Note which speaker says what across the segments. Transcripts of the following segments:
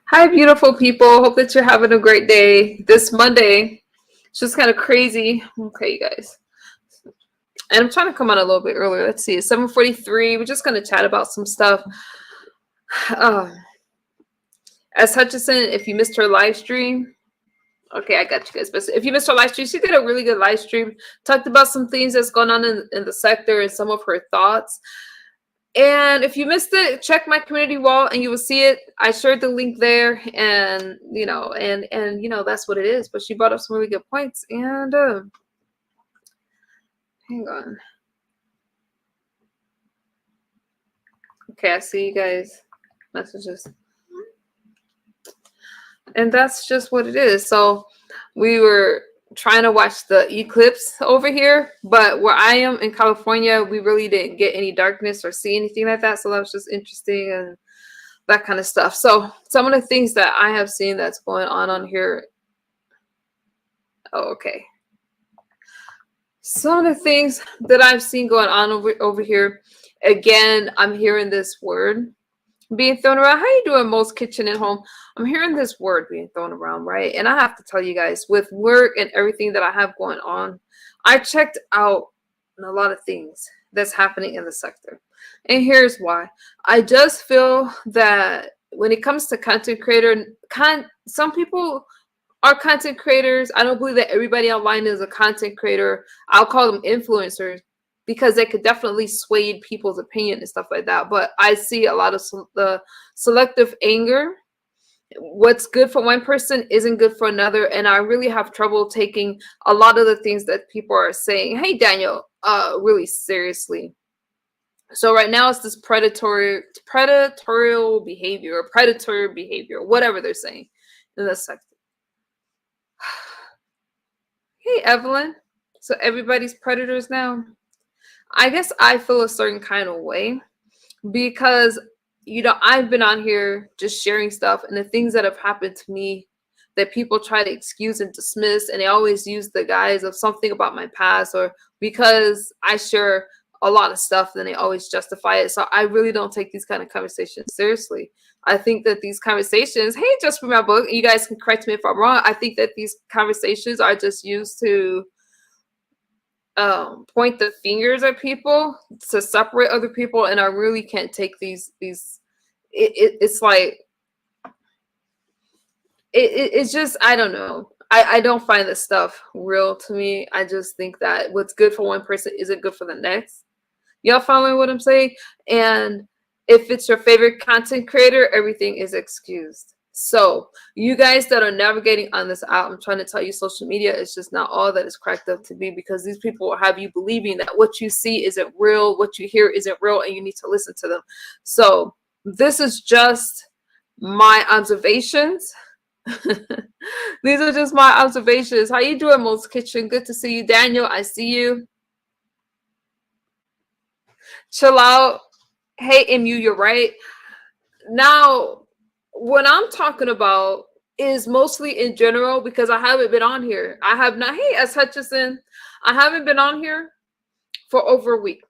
Speaker 1: Hi, beautiful people. Hope that you're having a great day. This Monday, it's just kind of crazy. Okay, you guys. And I'm trying to come on a little bit earlier. Let's see. It's 7:43. We're just going to chat about some stuff. Uh, as Hutchison, if you missed her live stream, okay, I got you guys. But if you missed her live stream, she did a really good live stream. Talked about some things that's going on in the sector and some of her thoughts. And if you missed it, check my community wall and you will see it. I shared the link there, and that's what it is. But she brought up some really good points. And hang on. Okay, I see you guys' messages. And that's just what it is. So we were trying to watch the eclipse over here, but where I am in California, we really didn't get any darkness or see anything like that. So that was just interesting and that kind of stuff. So some of the things that I have seen that's going on here. Oh, okay. Some of the things that I've seen going on over here. Again, I'm hearing this word being thrown around. How you doing, most kitchen at home? I'm hearing this word being thrown around, right? And I have to tell you guys, with work and everything that I have going on, I checked out a lot of things that's happening in the sector. And here's why. I just feel that when it comes to content creator, some people are content creators. I don't believe that everybody online is a content creator. I'll call them influencers, because they could definitely sway people's opinion and stuff like that. But I see a lot of the selective anger. What's good for one person isn't good for another, and I really have trouble taking a lot of the things that people are saying. Hey, Daniel, really seriously. So right now it's this predatory behavior, whatever they're saying in this sector. Hey, Evelyn. So everybody's predators now. I guess I feel a certain kind of way because, I've been on here just sharing stuff, and the things that have happened to me that people try to excuse and dismiss, and they always use the guise of something about my past, or because I share a lot of stuff, then they always justify it. So I really don't take these kind of conversations seriously. I think that these conversations, hey, just for my book, you guys can correct me if I'm wrong. I think that these conversations are just used to point the fingers at people, to separate other people, and I really can't take it's like it's just, I don't know. I don't find this stuff real to me. I just think that what's good for one person isn't good for the next. Y'all following what I'm saying? And if it's your favorite content creator, everything is excused. So you guys that are navigating on this app, I'm trying to tell you, social media is just not all that it's cracked up to be, because these people will have you believing that what you see isn't real, what you hear isn't real, and you need to listen to them. So this is just my observations. These are just my observations. How you doing, Most Kitchen? Good to see you. Daniel, I see you. Chill out. Hey, MU, you're right. Now, what I'm talking about is mostly in general, because I haven't been on here. I have not. Hey, S. Hutchison, I haven't been on here for over a week.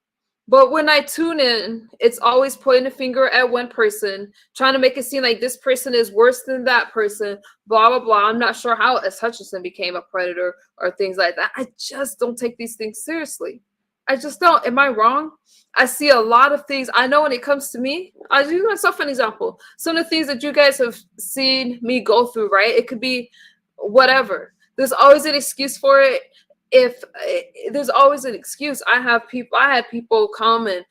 Speaker 1: But when I tune in, it's always pointing a finger at one person, trying to make it seem like this person is worse than that person, blah, blah, blah. I'm not sure how S. Hutchison became a predator or things like that. I just don't take these things seriously. I just don't. Am I wrong? I see a lot of things. I know when it comes to me, I'll use myself an example. Some of the things that you guys have seen me go through, right? It could be whatever. There's always an excuse for it. If there's always an excuse. I had people come and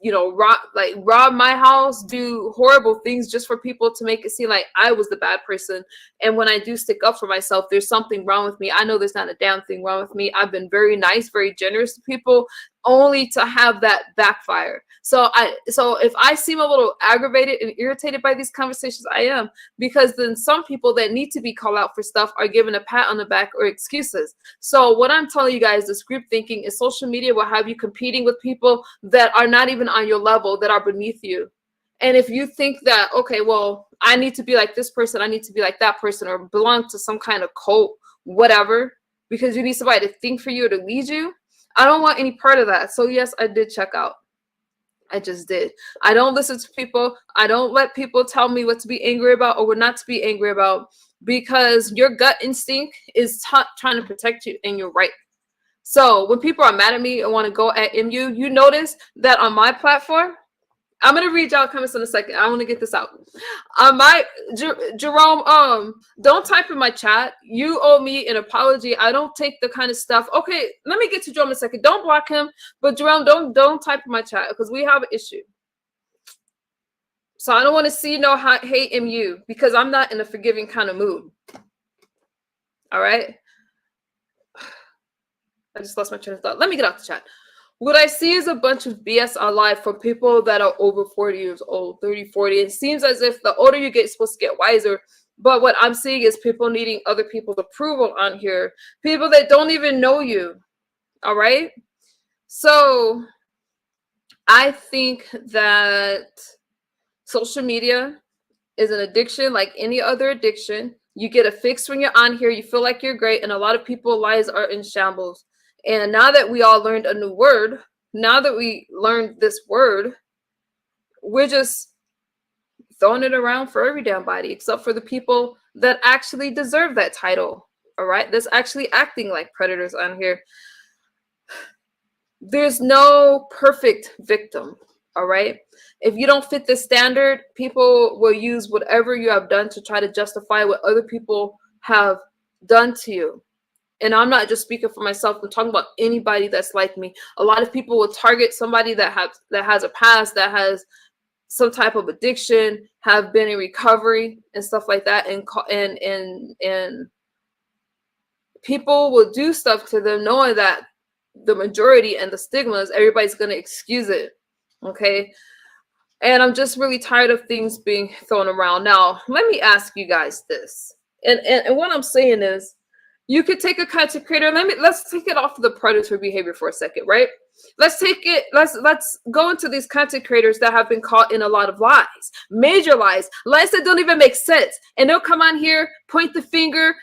Speaker 1: rob my house, do horrible things just for people to make it seem like I was the bad person. And when I do stick up for myself, there's something wrong with me. I know there's not a damn thing wrong with me. I've been very nice, very generous to people, only to have that backfire. So if I seem a little aggravated and irritated by these conversations, I am, because then some people that need to be called out for stuff are given a pat on the back or excuses. So what I'm telling you guys, this group thinking is social media will have you competing with people that are not even on your level, that are beneath you. And if you think that, okay, well, I need to be like this person, I need to be like that person, or belong to some kind of cult, whatever, because you need somebody to think for you or to lead you, I don't want any part of that. So yes, I did check out. I just did. I don't listen to people. I don't let people tell me what to be angry about or what not to be angry about, because your gut instinct is trying to protect you, and you're right. So when people are mad at me and want to go at MU, you notice that on my platform, I'm gonna read y'all comments in a second. I want to get this out. My Jerome, don't type in my chat. You owe me an apology. I don't take the kind of stuff. Okay, let me get to Jerome in a second. Don't block him, but Jerome, don't type in my chat because we have an issue. So I don't want to see no hate MU because I'm not in a forgiving kind of mood. All right. I just lost my train of thought. Let me get out the chat. What I see is a bunch of BS on live from people that are over 40 years old, 30, 40. It seems as if the older you get, you're supposed to get wiser. But what I'm seeing is people needing other people's approval on here. People that don't even know you. All right? So I think that social media is an addiction like any other addiction. You get a fix when you're on here. You feel like you're great. And a lot of people's lives are in shambles. And now that we all learned a new word, now that we learned this word, we're just throwing it around for every damn body, except for the people that actually deserve that title. All right. That's actually acting like predators on here. There's no perfect victim. All right. If you don't fit the standard, people will use whatever you have done to try to justify what other people have done to you. And I'm not just speaking for myself. I'm talking about anybody that's like me. A lot of people will target somebody that has a past, that has some type of addiction, have been in recovery and stuff like that, and people will do stuff to them knowing that the majority and the stigma is everybody's going to excuse it. Okay. And I'm just really tired of things being thrown around. Now, let me ask you guys this. And what I'm saying is, you could take a content creator. Let's take it off of the predator behavior for a second, right? Let's go into these content creators that have been caught in a lot of lies, major lies that don't even make sense. And they'll come on here, point the finger,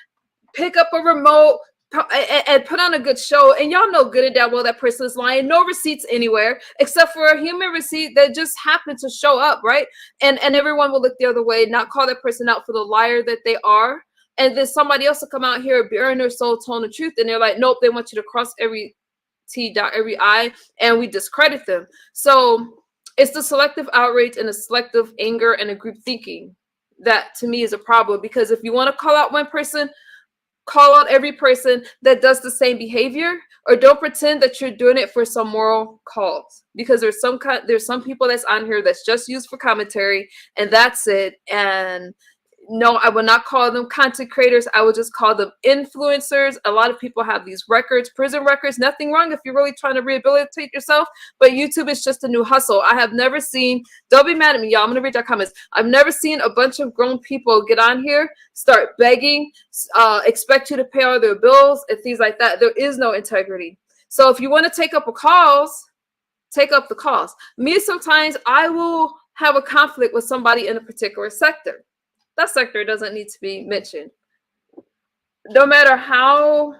Speaker 1: pick up a remote, and put on a good show. And y'all know good and damn well that person is lying. No receipts anywhere except for a human receipt that just happened to show up, right? And everyone will look the other way, not call that person out for the liar that they are. And then somebody else will come out here bearing their soul, telling the truth, and they're like, nope, they want you to cross every T, dot every I, and we discredit them. So it's the selective outrage and the selective anger and a group thinking that to me is a problem. Because if you want to call out one person, call out every person that does the same behavior, or don't pretend that you're doing it for some moral cause. Because there's some people that's on here that's just used for commentary, and that's it. And no, I will not call them content creators. I will just call them influencers. A lot of people have these records, prison records. Nothing wrong if you're really trying to rehabilitate yourself. But YouTube is just a new hustle. I have never seen, don't be mad at me, y'all. I'm going to read your comments. I've never seen a bunch of grown people get on here, start begging, expect you to pay all their bills and things like that. There is no integrity. So if you want to take up a cause, take up the cause. Me, sometimes I will have a conflict with somebody in a particular sector. That sector doesn't need to be mentioned. No matter how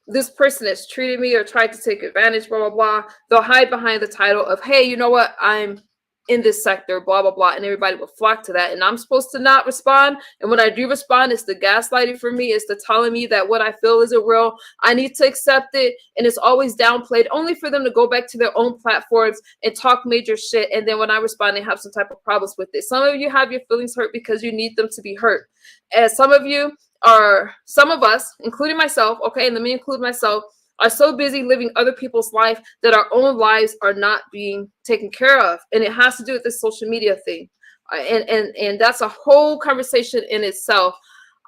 Speaker 1: this person has treated me or tried to take advantage, blah, blah, blah, they'll hide behind the title of, hey, you know what? I'm in this sector, blah, blah, blah. And everybody will flock to that. And I'm supposed to not respond. And when I do respond, it's the gaslighting for me. It's the telling me that what I feel isn't real. I need to accept it. And it's always downplayed, only for them to go back to their own platforms and talk major shit. And then when I respond, they have some type of problems with it. Some of you have your feelings hurt because you need them to be hurt. And some of us, including myself, okay, and let me include myself, are so busy living other people's life that our own lives are not being taken care of. And it has to do with this social media thing. And that's a whole conversation in itself.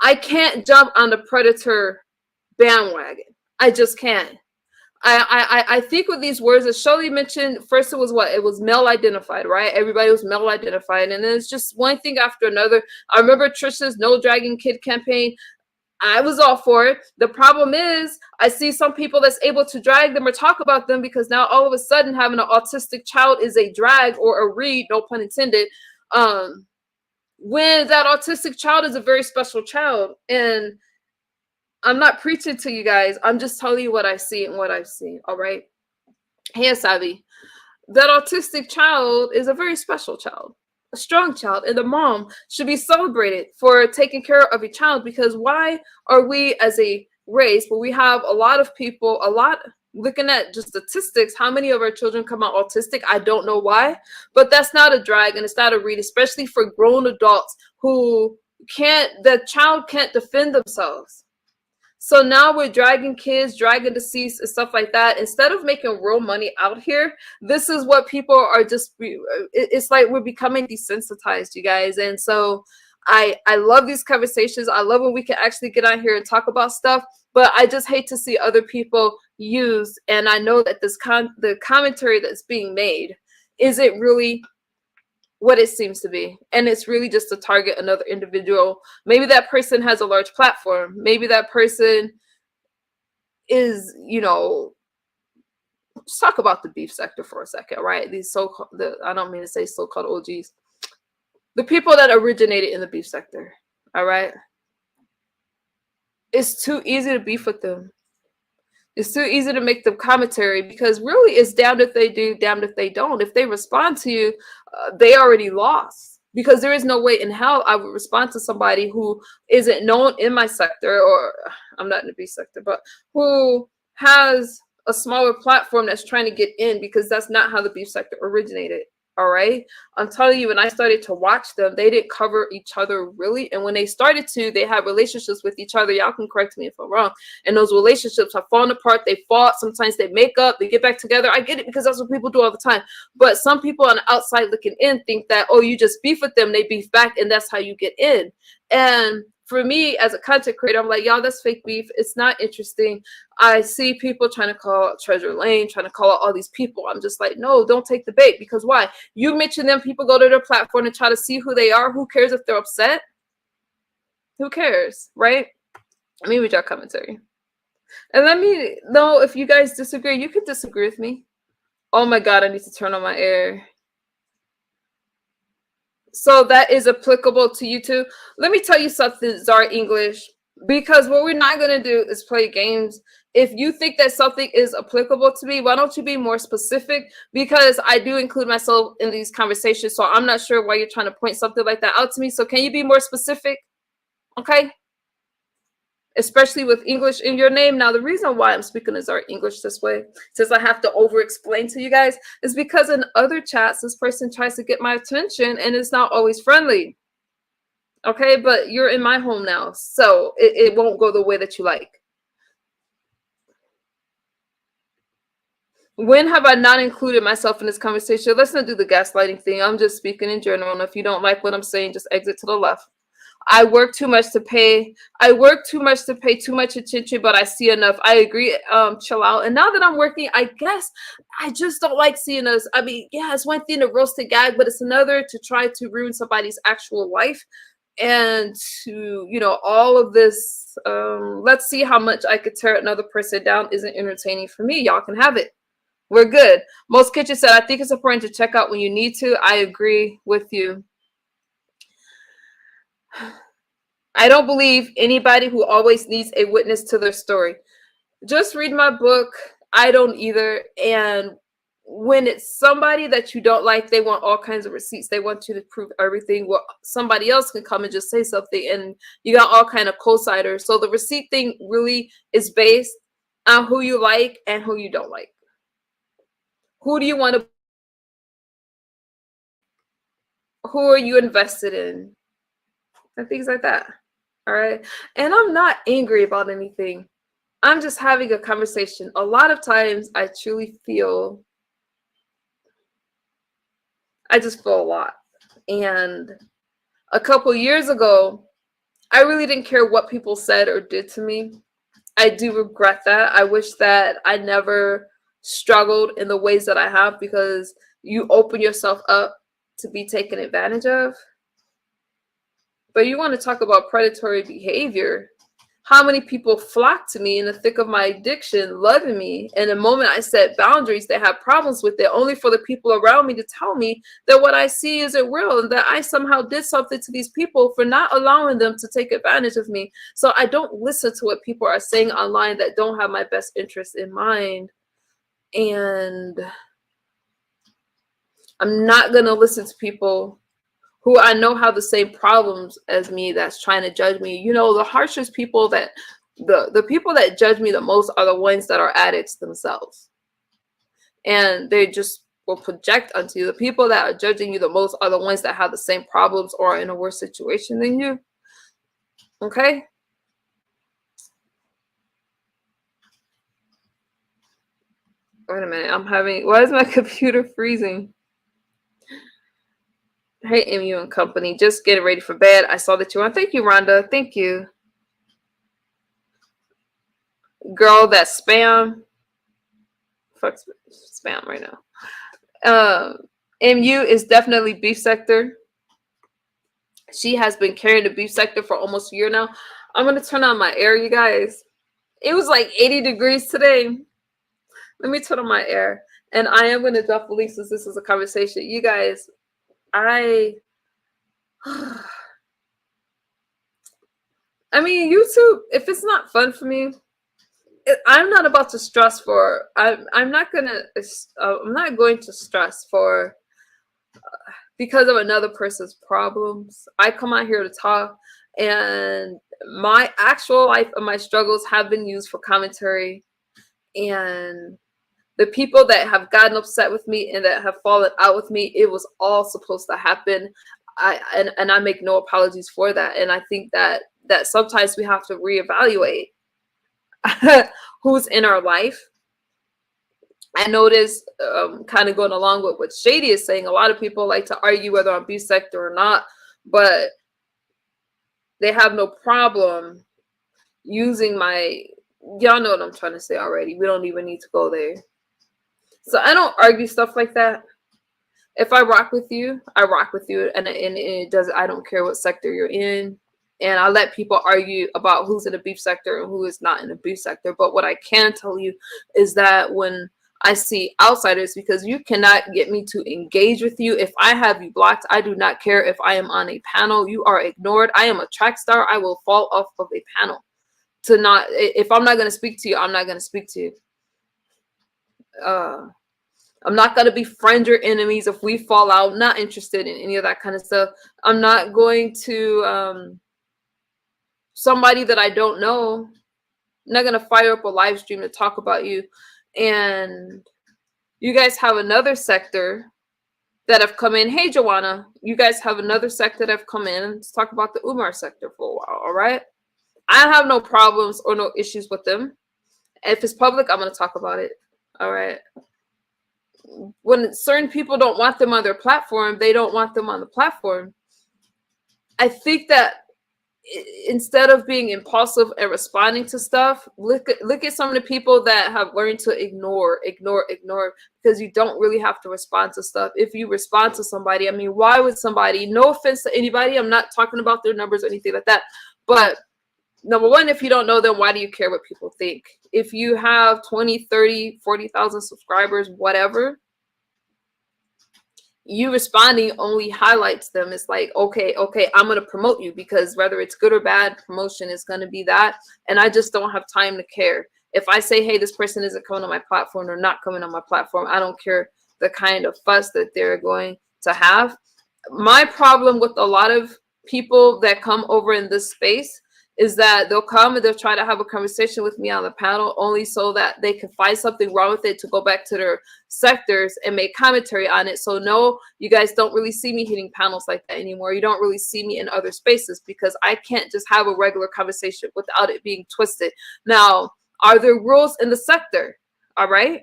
Speaker 1: I can't jump on the predator bandwagon. I just can't. I think with these words, as Shirley mentioned, first it was male identified, right? Everybody was male identified. And then it's just one thing after another. I remember Trisha's No Dragging Kid campaign. I was all for it. The problem is I see some people that's able to drag them or talk about them because now all of a sudden having an autistic child is a drag or a read, no pun intended, when that autistic child is a very special child. And I'm not preaching to you guys. I'm just telling you what I see and what I've seen. All right. Hey, Asabi. that autistic child is a very special child, a strong child, and the mom should be celebrated for taking care of a child. Because why are we as a race, but we have a lot of people, a lot, looking at just statistics, how many of our children come out autistic? I don't know why, but that's not a drag and it's not a read, especially for grown adults who the child can't defend themselves. So now we're dragging kids, dragging deceased and stuff like that. Instead of making real money out here, this is what people are just, it's like we're becoming desensitized, you guys. And so I love these conversations. I love when we can actually get on here and talk about stuff, but I just hate to see other people used. And I know that the commentary that's being made isn't really what it seems to be, and it's really just to target another individual. Maybe that person has a large platform, maybe that person is, let's talk about the beef sector for a second, right? These I don't mean to say so-called OGs, the people that originated in the beef sector, all right? It's too easy to beef with them. It's too easy to make them commentary, because really it's damned if they do, damned if they don't. If they respond to you, they already lost, because there is no way in hell I would respond to somebody who isn't known in my sector, or I'm not in the B sector, but who has a smaller platform that's trying to get in, because that's not how the beef sector originated. All right. I'm telling you, when I started to watch them, they didn't cover each other really. And when they started to, they had relationships with each other. Y'all can correct me if I'm wrong. And those relationships have fallen apart. They fought. Sometimes they make up, they get back together. I get it, because that's what people do all the time. But some people on the outside looking in think that, oh, you just beef with them, they beef back, and that's how you get in. And for me as a content creator, I'm like, y'all, that's fake beef. It's not interesting. I see people trying to call out Treasure Lane, trying to call out all these people. I'm just like, no, don't take the bait. Because why? You mention them, people go to their platform and try to see who they are. Who cares if they're upset? Who cares, right? Let me read your commentary. And let me know if you guys disagree. You can disagree with me. Oh my God, I need to turn on my air. So that is applicable to you too. Let me tell you something, Czar English, because what we're not going to do is play games. If you think that something is applicable to me, why don't you be more specific? Because I do include myself in these conversations, so I'm not sure why you're trying to point something like that out to me. So can you be more specific? Okay. Especially with English in your name. Now, the reason why I'm speaking as our English this way, since I have to over explain to you guys, is because in other chats, this person tries to get my attention and it's not always friendly. Okay, but you're in my home now, so it won't go the way that you like. When have I not included myself in this conversation? Let's not do the gaslighting thing. I'm just speaking in general. And if you don't like what I'm saying, just exit to the left. I work too much to pay too much attention, but I see enough. I agree. Chill out. And now that I'm working, I guess I just don't like seeing us. I mean, yeah, it's one thing to roast a gag, but it's another to try to ruin somebody's actual life. And to, all of this, let's see how much I could tear another person down isn't entertaining for me. Y'all can have it. We're good. Most Kitchen said, I think it's important to check out when you need to. I agree with you. I don't believe anybody who always needs a witness to their story. Just read my book. I don't either. And when it's somebody that you don't like, they want all kinds of receipts. They want you to prove everything. Well, somebody else can come and just say something, and you got all kind of co-siders. So the receipt thing really is based on who you like and who you don't like. Who do you want to? Who are you invested in? And things like that. All right. And I'm not angry about anything. I'm just having a conversation. A lot of times I truly feel, I just feel a lot. And a couple years ago, I really didn't care what people said or did to me. I do regret that. I wish that I never struggled in the ways that I have, because you open yourself up to be taken advantage of. But you want to talk about predatory behavior. How many people flocked to me in the thick of my addiction, loving me, and the moment I set boundaries, they had problems with it, only for the people around me to tell me that what I see isn't real, and that I somehow did something to these people for not allowing them to take advantage of me. So I don't listen to what people are saying online that don't have my best interest in mind. And I'm not going to listen to people who I know have the same problems as me that's trying to judge me. You know, the harshest people that the people that judge me the most are the ones that are addicts themselves. And they just will project onto you. The people that are judging you the most are the ones that have the same problems or are in a worse situation than you. Okay? Wait a minute. Why is my computer freezing? Hey, MU and company. Just getting ready for bed. I saw that you on. Thank you, Rhonda. Thank you. Girl, that spam. Fuck spam right now. MU is definitely beef sector. She has been carrying the beef sector for almost a year now. I'm going to turn on my air, you guys. It was like 80 degrees today. Let me turn on my air. And I am going to drop the link since this is a conversation. You guys, I mean, YouTube, if it's not fun for me, I'm not about to stress for, I'm not going to stress for, because of another person's problems. I come out here to talk, and my actual life and my struggles have been used for commentary. And the people that have gotten upset with me and that have fallen out with me, it was all supposed to happen. And I make no apologies for that. And I think that sometimes we have to reevaluate who's in our life. I noticed, kind of going along with what Shady is saying, a lot of people like to argue whether I'm beef sector or not, but they have no problem using y'all know what I'm trying to say already. We don't even need to go there. So I don't argue stuff like that. If I rock with you, I rock with you, and it does. I don't care what sector you're in, and I let people argue about who's in the beef sector and who is not in the beef sector. But what I can tell you is that when I see outsiders, because you cannot get me to engage with you. If I have you blocked, I do not care if I am on a panel. You are ignored. I am a track star. I will fall off of a panel. If I'm not going to speak to you, I'm not going to speak to you. I'm not going to befriend your enemies if we fall out. Not interested in any of that kind of stuff. I'm not going to, somebody that I don't know, I'm not going to fire up a live stream to talk about you. And you guys have another sector that have come in. Hey, Joanna, you guys have another sector that have come in. Let's talk about the Umar sector for a while, all right? I have no problems or no issues with them. If it's public, I'm going to talk about it, all right? When certain people don't want them on their platform, they don't want them on the platform. I think that instead of being impulsive and responding to stuff, look at some of the people that have learned to ignore, because you don't really have to respond to stuff. If you respond to somebody, I mean, why would somebody, no offense to anybody, I'm not talking about their numbers or anything like that, but number one, if you don't know them, why do you care what people think? If you have 20, 30, 40,000 subscribers, whatever, you responding only highlights them. It's like, okay, I'm going to promote you, because whether it's good or bad, promotion is going to be that. And I just don't have time to care. If I say, hey, this person isn't coming on my platform or not coming on my platform, I don't care the kind of fuss that they're going to have. My problem with a lot of people that come over in this space is that they'll come and they'll try to have a conversation with me on the panel only so that they can find something wrong with it to go back to their sectors and make commentary on it. So no, you guys don't really see me hitting panels like that anymore. You don't really see me in other spaces, because I can't just have a regular conversation without it being twisted. Now, are there rules in the sector? All right.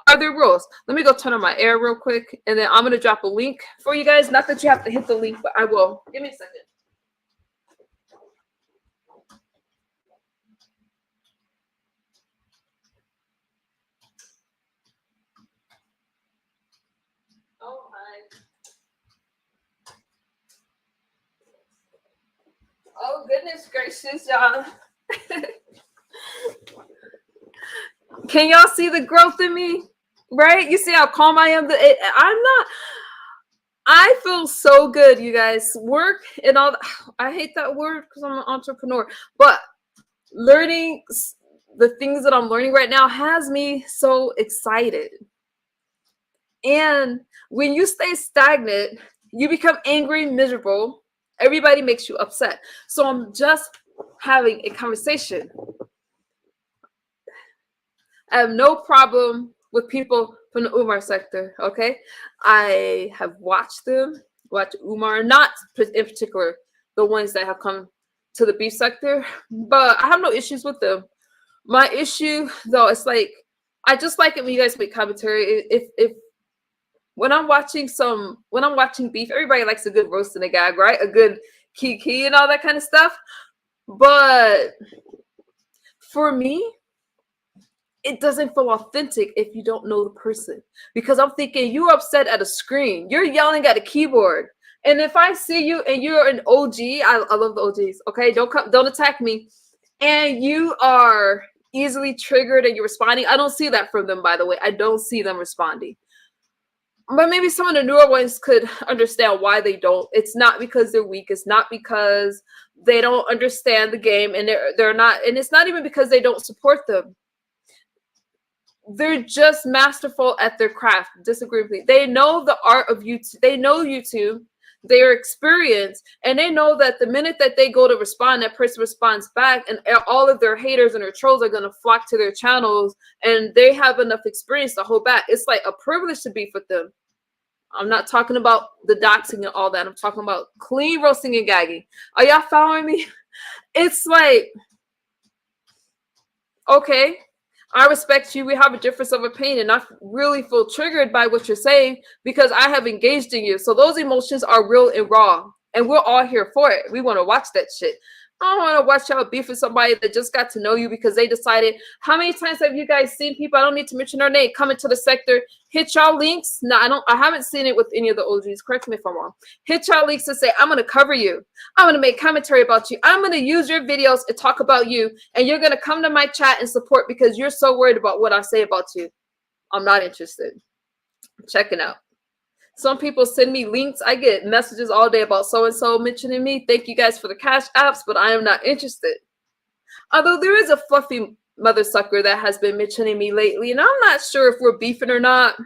Speaker 1: Are there rules? Let me go turn on my air real quick, and then I'm going to drop a link for you guys. Not that you have to hit the link, but I will. Give me a second. Oh, hi. Oh, goodness gracious, y'all. Can y'all see the growth in me? Right? You see how calm I am? I feel so good, you guys. Work and all that. I hate that word because I'm an entrepreneur. But learning the things that I'm learning right now has me so excited. And when you stay stagnant, you become angry, miserable. Everybody makes you upset. So I'm just having a conversation. I have no problem with people from the Umar sector, okay? I have watched them, watch Umar, not in particular the ones that have come to the beef sector, but I have no issues with them. My issue, though, it's like, I just like it when you guys make commentary. If when I'm watching beef, everybody likes a good roast and a gag, right? A good kiki and all that kind of stuff. But for me, it doesn't feel authentic if you don't know the person. Because I'm thinking you're upset at a screen, you're yelling at a keyboard. And if I see you and you're an OG, I love the OGs, okay? Don't attack me. And you are easily triggered and you're responding. I don't see that from them, by the way. I don't see them responding. But maybe some of the newer ones could understand why they don't. It's not because they're weak. It's not because they don't understand the game, and they're not. And it's not even because they don't support them. They're just masterful at their craft. Disagree with me. They know the art of YouTube. They know YouTube. They're experienced, and they know that the minute that they go to respond, that person responds back, and all of their haters and their trolls are going to flock to their channels, and they have enough experience to hold back. It's like a privilege to beef with them. I'm not talking about the doxing and all that. I'm talking about clean roasting and gagging. Are y'all following me? It's like, okay, I respect you. We have a difference of opinion. I really feel triggered by what you're saying because I have engaged in you. So those emotions are real and raw. And we're all here for it. We want to watch that shit. I don't want to watch y'all beef with somebody that just got to know you because they decided. How many times have you guys seen people, I don't need to mention their name, come into the sector, hit y'all links? No, I haven't seen it with any of the OGs. Correct me if I'm wrong. Hit y'all links and say, I'm going to cover you. I'm going to make commentary about you. I'm going to use your videos and talk about you. And you're going to come to my chat and support because you're so worried about what I say about you. I'm not interested. Check it out. Some people send me links. I get messages all day about so-and-so mentioning me. Thank you guys for the cash apps, but I am not interested. Although there is a fluffy mother sucker that has been mentioning me lately, and I'm not sure if we're beefing or not.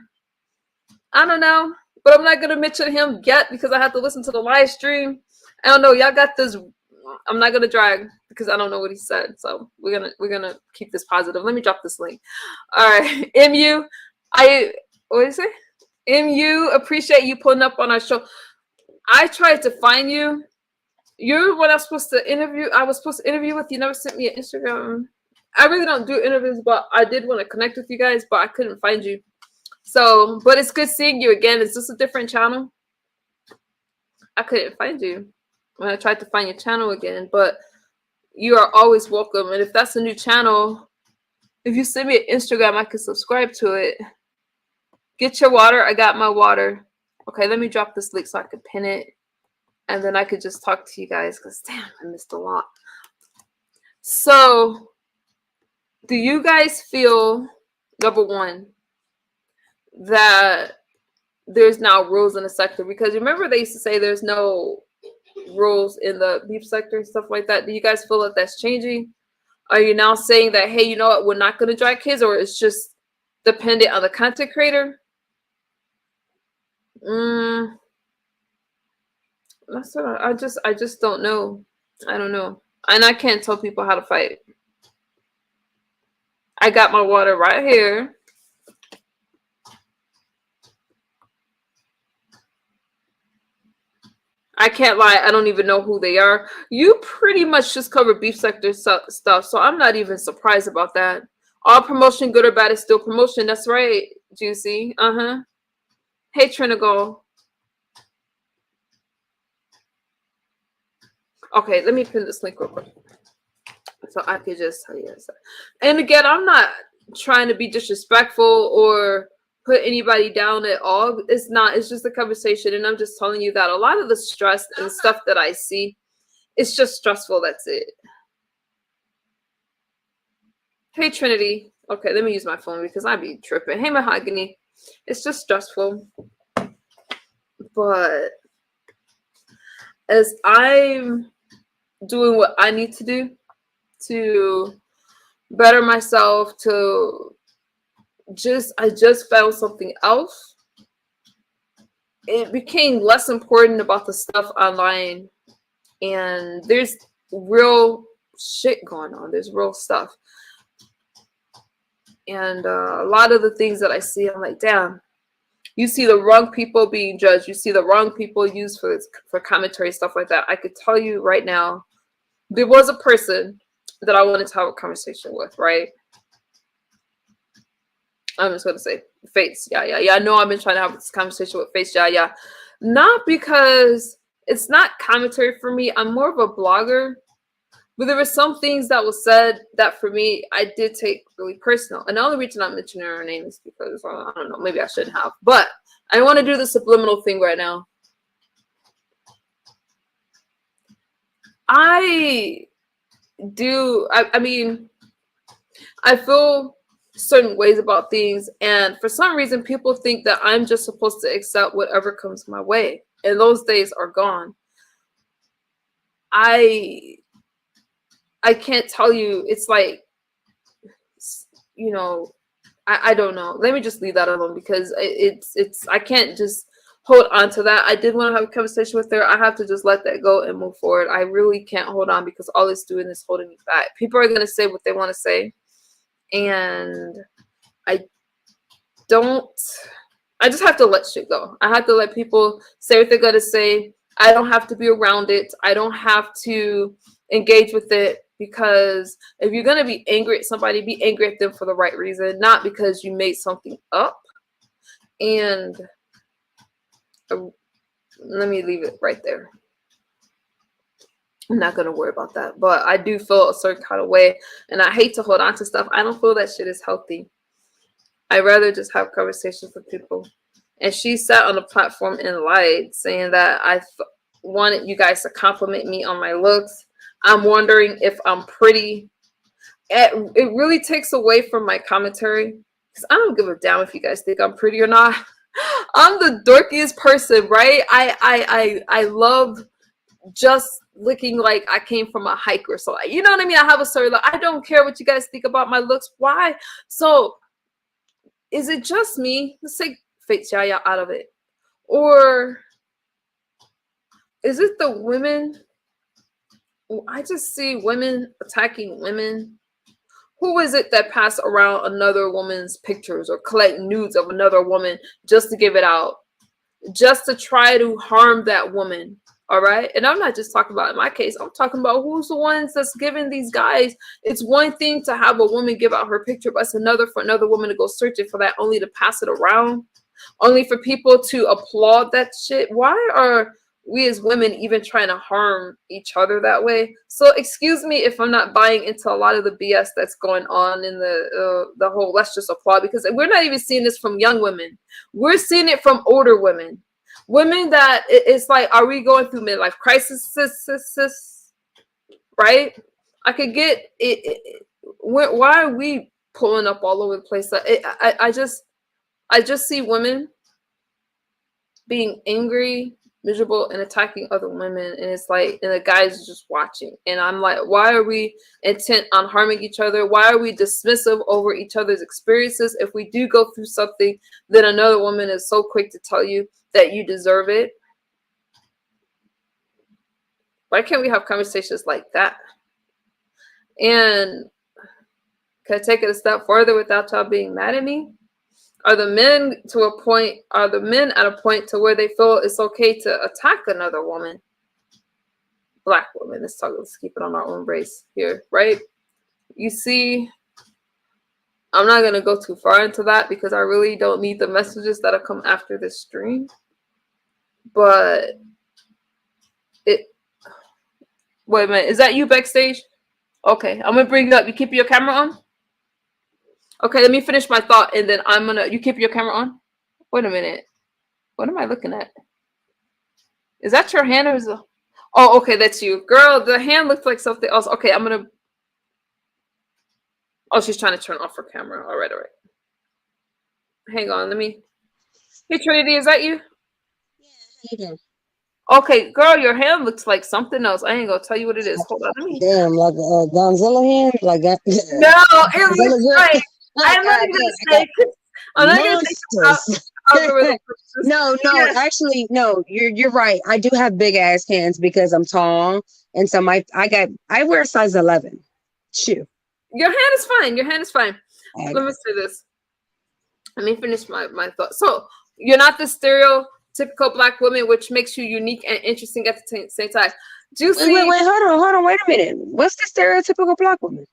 Speaker 1: I don't know, but I'm not going to mention him yet because I have to listen to the live stream. I don't know. Y'all got this. I'm not going to drag because I don't know what he said. So we're going to keep this positive. Let me drop this link. All right. MU, what did you say? MU, appreciate you pulling up on our show. I tried to find you. You're what I was supposed to interview. I was supposed to interview with you. Never sent me an Instagram. I really don't do interviews, but I did want to connect with you guys, but I couldn't find you. So, but it's good seeing you again. Is this a different channel? I couldn't find you when I tried to find your channel again, but you are always welcome. And if that's a new channel, if you send me an Instagram, I can subscribe to it. Get your water. I got my water. Okay, let me drop this link so I can pin it. And then I could just talk to you guys because, damn, I missed a lot. So, do you guys feel, number one, that there's now rules in the sector? Because remember they used to say there's no rules in the beef sector and stuff like that. Do you guys feel that that's changing? Are you now saying that, hey, you know what, we're not going to drag kids, or it's just dependent on the content creator? That's what I just don't know. I don't know. And I can't tell people how to fight. I got my water right here. I can't lie. I don't even know who they are. You pretty much just cover beef sector stuff, so I'm not even surprised about that. All promotion, good or bad, is still promotion. That's right, Juicy. Hey, Trinigal. Okay, let me pin this link real quick so I could just tell you this. And again, I'm not trying to be disrespectful or put anybody down at all. It's not. It's just a conversation, and I'm just telling you that a lot of the stress and stuff that I see, it's just stressful. That's it. Hey, Trinity. Okay, let me use my phone because I be tripping. Hey, Mahogany. It's just stressful. But as I'm doing what I need to do to better myself, I just found something else it became less important about the stuff online, and there's real shit going on. There's real stuff, and a lot of the things that I see, I'm like, damn. You see the wrong people being judged. You see the wrong people used for commentary, stuff like that. I could tell you right now, there was a person that I wanted to have a conversation with, right? I'm just gonna say Face. Yeah. I know I've been trying to have this conversation with Face. Yeah. Not because it's not commentary for me. I'm more of a blogger. But there were some things that was said that for me, I did take really personal. And the only reason I'm mentioning her name is because, I don't know, maybe I shouldn't have. But I want to do the subliminal thing right now. I mean, I feel certain ways about things. And for some reason, people think that I'm just supposed to accept whatever comes my way. And those days are gone. I can't tell you. It's like, you know, I don't know. Let me just leave that alone because it's I can't just hold on to that. I did want to have a conversation with her. I have to just let that go and move forward. I really can't hold on because all it's doing is holding me back. People are gonna say what they want to say, and I just have to let shit go. I have to let people say what they're gonna say. I don't have to be around it. I don't have to engage with it. Because if you're going to be angry at somebody, be angry at them for the right reason, not because you made something up. And let me leave it right there. I'm not going to worry about that. But I do feel a certain kind of way. And I hate to hold on to stuff. I don't feel that shit is healthy. I'd rather just have conversations with people. And she sat on the platform and lied, saying that I wanted you guys to compliment me on my looks. I'm wondering if I'm pretty. It really takes away from my commentary because I don't give a damn if you guys think I'm pretty or not. I'm the dorkiest person, right? I love just looking like I came from a hike or so. You know what I mean? I have a certain. I don't care what you guys think about my looks. Why? So, is it just me? Let's take Fate Yaya out of it, or is it the women? I just see women attacking women. Who is it that pass around another woman's pictures or collect nudes of another woman just to give it out, just to try to harm that woman? All right. And I'm not just talking about in my case. I'm talking about who's the ones that's giving these guys. It's one thing to have a woman give out her picture, but it's another for another woman to go searching for that, only to pass it around, only for people to applaud that shit. Why are we as women even trying to harm each other that way? So excuse me if I'm not buying into a lot of the BS that's going on in the whole let's just applaud, because we're not even seeing this from young women. We're seeing it from older women. Women that it's like, are we going through midlife crisis? Right? I could get it. Why are we pulling up all over the place? I just see women being angry, miserable, and attacking other women, and it's like, and the guys are just watching, and I'm like, why are we intent on harming each other? Why are we dismissive over each other's experiences? If we do go through something, then another woman is so quick to tell you that you deserve it. Why can't we have conversations like that? And can I take it a step further without y'all being mad at me? Are the men at a point to where they feel it's okay to attack another woman? Black woman, let's keep it on our own race here, right? You see, I'm not going to go too far into that because I really don't need the messages that'll come after this stream. But wait a minute, is that you backstage? Okay, I'm going to bring you up. You keep your camera on? Okay, let me finish my thought, and then you keep your camera on? Wait a minute. What am I looking at? Is that your hand or is it? Oh, okay, that's you. Girl, the hand looks like something else. Okay, oh, she's trying to turn off her camera. All right. Hang on, Hey, Trinity, is that you?
Speaker 2: Yeah.
Speaker 1: Okay, girl, your hand looks like something else. I ain't gonna tell you what it is. Hold on,
Speaker 2: Damn, like a Gonzilla hand? Like that?
Speaker 1: No, it looks like I'm not gonna say. I'm not gonna say.
Speaker 2: Monsters.
Speaker 1: algorithm pushes.
Speaker 2: No, no,
Speaker 1: Yes,
Speaker 2: actually, no. You're right. I do have big ass hands because I'm tall, and so I wear a size 11 shoe.
Speaker 1: your hand is fine. Your hand is fine.
Speaker 2: I
Speaker 1: Let me
Speaker 2: got
Speaker 1: say this. Let me finish my thought. So you're not the stereotypical black woman, which makes you unique and interesting at the same time.
Speaker 2: wait,
Speaker 1: Juicy.
Speaker 2: wait, hold on, wait a minute. What's the stereotypical black woman?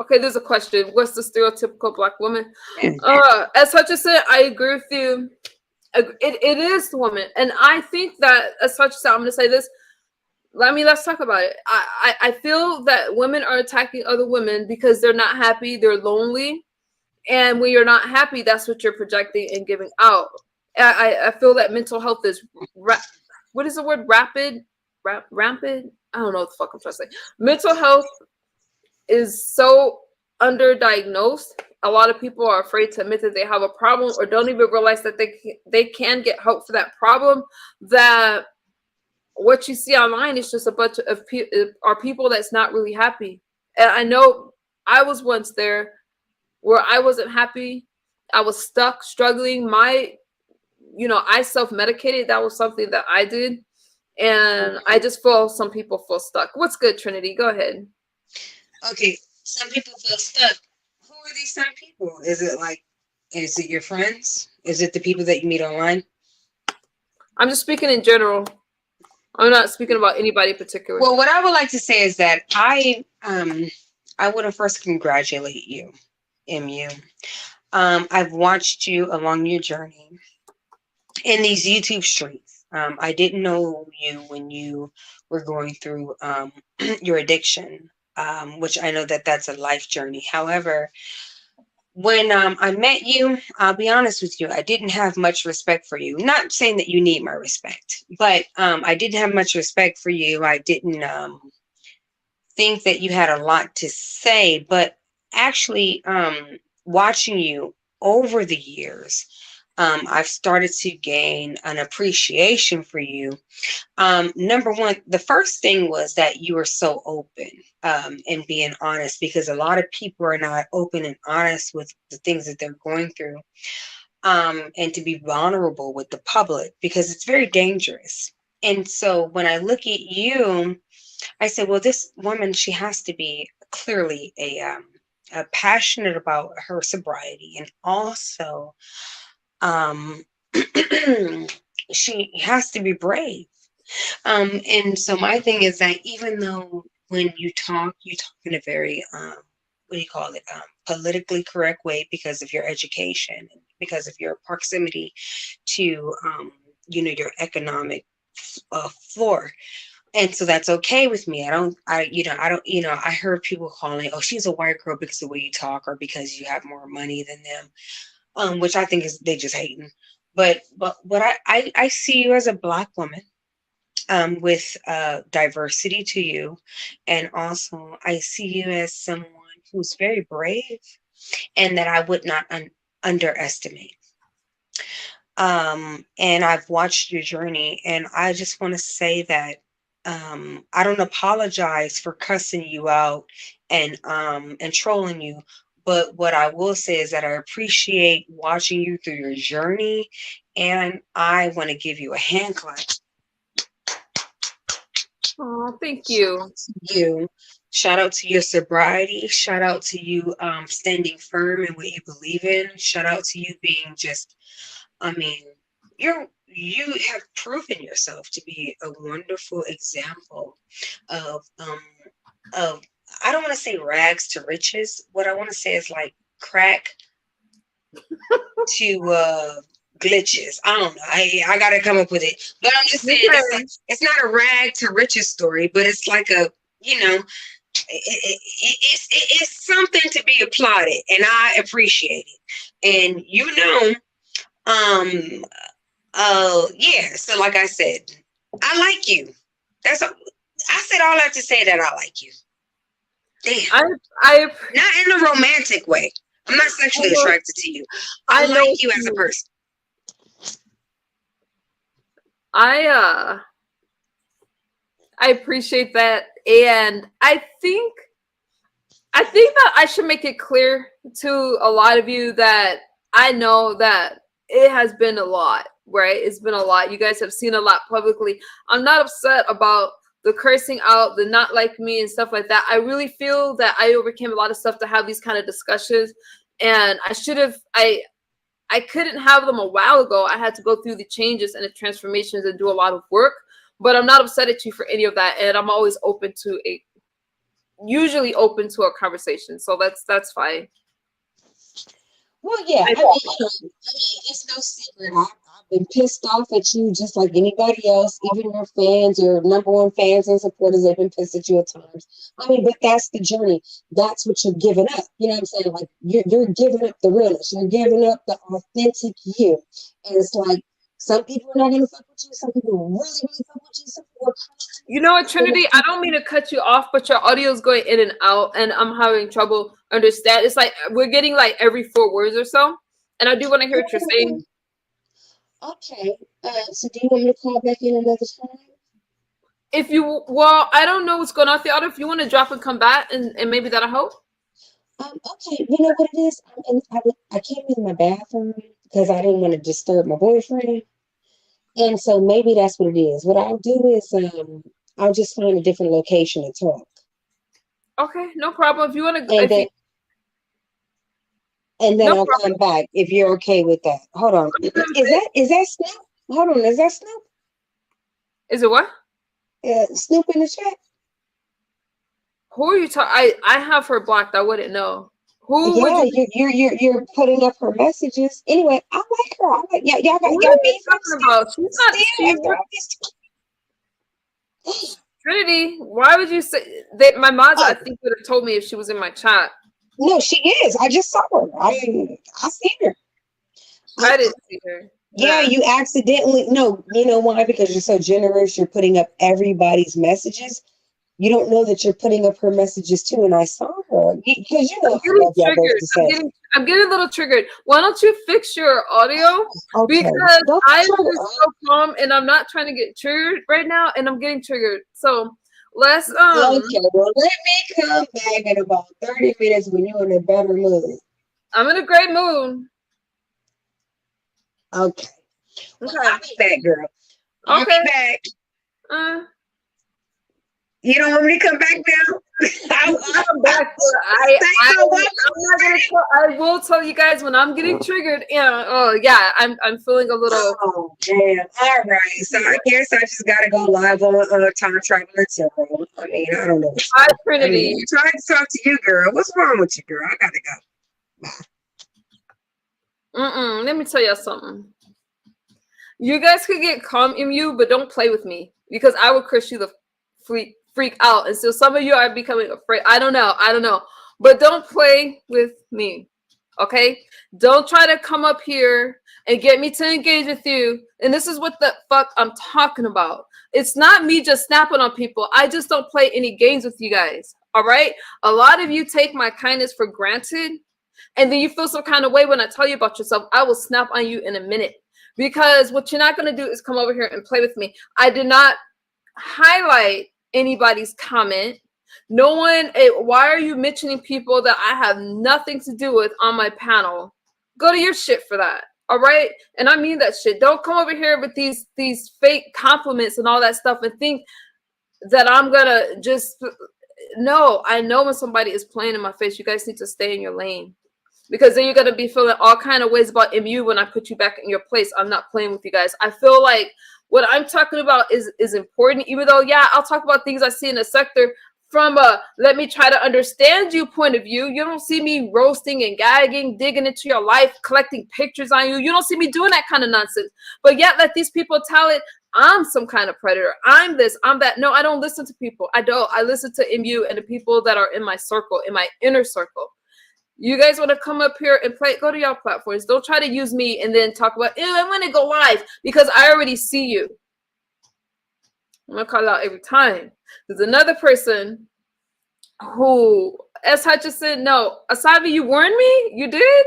Speaker 1: Okay, there's a question. What's the stereotypical black woman?
Speaker 2: Yeah.
Speaker 1: As such as said, I agree with you. It is the woman, and I think that as such as said, I'm going to say this. Let's talk about it. I feel that women are attacking other women because they're not happy, they're lonely, and when you're not happy, that's what you're projecting and giving out. I feel that mental health is what is the word? Rampant. I don't know what the fuck I'm trying to say. Mental health is so underdiagnosed. A lot of people are afraid to admit that they have a problem or don't even realize that they can get help for that problem. That what you see online is just a bunch of are people that's not really happy. And I know I was once there where I wasn't happy. I was stuck, struggling. I self medicated. That was something that I did. And I just feel some people feel stuck. What's good, Trinity? Go ahead.
Speaker 2: Okay, some people feel stuck. Who are these some people? Is it your friends? Is it the people that you meet online?
Speaker 1: I'm just speaking in general. I'm not speaking about anybody in particular.
Speaker 2: Well, what I would like to say is that I want to first congratulate you, MU. I've watched you along your journey in these YouTube streets. I didn't know you when you were going through your addiction, which I know that that's a life journey. However, when I met you, I'll be honest with you, I didn't have much respect for you. Not saying that you need my respect, but I didn't have much respect for you. I didn't think that you had a lot to say, but actually, watching you over the years, I've started to gain an appreciation for you. Number one, the first thing was that you were so open and being honest, because a lot of people are not open and honest with the things that they're going through, and to be vulnerable with the public because it's very dangerous. And so when I look at you, I said, well, this woman, she has to be clearly a passionate about her sobriety, and also um, she has to be brave. And so my thing is that even though when you talk in a very what do you call it, politically correct way because of your education, because of your proximity to your economic floor, and so that's okay with me. I heard people calling, oh, she's a white girl because of the way you talk or because you have more money than them, which I think is they just hating. But what I see you as a black woman, with diversity to you, and also I see you as someone who's very brave and that I would not underestimate. And I've watched your journey, and I just want to say that I don't apologize for cussing you out and trolling you. But what I will say is that I appreciate watching you through your journey, and I want to give you a hand clap.
Speaker 1: Oh, thank
Speaker 2: Shout
Speaker 1: you.
Speaker 2: out to you. Shout out to your sobriety. Shout out to you standing firm in what you believe in. Shout out to you being just, I mean, you have proven yourself to be a wonderful example of of I don't want to say rags to riches. What I want to say is like crack to glitches. I don't know. I gotta come up with it. But I'm just saying
Speaker 1: Okay.
Speaker 2: it's not a rag to riches story, but it's like a it's something to be applauded, and I appreciate it. And um yeah, so like I said, I like you. I said all that to say that I like you. Damn.
Speaker 1: I I
Speaker 2: Not in a romantic way. I'm not sexually attracted to you. I
Speaker 1: I know
Speaker 2: like
Speaker 1: what
Speaker 2: you
Speaker 1: you
Speaker 2: as a
Speaker 1: mean.
Speaker 2: person.
Speaker 1: I uh I appreciate that, and I think I think that I should make it clear to a lot of you that I know that it has been a lot, right? It's been a lot. You guys have seen a lot publicly. I'm not upset about the cursing out, the not like me and stuff like that. I really feel that I overcame a lot of stuff to have these kind of discussions. And I couldn't have them a while ago. I had to go through the changes and the transformations and do a lot of work. But I'm not upset at you for any of that. And I'm always usually open to a conversation. So that's fine.
Speaker 2: Well, yeah,
Speaker 1: I,
Speaker 2: it's no secret. I've been pissed off at you just like anybody else, even your fans, your number one fans and supporters. They've been pissed at you at times. I mean, but that's the journey. That's what you're giving up. You know what I'm saying? Like you're giving up the realness. You're giving up the authentic you. And it's like some people are not gonna fuck with you. Some people really, really fuck with you. Some people are
Speaker 1: You know what,
Speaker 2: kind of
Speaker 1: Trinity? I don't mean to cut you off, but your audio is going in and out, and I'm having trouble understand. It's like we're getting like every 4 words or so, and I do want to hear what you're saying.
Speaker 2: okay. So do you want me to call back in another time?
Speaker 1: If you, well, I don't know what's going on with the audio. If you want to drop and come back, and maybe that'll help.
Speaker 2: Okay, you know what it is? I came in my bathroom because I didn't want to disturb my boyfriend. And so maybe that's what it is. What I'll do is I'll just find a different location to talk.
Speaker 1: Okay, no problem. If you want to,
Speaker 2: And
Speaker 1: if
Speaker 2: then
Speaker 1: you,
Speaker 2: and then
Speaker 1: no
Speaker 2: I'll
Speaker 1: problem.
Speaker 2: come back if you're okay with that. Hold on. Is that Snoop? Hold on, is that Snoop?
Speaker 1: Is it what?
Speaker 2: Snoop in the chat?
Speaker 1: Who are you talking? I have her blocked. I wouldn't know. Who would
Speaker 2: Yeah,
Speaker 1: you?
Speaker 2: you're putting up her messages. Anyway, I like her. I like, yeah, y'all got
Speaker 1: What
Speaker 2: y'all
Speaker 1: are you
Speaker 2: beefing
Speaker 1: talking about? She's not.
Speaker 2: still
Speaker 1: She's
Speaker 2: after all this time.
Speaker 1: Trinity. Why would you say that? My mods, I
Speaker 2: Oh,
Speaker 1: think, would have told me if she was in my chat.
Speaker 2: no, she is. I just saw her. I seen her. I,
Speaker 1: I didn't see her.
Speaker 2: yeah,
Speaker 1: Nah.
Speaker 2: you accidentally. No, you know why? Because you're so generous. You're putting up everybody's messages. You don't know that you're putting up her messages too. And I saw her because you know
Speaker 1: I'm
Speaker 2: I
Speaker 1: getting
Speaker 2: love y'all both
Speaker 1: triggered.
Speaker 2: the
Speaker 1: I'm
Speaker 2: same.
Speaker 1: getting. I'm getting a little triggered. Why don't you fix your audio?
Speaker 2: Okay,
Speaker 1: Because
Speaker 2: don't
Speaker 1: I'm
Speaker 2: trigger.
Speaker 1: just so calm and I'm not trying to get triggered right now, and I'm getting triggered. So let's
Speaker 2: Okay, well, let me come back in about 30 minutes when you're in a better mood.
Speaker 1: I'm in a great mood.
Speaker 2: Okay. Well,
Speaker 1: Okay.
Speaker 2: I'll be back, girl. I'll be
Speaker 1: Okay.
Speaker 2: back.
Speaker 1: Uh,
Speaker 2: You don't want me to come back now?
Speaker 1: you can come back.
Speaker 2: Thank you.
Speaker 1: I'm not gonna. I will tell you guys when I'm getting triggered. Yeah. Oh yeah. I'm feeling a little.
Speaker 2: Oh, damn. All right. So I guess I just got to go live on Time Traveling Tarot. I mean, I don't know.
Speaker 1: Hi,
Speaker 2: I mean,
Speaker 1: Trinity.
Speaker 2: I'm trying to talk to you, girl. What's wrong with you, girl? I got to go.
Speaker 1: Let me tell you something. You guys could get calm in you, but don't play with me because I would curse you the freak out. And so some of you are becoming afraid. I don't know. I don't know. But don't play with me. Okay? Don't try to come up here and get me to engage with you. And this is what the fuck I'm talking about. It's not me just snapping on people. I just don't play any games with you guys. All right? A lot of you take my kindness for granted. And then you feel some kind of way when I tell you about yourself. I will snap on you in a minute. Because what you're not going to do is come over here and play with me. I did not highlight anybody's comment. No one, why are you mentioning people that I have nothing to do with on my panel? Go to your shit for that. All right? And I mean that shit. Don't come over here with these fake compliments and all that stuff and think that I'm going to just, no, I know when somebody is playing in my face, you guys need to stay in your lane. Because then you're gonna be feeling all kind of ways about MU when I put you back in your place. I'm not playing with you guys. I feel like what I'm talking about is important, even though, yeah, I'll talk about things I see in the sector from a let me try to understand you point of view. You don't see me roasting and gagging, digging into your life, collecting pictures on you. You don't see me doing that kind of nonsense. But yet let these people tell it I'm some kind of predator. I'm this, I'm that. No, I don't listen to people. I don't. I listen to MU and the people that are in my circle, in my inner circle. You guys want to come up here and play? Go to y'all platforms. Don't try to use me and then talk about, I'm going to go live because I already see you. I'm going to call out every time. There's another person who, S. Hutchinson, no. Asabi, you warned me? You did?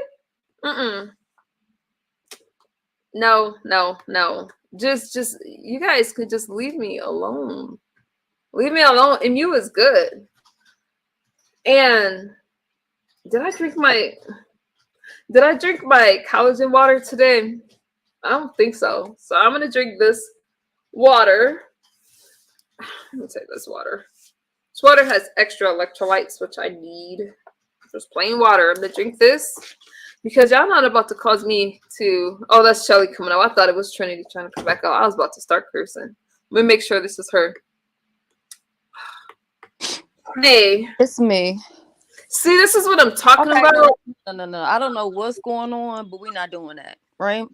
Speaker 1: No. Just, you guys could just leave me alone. Leave me alone. MU is good. And did I drink my collagen water today? I don't think so. So I'm gonna drink this water. Let me take this water. This water has extra electrolytes, which I need. Just plain water. I'm gonna drink this because y'all not about to cause me to. Oh, that's Shelly coming out. I thought it was Trinity trying to come back out. I was about to start cursing. Let me make sure this is her. Hey,
Speaker 3: It's me.
Speaker 1: see, this is what I'm talking
Speaker 3: Okay,
Speaker 1: about.
Speaker 3: no. I don't know what's going on, but we're not doing that, right?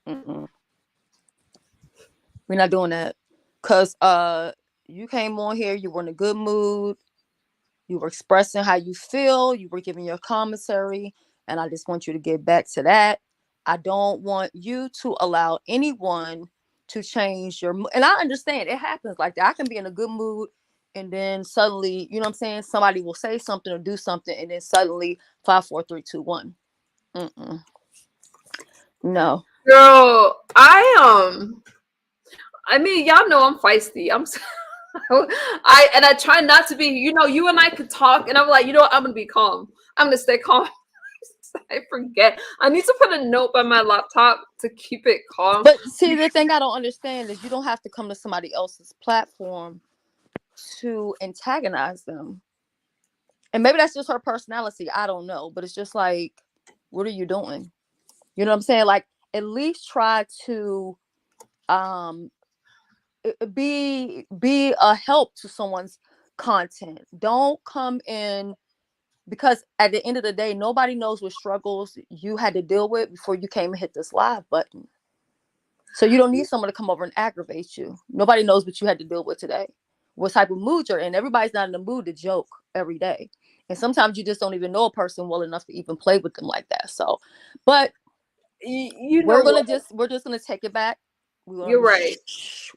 Speaker 3: Mm-mm. We're not doing that. Cause you came on here, you were in a good mood, you were expressing how you feel, you were giving your commentary, and I just want you to get back to that. I don't want you to allow anyone to change your mood. And I understand it happens like that. I can be in a good mood and then suddenly, you know what I'm saying? Somebody will say something or do something, and then suddenly 5, 4, 3, 2, 1. Mm-mm. No.
Speaker 1: Girl, I mean, y'all know I'm feisty. I try not to be. You know, you and I could talk, and I'm like, you know what? I'm gonna be calm. I'm gonna stay calm. I forget. I need to put a note by my laptop to keep it calm.
Speaker 3: But see, the thing I don't understand is you don't have to come to somebody else's platform to antagonize them. And maybe that's just her personality. I don't know. But it's just like, what are you doing? You know what I'm saying? Like, at least try to um be a help to someone's content. Don't come in, because at the end of the day, nobody knows what struggles you had to deal with before you came and hit this live button. So you don't need someone to come over and aggravate you. Nobody knows what you had to deal with today, what type of mood you're in. Everybody's not in the mood to joke every day. And sometimes you just don't even know a person well enough to even play with them like that. So, but
Speaker 1: You know what?
Speaker 3: we're just gonna take it back.
Speaker 1: You're right.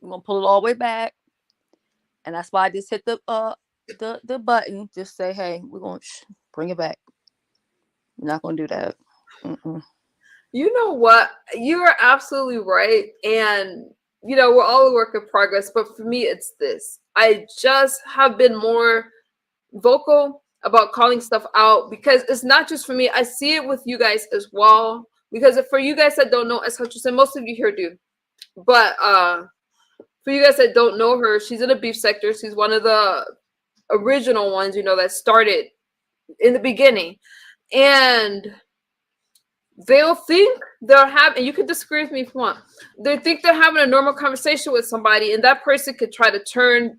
Speaker 3: We're gonna pull it all the way back. And that's why I just hit the button. Just say, hey, we're gonna bring it back. We're not gonna do that. Mm-mm.
Speaker 1: You know what? You are absolutely right. And, you know, we're all a work in progress. But for me, it's this. I just have been more vocal about calling stuff out because it's not just for me. I see it with you guys as well. Because for you guys that don't know, as Hutchinson, most of you here do. But for you guys that don't know her, she's in the beef sector. She's one of the original ones, you know, that started in the beginning. And they'll think they're having, and you can disagree with me if you want, they think they're having a normal conversation with somebody, and that person could try to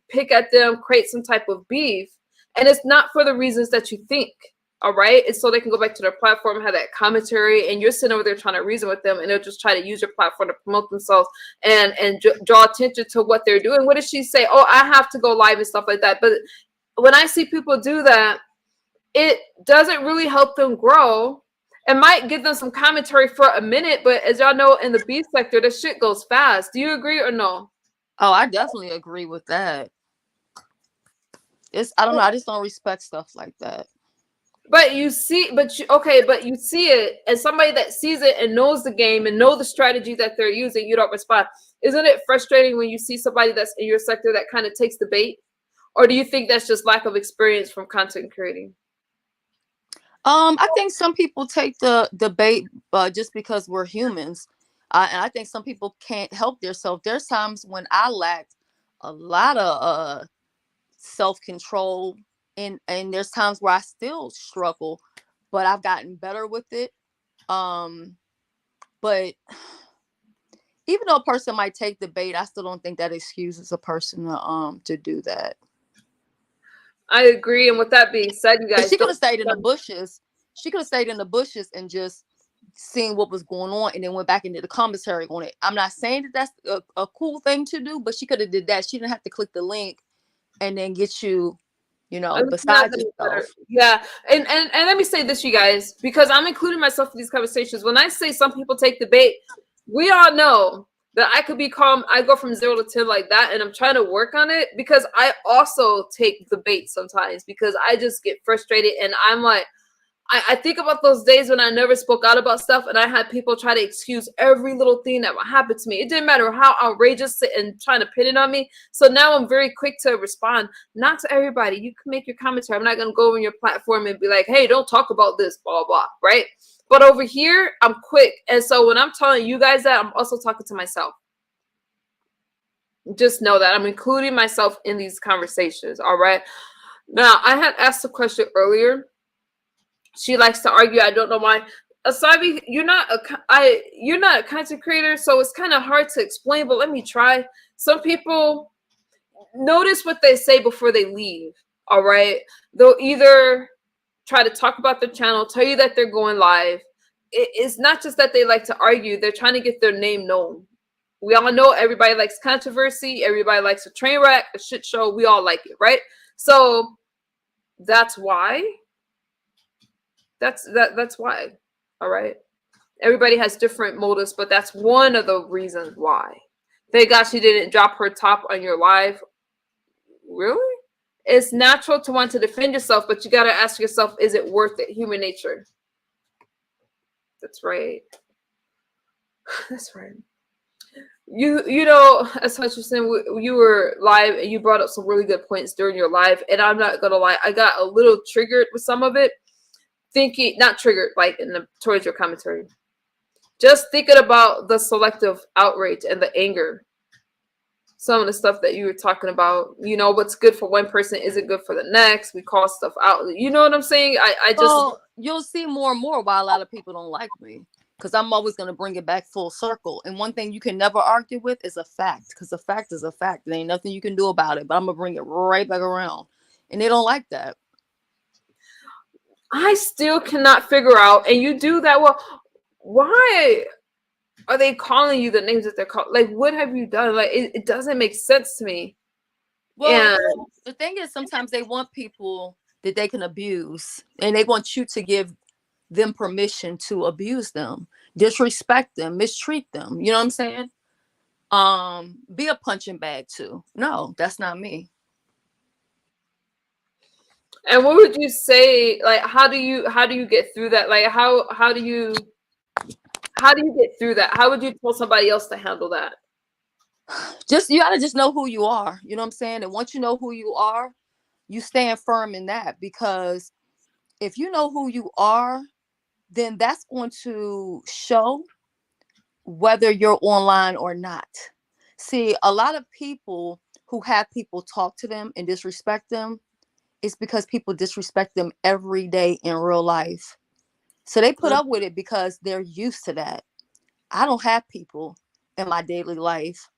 Speaker 1: pick at them, create some type of beef, and it's not for the reasons that you think. All right. And so they can go back to their platform, have that commentary, and you're sitting over there trying to reason with them, and they'll just try to use your platform to promote themselves and draw attention to what they're doing. What does she say? Oh, I have to go live and stuff like that. But when I see people do that, it doesn't really help them grow. It might give them some commentary for a minute, but as y'all know, in the beef sector, the shit goes fast. Do you agree or no?
Speaker 3: Oh, I definitely agree with that. I don't know. I just don't respect stuff like that.
Speaker 1: But you see, but you see it, as somebody that sees it and knows the game and know the strategy that they're using, you don't respond. Isn't it frustrating when you see somebody that's in your sector that kind of takes the bait? Or do you think that's just lack of experience from content creating?
Speaker 3: I think some people take the debate just because we're humans. And I think some people can't help themselves. There's times when I lacked a lot of self-control, and there's times where I still struggle, but I've gotten better with it. But even though a person might take the bait, I still don't think that excuses a person to do that.
Speaker 1: I agree. And with that being said, you guys,
Speaker 3: She could have stayed in the bushes. She could have stayed in the bushes and just seen what was going on, and then went back into the commentary on it. I'm not saying that that's a cool thing to do, but she could have did that. She didn't have to click the link and then get you, beside yourself.
Speaker 1: Yeah. And let me say this, you guys, because I'm including myself in these conversations. When I say some people take the bait, we all know that I could be calm. I go from 0 to 10 like that, and I'm trying to work on it because I also take the bait sometimes because I just get frustrated and I'm like, I think about those days when I never spoke out about stuff and I had people try to excuse every little thing that would happen to me. It didn't matter how outrageous and trying to pin it on me. So now I'm very quick to respond. Not to everybody. You can make your commentary. I'm not going to go over your platform and be like, hey, don't talk about this, blah, blah, right? But over here, I'm quick. And so when I'm telling you guys that, I'm also talking to myself. Just know that I'm including myself in these conversations. All right. Now, I had asked a question earlier. She likes to argue. I don't know why. Asabi, you're not a content creator, so it's kind of hard to explain, but let me try. Some people notice what they say before they leave. All right. They'll either try to talk about their channel, tell you that they're going live. It's not just that they like to argue, they're trying to get their name known. We all know everybody likes controversy, everybody likes a train wreck, a shit show. We all like it, right? So that's why. That's why. All right. Everybody has different motives, but that's one of the reasons why. Thank God she didn't drop her top on your live. Really? It's natural to want to defend yourself, but you got to ask yourself, is it worth it? Human nature. That's right. That's right. You know, as Hutchinson, you were live and you brought up some really good points during your live, and I'm not gonna lie, I got a little triggered with some of it. Thinking, not triggered, like towards your commentary. Just thinking about the selective outrage and the anger. Some of the stuff that you were talking about, you know, what's good for one person isn't good for the next. We call stuff out. You know what I'm saying? I just...
Speaker 3: Well, you'll see more and more why a lot of people don't like me. Because I'm always going to bring it back full circle. And one thing you can never argue with is a fact. Because a fact is a fact. There ain't nothing you can do about it. But I'm going to bring it right back around. And they don't like that.
Speaker 1: I still cannot figure out, and you do that well, why are they calling you the names that they're called? Like, what have you done? Like, it doesn't make sense to me.
Speaker 3: Well, the thing is, sometimes they want people that they can abuse. And they want you to give them permission to abuse them, disrespect them, mistreat them. You know what I'm saying? Be a punching bag too. No, that's not me.
Speaker 1: And what would you say? Like, how do you get through that? Like, how do you get through that? How would you tell somebody else to handle that?
Speaker 3: You gotta just know who you are. You know what I'm saying? And once you know who you are, you stand firm in that, because if you know who you are, then that's going to show whether you're online or not. See, a lot of people who have people talk to them and disrespect them, it's because people disrespect them every day in real life. So they put up with it because they're used to that. I don't have people in my daily life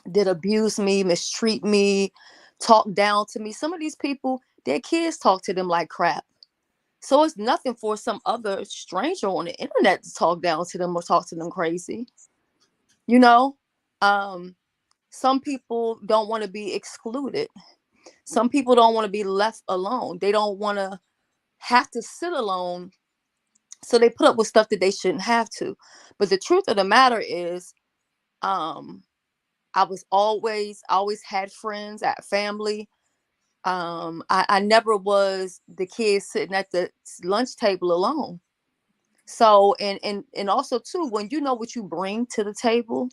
Speaker 3: that abuse me, mistreat me, talk down to me. Some of these people, their kids talk to them like crap. So it's nothing for some other stranger on the internet to talk down to them or talk to them crazy. You know, some people don't want to be excluded. Some people don't want to be left alone. They don't want to have to sit alone. So they put up with stuff that they shouldn't have to. But the truth of the matter is, I always had friends, at family. I never was the kid sitting at the lunch table alone. So, and also too, when you know what you bring to the table,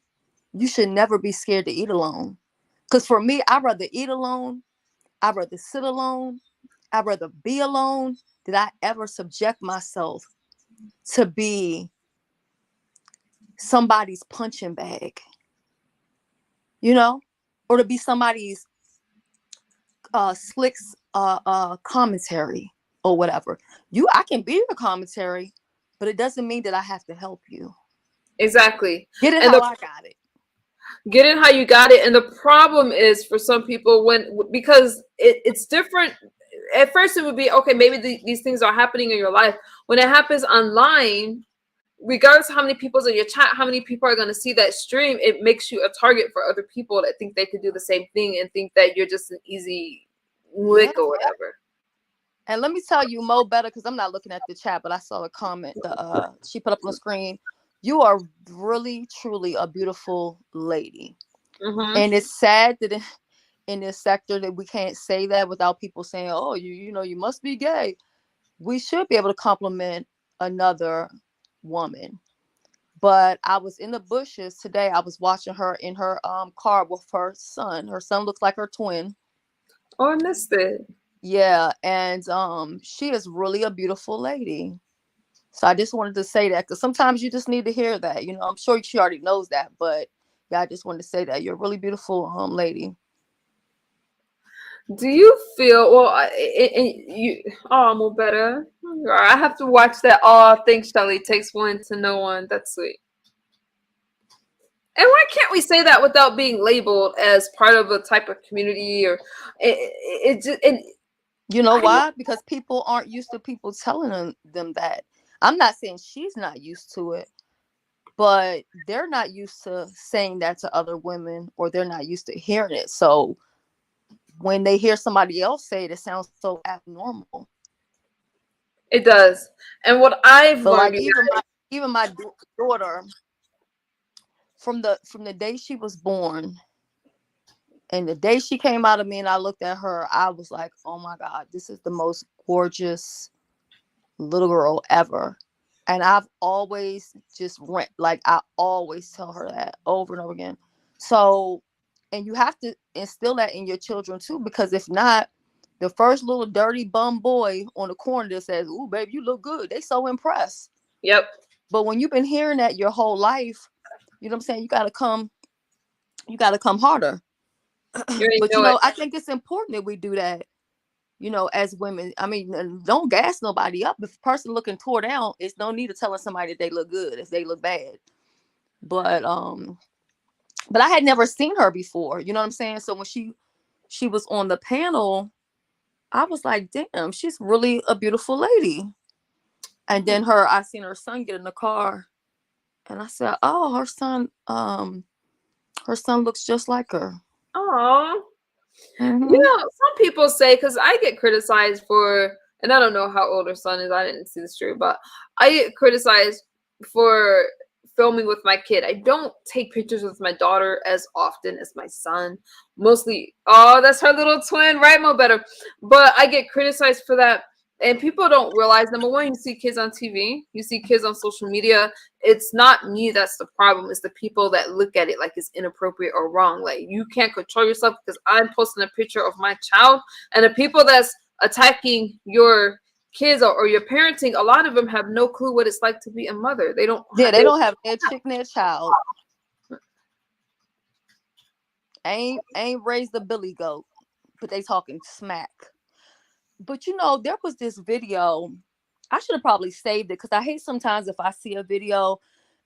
Speaker 3: you should never be scared to eat alone. Because for me, I'd rather eat alone. I'd rather sit alone. I'd rather be alone than I ever subject myself to be somebody's punching bag, you know, or to be somebody's slicks commentary or whatever. I can be your commentary, but it doesn't mean that I have to help you.
Speaker 1: Exactly.
Speaker 3: Get it how I got it.
Speaker 1: Get it how you got it. And the problem is for some people, because it's different. At first it would be, okay, maybe these things are happening in your life. When it happens online, regardless of how many people's in your chat, how many people are going to see that stream, it makes you a target for other people that think they could do the same thing and think that you're just an easy lick or whatever.
Speaker 3: And let me tell you, Mo better, because I'm not looking at the chat, but I saw a comment she put up on the screen. You are really, truly a beautiful lady. Mm-hmm. And it's sad that in this sector that we can't say that without people saying, oh, you know, you must be gay. we should be able to compliment another woman. But I was in the bushes today. I was watching her in her car with her son. Her son looks like her twin.
Speaker 1: Oh, I missed it.
Speaker 3: Yeah, and she is really a beautiful lady. So I just wanted to say that because sometimes you just need to hear that. You know, I'm sure she already knows that, but yeah, I just wanted to say that you're a really beautiful lady.
Speaker 1: Do you feel well? You oh, I'm better. I have to watch that. Oh, thanks, Shelly. Takes one to know one. That's sweet. And why can't we say that without being labeled as part of a type of community or it just and
Speaker 3: You know
Speaker 1: I don't
Speaker 3: why? Because people aren't used to people telling them that. I'm not saying she's not used to it, but they're not used to saying that to other women, or they're not used to hearing it. So when they hear somebody else say it, it sounds so abnormal.
Speaker 1: it does. And what I've
Speaker 3: But
Speaker 1: learned,
Speaker 3: like
Speaker 1: you
Speaker 3: even my daughter, from the day she was born and the day she came out of me and I looked at her, I was like, oh my God, this is the most gorgeous little girl ever. And I've always just rent, like I always tell her that over and over again. So, and you have to instill that in your children too, because if not, the first little dirty bum boy on the corner that says, "Ooh, baby, you look good," they so impressed.
Speaker 1: yep,
Speaker 3: But when you've been hearing that your whole life, you know what I'm saying, you gotta come harder.
Speaker 1: you already
Speaker 3: But
Speaker 1: know it.
Speaker 3: I think it's important that we do that, as women. I mean, don't gas nobody up. If a person looking tore down, it's no need of telling somebody that they look good if they look bad. But I had never seen her before. You know what I'm saying? So when she was on the panel, I was like, damn, she's really a beautiful lady. And then I seen her son get in the car, and I said, oh, her son looks just like her.
Speaker 1: Oh, you
Speaker 3: Hmm.
Speaker 1: know, some people say because I get criticized for, and I don't know how old her son is. I didn't see the story, but I get criticized for filming with my kid. I don't take pictures with my daughter as often as my son. Mostly, oh, that's her little twin, right? Mo better, but I get criticized for that. And people don't realize, number one, you see kids on TV, you see kids on social media. It's not me that's the problem. It's the people that look at it like it's inappropriate or wrong. Like you can't control yourself because I'm posting a picture of my child, and the people that's attacking your kids or your parenting, a lot of them have no clue what it's like to be a mother. They don't.
Speaker 3: Yeah, they don't have their chick and their child. Ain't raised a billy goat, but they talking smack. But there was this video. I should have probably saved it because I hate sometimes if I see a video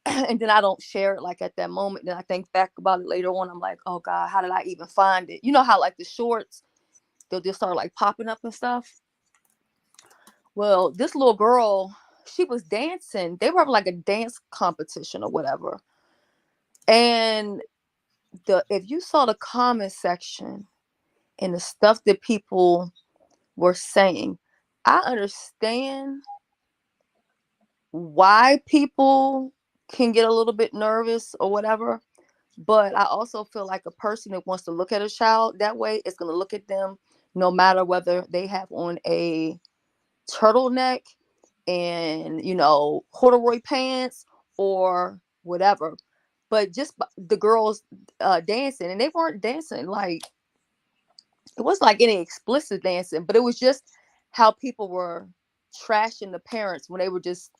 Speaker 3: and then I don't share it like at that moment. Then I think back about it later on. I'm like, oh God, how did I even find it? You know how like the shorts, they'll just start like popping up and stuff. Well, this little girl, she was dancing. They were having like a dance competition or whatever. And if you saw the comment section and the stuff that people were saying, I understand why people can get a little bit nervous or whatever. But I also feel like a person that wants to look at a child that way is going to look at them no matter whether they have on a turtleneck and, corduroy pants or whatever. But just the girls dancing, and they weren't dancing like, it was like any explicit dancing, but it was just how people were trashing the parents when they were just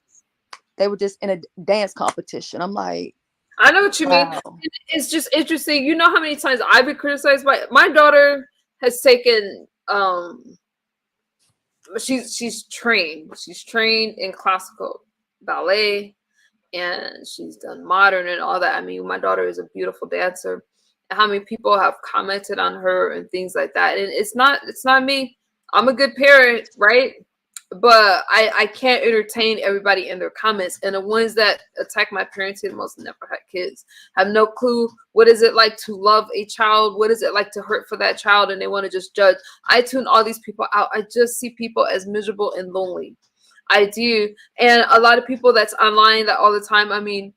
Speaker 3: in a dance competition. I'm like,
Speaker 1: I know what you mean.
Speaker 3: wow.
Speaker 1: It's just interesting. You know how many times I've been criticized by my daughter has taken she's trained. She's trained in classical ballet and she's done modern and all that. I mean, my daughter is a beautiful dancer. How many people have commented on her and things like that? And it's not me. I'm a good parent, right? But I can't entertain everybody in their comments. And the ones that attack my parenting the most never had kids, have no clue what is it like to love a child, what is it like to hurt for that child, and they want to just judge. I tune all these people out. I just see people as miserable and lonely. I do. And a lot of people that's online that all the time, I mean,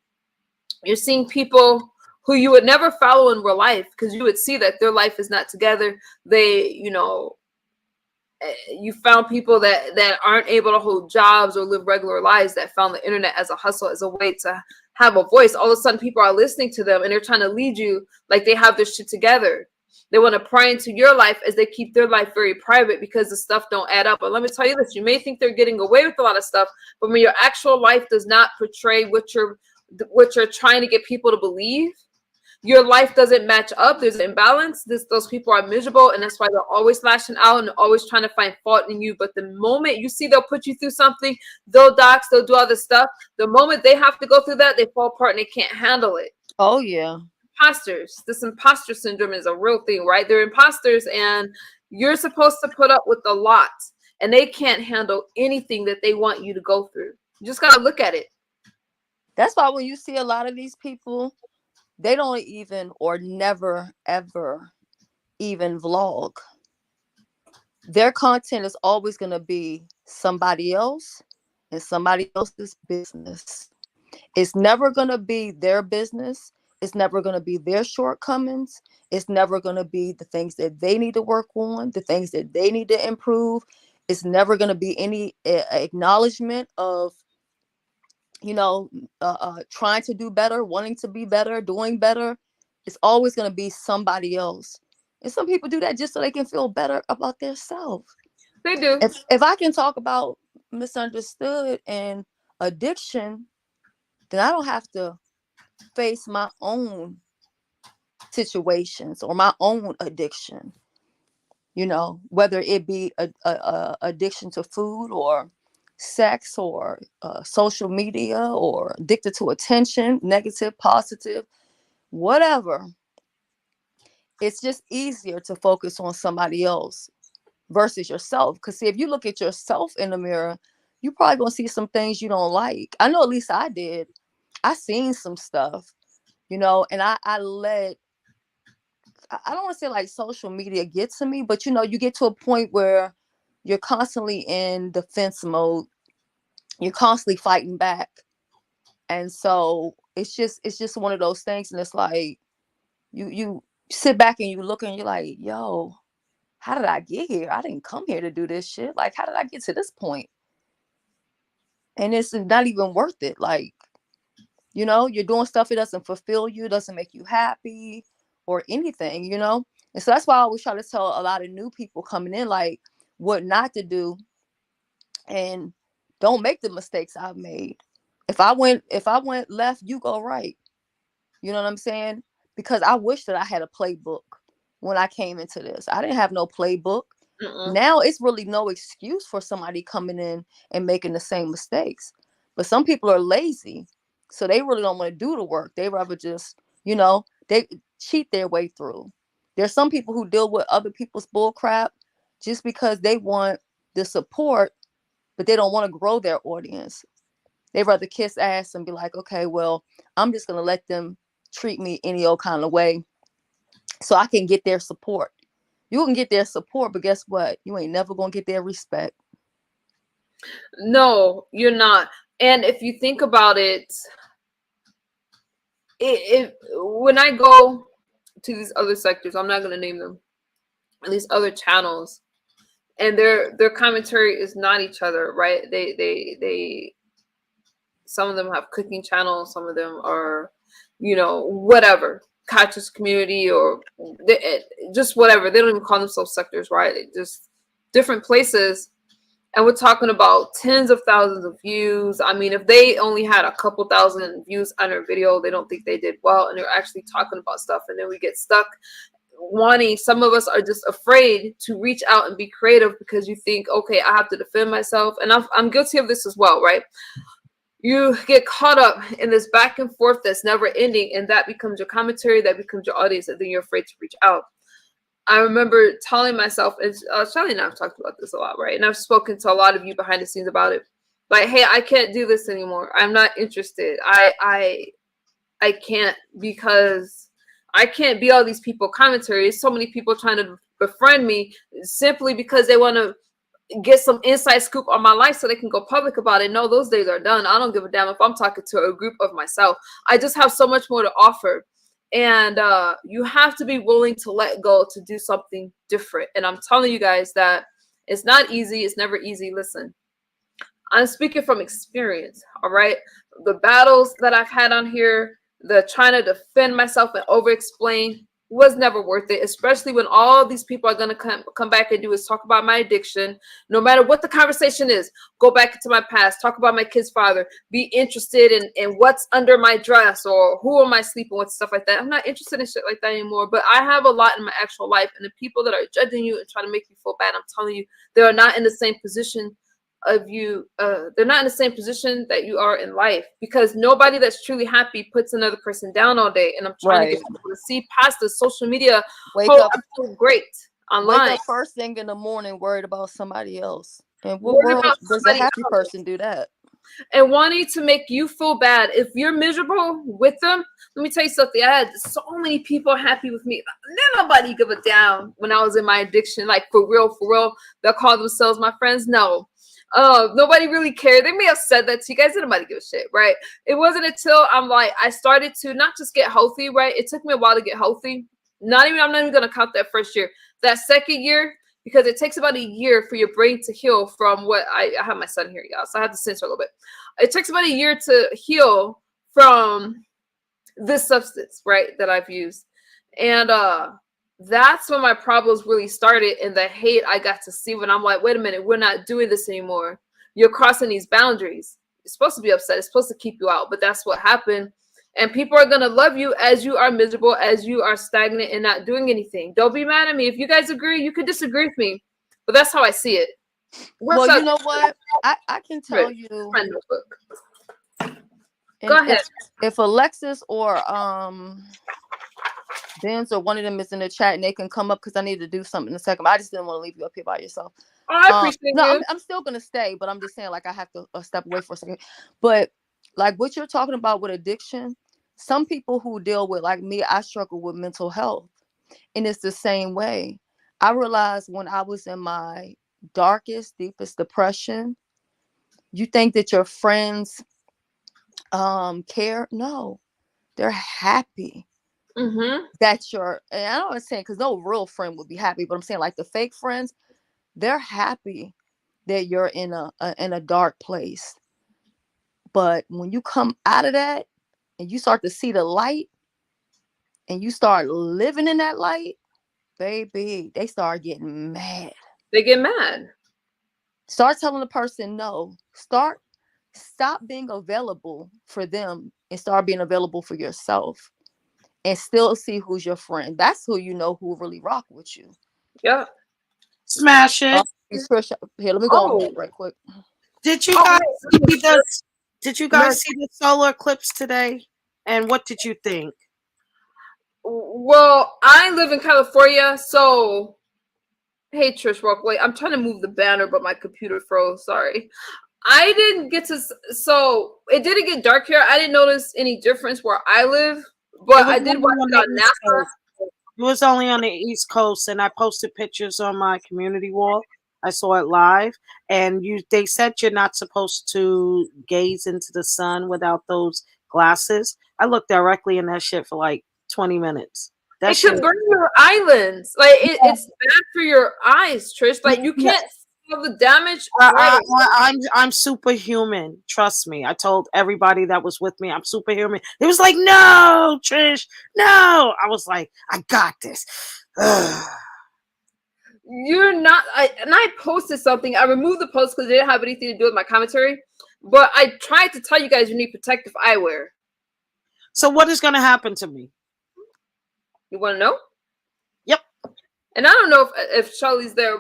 Speaker 1: you're seeing people who you would never follow in real life because you would see that their life is not together. They, You found people that aren't able to hold jobs or live regular lives, that found the internet as a hustle, as a way to have a voice. All of a sudden people are listening to them and they're trying to lead you like they have their shit together. They want to pry into your life as they keep their life very private because the stuff don't add up. But let me tell you this, you may think they're getting away with a lot of stuff, but when your actual life does not portray what you're trying to get people to believe, your life doesn't match up. There's an imbalance. Those people are miserable, and that's why they're always lashing out and always trying to find fault in you. But the moment you see they'll put you through something, they'll dox, they'll do all this stuff. The moment they have to go through that, they fall apart and they can't handle it.
Speaker 3: Oh yeah.
Speaker 1: Imposters. This imposter syndrome is a real thing, right? They're imposters, and you're supposed to put up with a lot, and they can't handle anything that they want you to go through. You just gotta look at it.
Speaker 3: That's why when you see a lot of these people, they don't even or never ever even vlog. Their content is always going to be somebody else and somebody else's business. It's never going to be their business. It's never going to be their shortcomings. It's never going to be the things that they need to work on, the things that they need to improve. It's never going to be any acknowledgement of, trying to do better, wanting to be better, doing better. It's always going to be somebody else. And some people do that just so they can feel better about themselves.
Speaker 1: They do.
Speaker 3: If I can talk about misunderstood and addiction, then I don't have to face my own situations or my own addiction. Whether it be a addiction to food or sex or social media or addicted to attention, negative, positive, whatever. It's just easier to focus on somebody else versus yourself. Because if you look at yourself in the mirror, you probably gonna see some things you don't like. I know at least I did. I seen some stuff, and I let, I don't want to say like social media get to me, but you get to a point where you're constantly in defense mode. You're constantly fighting back. And so it's just one of those things. And it's like you sit back and you look and you're like, yo, how did I get here? I didn't come here to do this shit. Like, how did I get to this point? And it's not even worth it. Like, you're doing stuff that doesn't fulfill you, doesn't make you happy or anything, And so that's why I always try to tell a lot of new people coming in, like, what not to do, and don't make the mistakes I've made. If I went left, you go right. You know what I'm saying? Because I wish that I had a playbook when I came into this. I didn't have no playbook. Now it's really no excuse for somebody coming in and making the same mistakes. But some people are lazy, so they really don't want to do the work. They rather just, they cheat their way through. There's some people who deal with other people's bull crap just because they want the support, but they don't want to grow their audience. They rather kiss ass and be like, okay, well, I'm just going to let them treat me any old kind of way so I can get their support. You can get their support, but guess what? You ain't never going to get their respect.
Speaker 1: No, you're not. And if you think about it, when I go to these other sectors, I'm not going to name them, these other channels, and their commentary is not each other, right? They some of them have cooking channels, some of them are, whatever, conscious community, or just whatever. They don't even call themselves sectors, right? Just different places. And we're talking about tens of thousands of views. I mean, if they only had a couple thousand views on their video, they don't think they did well, and they're actually talking about stuff. And then we get stuck wanting, some of us are just afraid to reach out and be creative because you think, okay, I have to defend myself. And I'm guilty of this as well, right? You get caught up in this back and forth that's never ending, and that becomes your commentary, that becomes your audience, and then you're afraid to reach out. I remember telling myself, and Shelly and I have talked about this a lot, right? And I've spoken to a lot of you behind the scenes about it. Like, hey, I can't do this anymore. I'm not interested. I can't, because I can't be all these people commentaries. So many people trying to befriend me simply because they want to get some inside scoop on my life so they can go public about it. No, those days are done. I don't give a damn if I'm talking to a group of myself. I just have so much more to offer. And you have to be willing to let go to do something different. And I'm telling you guys that It's not easy. It's never easy. Listen, I'm speaking from experience, all right? The battles that I've had on here, the trying to defend myself and over explain was never worth it, especially when all these people are going to come back and do is talk about my addiction. No matter what the conversation is, go back into my past, talk about my kid's father, be interested in what's under my dress or who am I sleeping with, stuff like that. I'm not interested in shit like that anymore, but I have a lot in my actual life, and the people that are judging you and trying to make you feel bad, I'm telling you, they are not in the same position of you. They're not in the same position that you are in life, because nobody that's truly happy puts another person down all day. And I'm trying to
Speaker 3: Right.
Speaker 1: get people to see past the social media
Speaker 3: Wake
Speaker 1: whole
Speaker 3: up.
Speaker 1: I'm so great
Speaker 3: Wake
Speaker 1: online,
Speaker 3: up first thing in the morning worried about somebody else. And what
Speaker 1: worried
Speaker 3: world
Speaker 1: about
Speaker 3: does a
Speaker 1: somebody
Speaker 3: happy
Speaker 1: else,
Speaker 3: person do that?
Speaker 1: and wanting to make you feel bad if you're miserable with them. Let me tell you something. I had so many people happy with me. Nobody give a damn when I was in my addiction, like for real, that call themselves my friends. No, nobody really cared. They may have said that to you guys. Didn't nobody give a shit, right? It wasn't until I started to not just get healthy, right? It took me a while to get healthy. I'm not even gonna count that first year. That second year, because it takes about a year for your brain to heal from what I have my son here, y'all, so I have to censor a little bit. It takes about a year to heal from this substance, right, that I've used. And that's when my problems really started, and the hate I got to see when I'm like, wait a minute, we're not doing this anymore. You're crossing these boundaries. You're supposed to be upset. It's supposed to keep you out, but that's what happened. And people are gonna love you as you are miserable, as you are stagnant and not doing anything. Don't be mad at me. If you guys agree, you could disagree with me, but that's how I see it. What's
Speaker 3: Well,
Speaker 1: up?
Speaker 3: you know what? I can tell
Speaker 1: Rich?
Speaker 3: you,
Speaker 1: My notebook. Go
Speaker 3: and
Speaker 1: ahead.
Speaker 3: if Alexis or Benz or one of them is in the chat and they can come up, because I need to do something in a second. I just didn't want to leave you up here by yourself.
Speaker 1: Oh, I appreciate
Speaker 3: No,
Speaker 1: you.
Speaker 3: I'm still gonna stay, but I'm just saying, like, I have to step away for a second. But like what you're talking about with addiction, some people who deal with, like me, I struggle with mental health, and it's the same way. I realized when I was in my darkest, deepest depression, you think that your friends care? No, they're happy
Speaker 1: Mm-hmm.
Speaker 3: that you're, and I don't understand, because no real friend would be happy, but I'm saying like the fake friends, they're happy that you're in a dark place. But when you come out of that and you start to see the light and you start living in that light, baby, they start getting mad.
Speaker 1: They get mad.
Speaker 3: Start telling the person no. Stop being available for them and start being available for yourself, and still see who's your friend. That's who you know who really rock with you.
Speaker 1: Yeah.
Speaker 4: Smash it.
Speaker 3: Trisha, here, let me go on
Speaker 1: Oh,
Speaker 3: mute right quick.
Speaker 4: Did you
Speaker 1: oh,
Speaker 4: guys see
Speaker 1: wait.
Speaker 4: the Did you guys
Speaker 1: Mercy.
Speaker 4: see the solar eclipse today? And what did you think?
Speaker 1: Well, I live in California, so hey, Trish, real quick. I'm trying to move the banner, but my computer froze. Sorry. I didn't get to. So it didn't get dark here. I didn't notice any difference where I live,
Speaker 4: It
Speaker 1: but
Speaker 4: was
Speaker 1: I did
Speaker 4: only
Speaker 1: watch
Speaker 4: on
Speaker 1: it
Speaker 4: the
Speaker 1: on
Speaker 4: East
Speaker 1: NASA.
Speaker 4: Coast. It was only on the East Coast, and I posted pictures on my community wall. I saw it live, and they said you're not supposed to gaze into the sun without those glasses. I looked directly in that shit for like 20 minutes. That
Speaker 1: It
Speaker 4: shit.
Speaker 1: could burn your islands. Like it's bad for your eyes, Trish. Like you
Speaker 4: Yeah,
Speaker 1: can't feel the damage
Speaker 4: I,
Speaker 1: right
Speaker 4: I,
Speaker 1: away.
Speaker 4: I'm superhuman. Trust me. I told everybody that was with me I'm superhuman. It was like, no, Trish, no. I was like, I got this. Ugh.
Speaker 1: You're not. I posted something. I removed the post because it didn't have anything to do with my commentary. But I tried to tell you guys you need protective eyewear.
Speaker 4: So what is going to happen to me?
Speaker 1: You want to know?
Speaker 4: Yep.
Speaker 1: And I don't know if Charlie's there,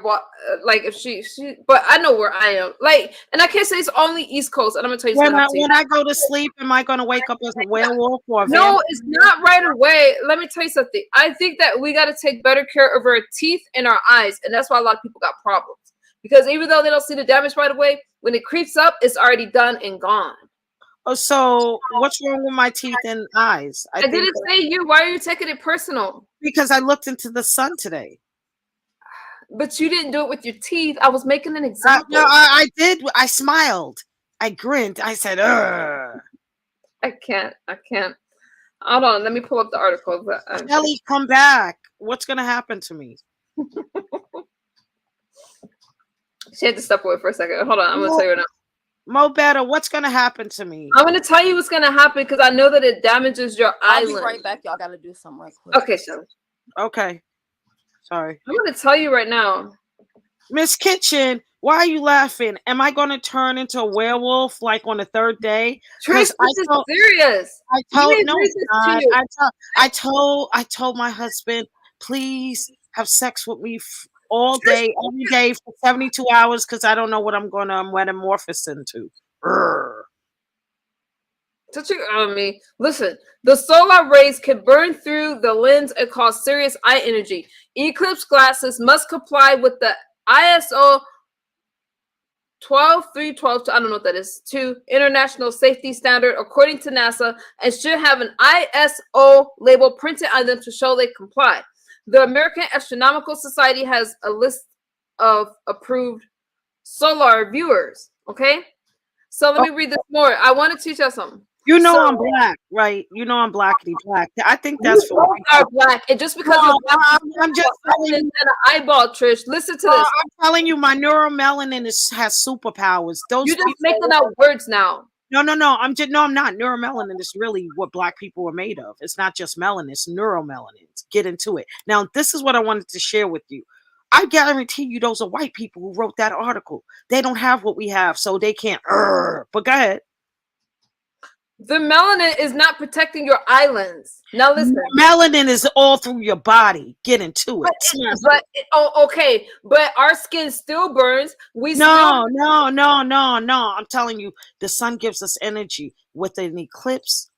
Speaker 1: like if but I know where I am. Like, and I can't say it's only East Coast. And I'm gonna tell you
Speaker 4: When
Speaker 1: something
Speaker 4: I,
Speaker 1: else.
Speaker 4: when I go to sleep, am I going to wake up as a werewolf or a vampire?
Speaker 1: No, it's not right away. Let me tell you something. I think that we got to take better care of our teeth and our eyes, and that's why a lot of people got problems. Because even though they don't see the damage right away, when it creeps up, it's already done and gone.
Speaker 4: Oh, so what's wrong with my teeth and eyes? I
Speaker 1: I
Speaker 4: think
Speaker 1: didn't say you. Why are you taking it personal?
Speaker 4: because I looked into the sun today.
Speaker 1: But you didn't do it with your teeth. I was making an
Speaker 4: No,
Speaker 1: example.
Speaker 4: I did. I smiled. I grinned. I said, ugh.
Speaker 1: I can't. I can't. Hold on. Let me pull up the article.
Speaker 4: Kelly, come back. What's going to happen to me?
Speaker 1: She had to step away for a second. Hold on, I'm gonna tell you right now.
Speaker 4: Mo better, what's gonna happen to me?
Speaker 1: I'm gonna tell you what's gonna happen because I know that it damages your
Speaker 3: I'll be
Speaker 1: island.
Speaker 3: right back. Y'all gotta do something right quick.
Speaker 1: Okay, Shelly.
Speaker 4: Okay. Sorry.
Speaker 1: I'm gonna tell you right now.
Speaker 4: Miss Kitchen, why are you laughing? Am I gonna turn into a werewolf like on the third day?
Speaker 1: Trish, this is serious.
Speaker 4: I
Speaker 1: You
Speaker 4: told
Speaker 1: ain't
Speaker 4: no,
Speaker 1: read
Speaker 4: it's
Speaker 1: this
Speaker 4: not.
Speaker 1: to you.
Speaker 4: I told my husband, please have sex with me all day, every day for 72 hours because I don't know what I'm gonna metamorphose into. Urgh.
Speaker 1: Touching on me. Listen, the solar rays can burn through the lens and cause serious eye energy. Eclipse glasses must comply with the ISO 12312, I don't know what that is, to International Safety Standard according to NASA, and should have an ISO label printed on them to show they comply. The American Astronomical Society has a list of approved solar viewers. Okay, so let me read this more. I want to teach you something.
Speaker 4: You know
Speaker 1: So,
Speaker 4: I'm black, right? You know I'm blackity black. I think
Speaker 1: you
Speaker 4: that's for
Speaker 1: both are black, and just because
Speaker 4: No,
Speaker 1: you're black,
Speaker 4: I'm just telling you.
Speaker 1: an eyeball, Trish. Listen to this.
Speaker 4: I'm telling you, my neuromelanin has superpowers. Those
Speaker 1: You're just
Speaker 4: people,
Speaker 1: making up words now.
Speaker 4: no. I'm not. Neuromelanin is really what black people are made of. It's not just melanin, it's neuromelanin. Get into it. Now, this is what I wanted to share with you. I guarantee you those are white people who wrote that article. They don't have what we have, so they can't. But go ahead.
Speaker 1: The melanin is not protecting your islands. Now listen.
Speaker 4: Melanin is all through your body. Get into it.
Speaker 1: Okay, but our skin still burns.
Speaker 4: No. I'm telling you, the sun gives us energy. With an eclipse,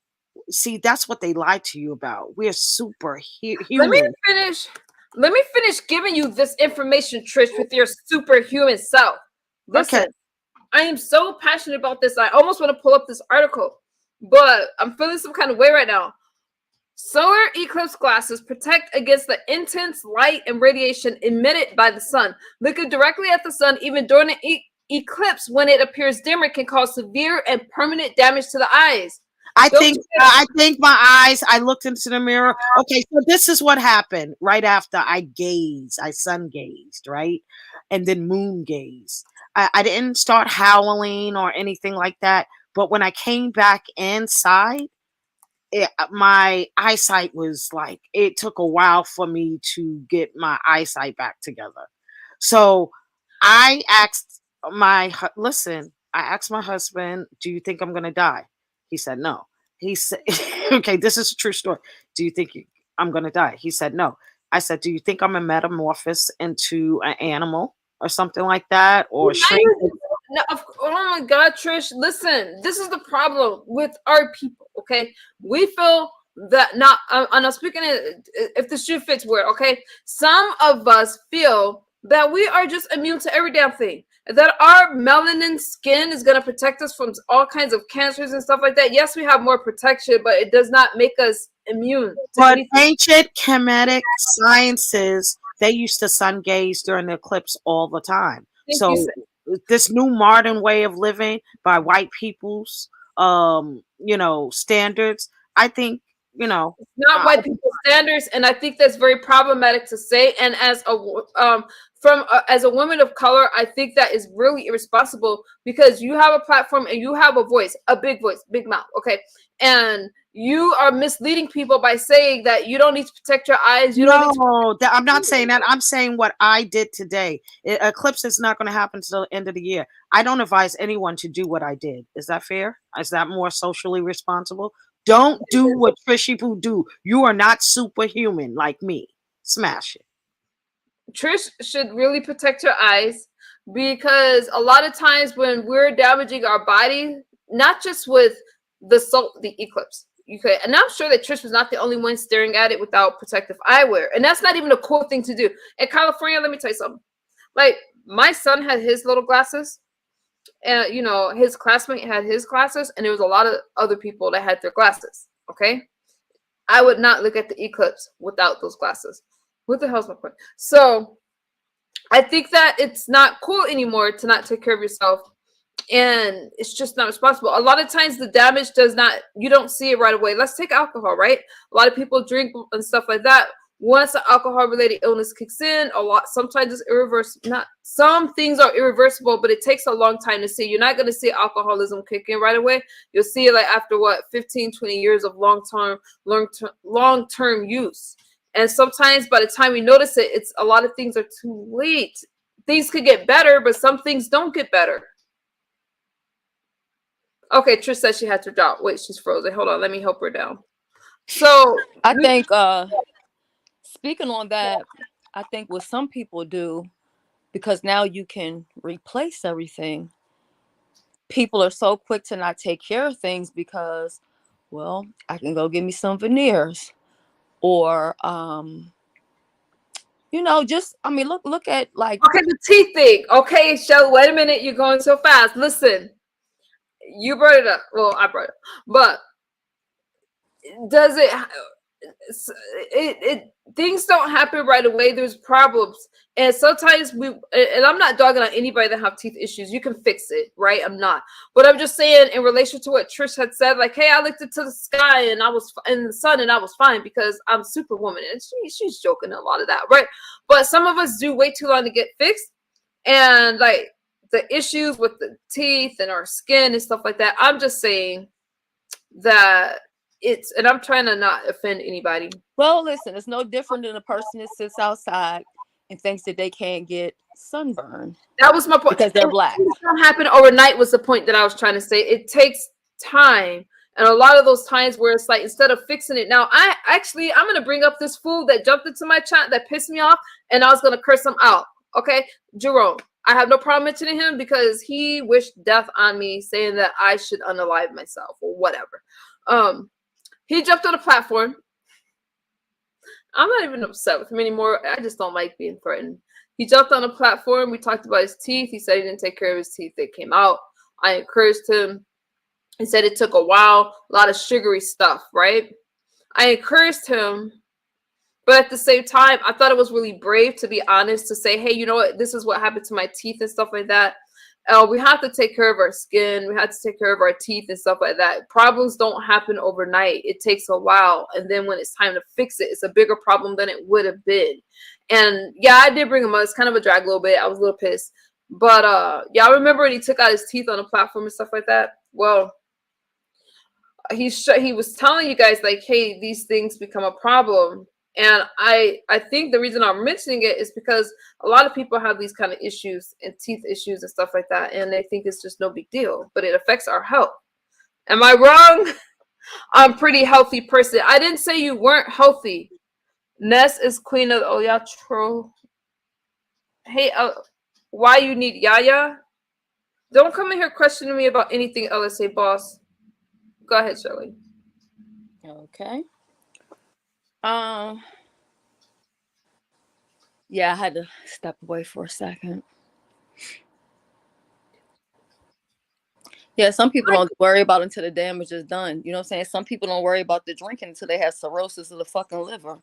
Speaker 4: see, that's what they lied to you about. We're superhuman.
Speaker 1: Let me finish giving you this information, Trish, with your superhuman self. Listen, okay. I am so passionate about this. I almost want to pull up this article, but I'm feeling some kind of way right now. Solar eclipse glasses protect against the intense light and radiation emitted by the sun. Looking directly at the sun, even during an eclipse, when it appears dimmer, can cause severe and permanent damage to the eyes.
Speaker 4: I think my eyes, I looked into the mirror. Okay, so this is what happened right after I sun gazed, right? And then moon gazed. I didn't start howling or anything like that. But when I came back inside, my eyesight was like, it took a while for me to get my eyesight back together. So I asked my husband, do you think I'm going to die? He said, no. He said, okay, this is a true story. Do you think I'm going to die? He said, no. I said, do you think I'm a metamorphosis into an animal or something like that? Or shrink?
Speaker 1: No, oh my God, Trish, listen, this is the problem with our people, okay? We feel that not, I'm not speaking if the shoe fits word, okay? Some of us feel that we are just immune to every damn thing, that our melanin skin is going to protect us from all kinds of cancers and stuff like that. Yes, we have more protection, but it does not make us immune to
Speaker 4: but
Speaker 1: anything.
Speaker 4: Ancient Kemetic sciences, they used to sun gaze during the eclipse all the time. So this new modern way of living by white people's standards, I think,
Speaker 1: not white people's standards, and I think that's very problematic to say. And as a woman of color, I think that is really irresponsible, because you have a platform and you have a voice, a big voice, big mouth, okay? And you are misleading people by saying that you don't need to protect your eyes.
Speaker 4: I'm not saying that. I'm saying what I did today. Eclipse is not going to happen until the end of the year. I don't advise anyone to do what I did. Is that fair? Is that more socially responsible? Don't do what Trishy Poo do. You are not superhuman like me. Smash it.
Speaker 1: Trish should really protect her eyes, because a lot of times when we're damaging our body, not just with the eclipse, and I'm sure that Trish was not the only one staring at it without protective eyewear, and that's not even a cool thing to do. In California, let me tell you something. Like, my son had his little glasses, and his classmate had his glasses, and there was a lot of other people that had their glasses. Okay, I would not look at the eclipse without those glasses. What the hell's my point? So I think that it's not cool anymore to not take care of yourself, and it's just not responsible. A lot of times the damage you don't see it right away. Let's take alcohol, right? A lot of people drink and stuff like that. once an alcohol-related illness kicks in, sometimes it's irreversible. Not some things are irreversible, but it takes a long time to see. You're not going to see alcoholism kick in right away. You'll see it like after 15, 20 years of long-term use. And sometimes by the time we notice it, it's a lot of things are too late. Things could get better, but some things don't get better. Okay, Trish said she had to drop. Wait, she's frozen. Hold on, let me help her down. So
Speaker 3: I think speaking on that, I think what some people do, because now you can replace everything, people are so quick to not take care of things because, well, I can go get me some veneers, or just, I mean, look at like,
Speaker 1: okay, the teeth thing. Okay, Shelly, wait a minute, you're going so fast. Listen, you brought it up. Well, I brought it up. But does it things don't happen right away. There's problems, and sometimes and I'm not dogging on anybody that have teeth issues. You can fix it, right? I'm not, but I'm just saying in relation to what Trish had said, like, hey, I looked into the sky and I was in the sun and I was fine because I'm Superwoman, and she's joking a lot of that, right? But some of us do wait too long to get fixed, and like the issues with the teeth and our skin and stuff like that. I'm just saying that and I'm trying to not offend anybody.
Speaker 3: well, listen, it's no different than a person that sits outside and thinks that they can't get sunburn.
Speaker 1: That was my point.
Speaker 3: Because they're black.
Speaker 1: It don't happen overnight was the point that I was trying to say. It takes time. And a lot of those times where it's like, instead of fixing it now, I'm going to bring up this fool that jumped into my chat that pissed me off, and I was going to curse him out. Okay. Jerome, I have no problem mentioning him because he wished death on me, saying that I should unalive myself or whatever. He jumped on a platform. I'm not even upset with him anymore. I just don't like being threatened. He jumped on a platform. We talked about his teeth. He said he didn't take care of his teeth. They came out. I encouraged him. He said it took a while, a lot of sugary stuff, right? I encouraged him. But at the same time, I thought it was really brave, to be honest, to say, hey, you know what? This is what happened to my teeth and stuff like that. We have to take care of our skin. We have to take care of our teeth and stuff like that. Problems don't happen overnight. It takes a while. And then when it's time to fix it, it's a bigger problem than it would have been. And yeah, I did bring him up. It's kind of a drag a little bit. I was a little pissed. But y'all remember when he took out his teeth on a platform and stuff like that? Well, he was telling you guys, like, hey, these things become a problem. And I think the reason I'm mentioning it is because a lot of people have these kind of issues and teeth issues and stuff like that, and they think it's just no big deal, but it affects our health. Am I wrong? I'm a pretty healthy person. I didn't say you weren't healthy. Ness is queen of y'all troll. Hey, why you need Yaya? Don't come in here questioning me about anything else. Say, boss. Go ahead, Shirley.
Speaker 3: Okay. Yeah, I had to step away for a second. Yeah, some people don't worry about it until the damage is done. You know what I'm saying? Some people don't worry about the drinking until they have cirrhosis of the fucking liver.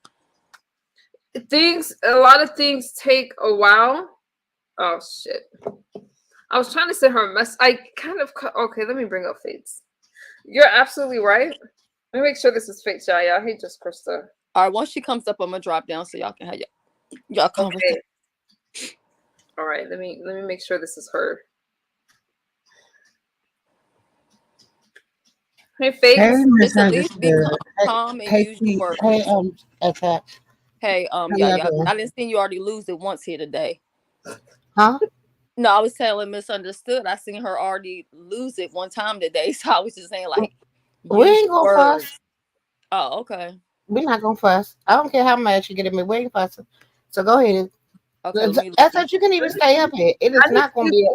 Speaker 1: A lot of things take a while. Oh shit. I was trying to send her a mess. Okay, let me bring up Fates. You're absolutely right. Let me make sure this is Fates, y'all. Hey, just Krista.
Speaker 3: All right, once she comes up, I'm gonna drop down so y'all can have y'all conversation.
Speaker 1: Okay. All right, let me make sure this is her. Hey, Faith.
Speaker 5: Hey,
Speaker 3: Just at least be calm and use your words.
Speaker 5: Attack.
Speaker 3: Hey, yeah. I didn't see you already lose it once here today.
Speaker 5: Huh?
Speaker 3: No, I was telling Misunderstood. I seen her already lose it one time today, so I was just saying, like,
Speaker 5: we ain't gonna fuss.
Speaker 3: Oh, okay.
Speaker 5: We're not gonna fuss. I don't care how much you get at me. We ain't fussing. So go ahead.
Speaker 3: Okay.
Speaker 5: I thought you can even stay up here. It is not gonna be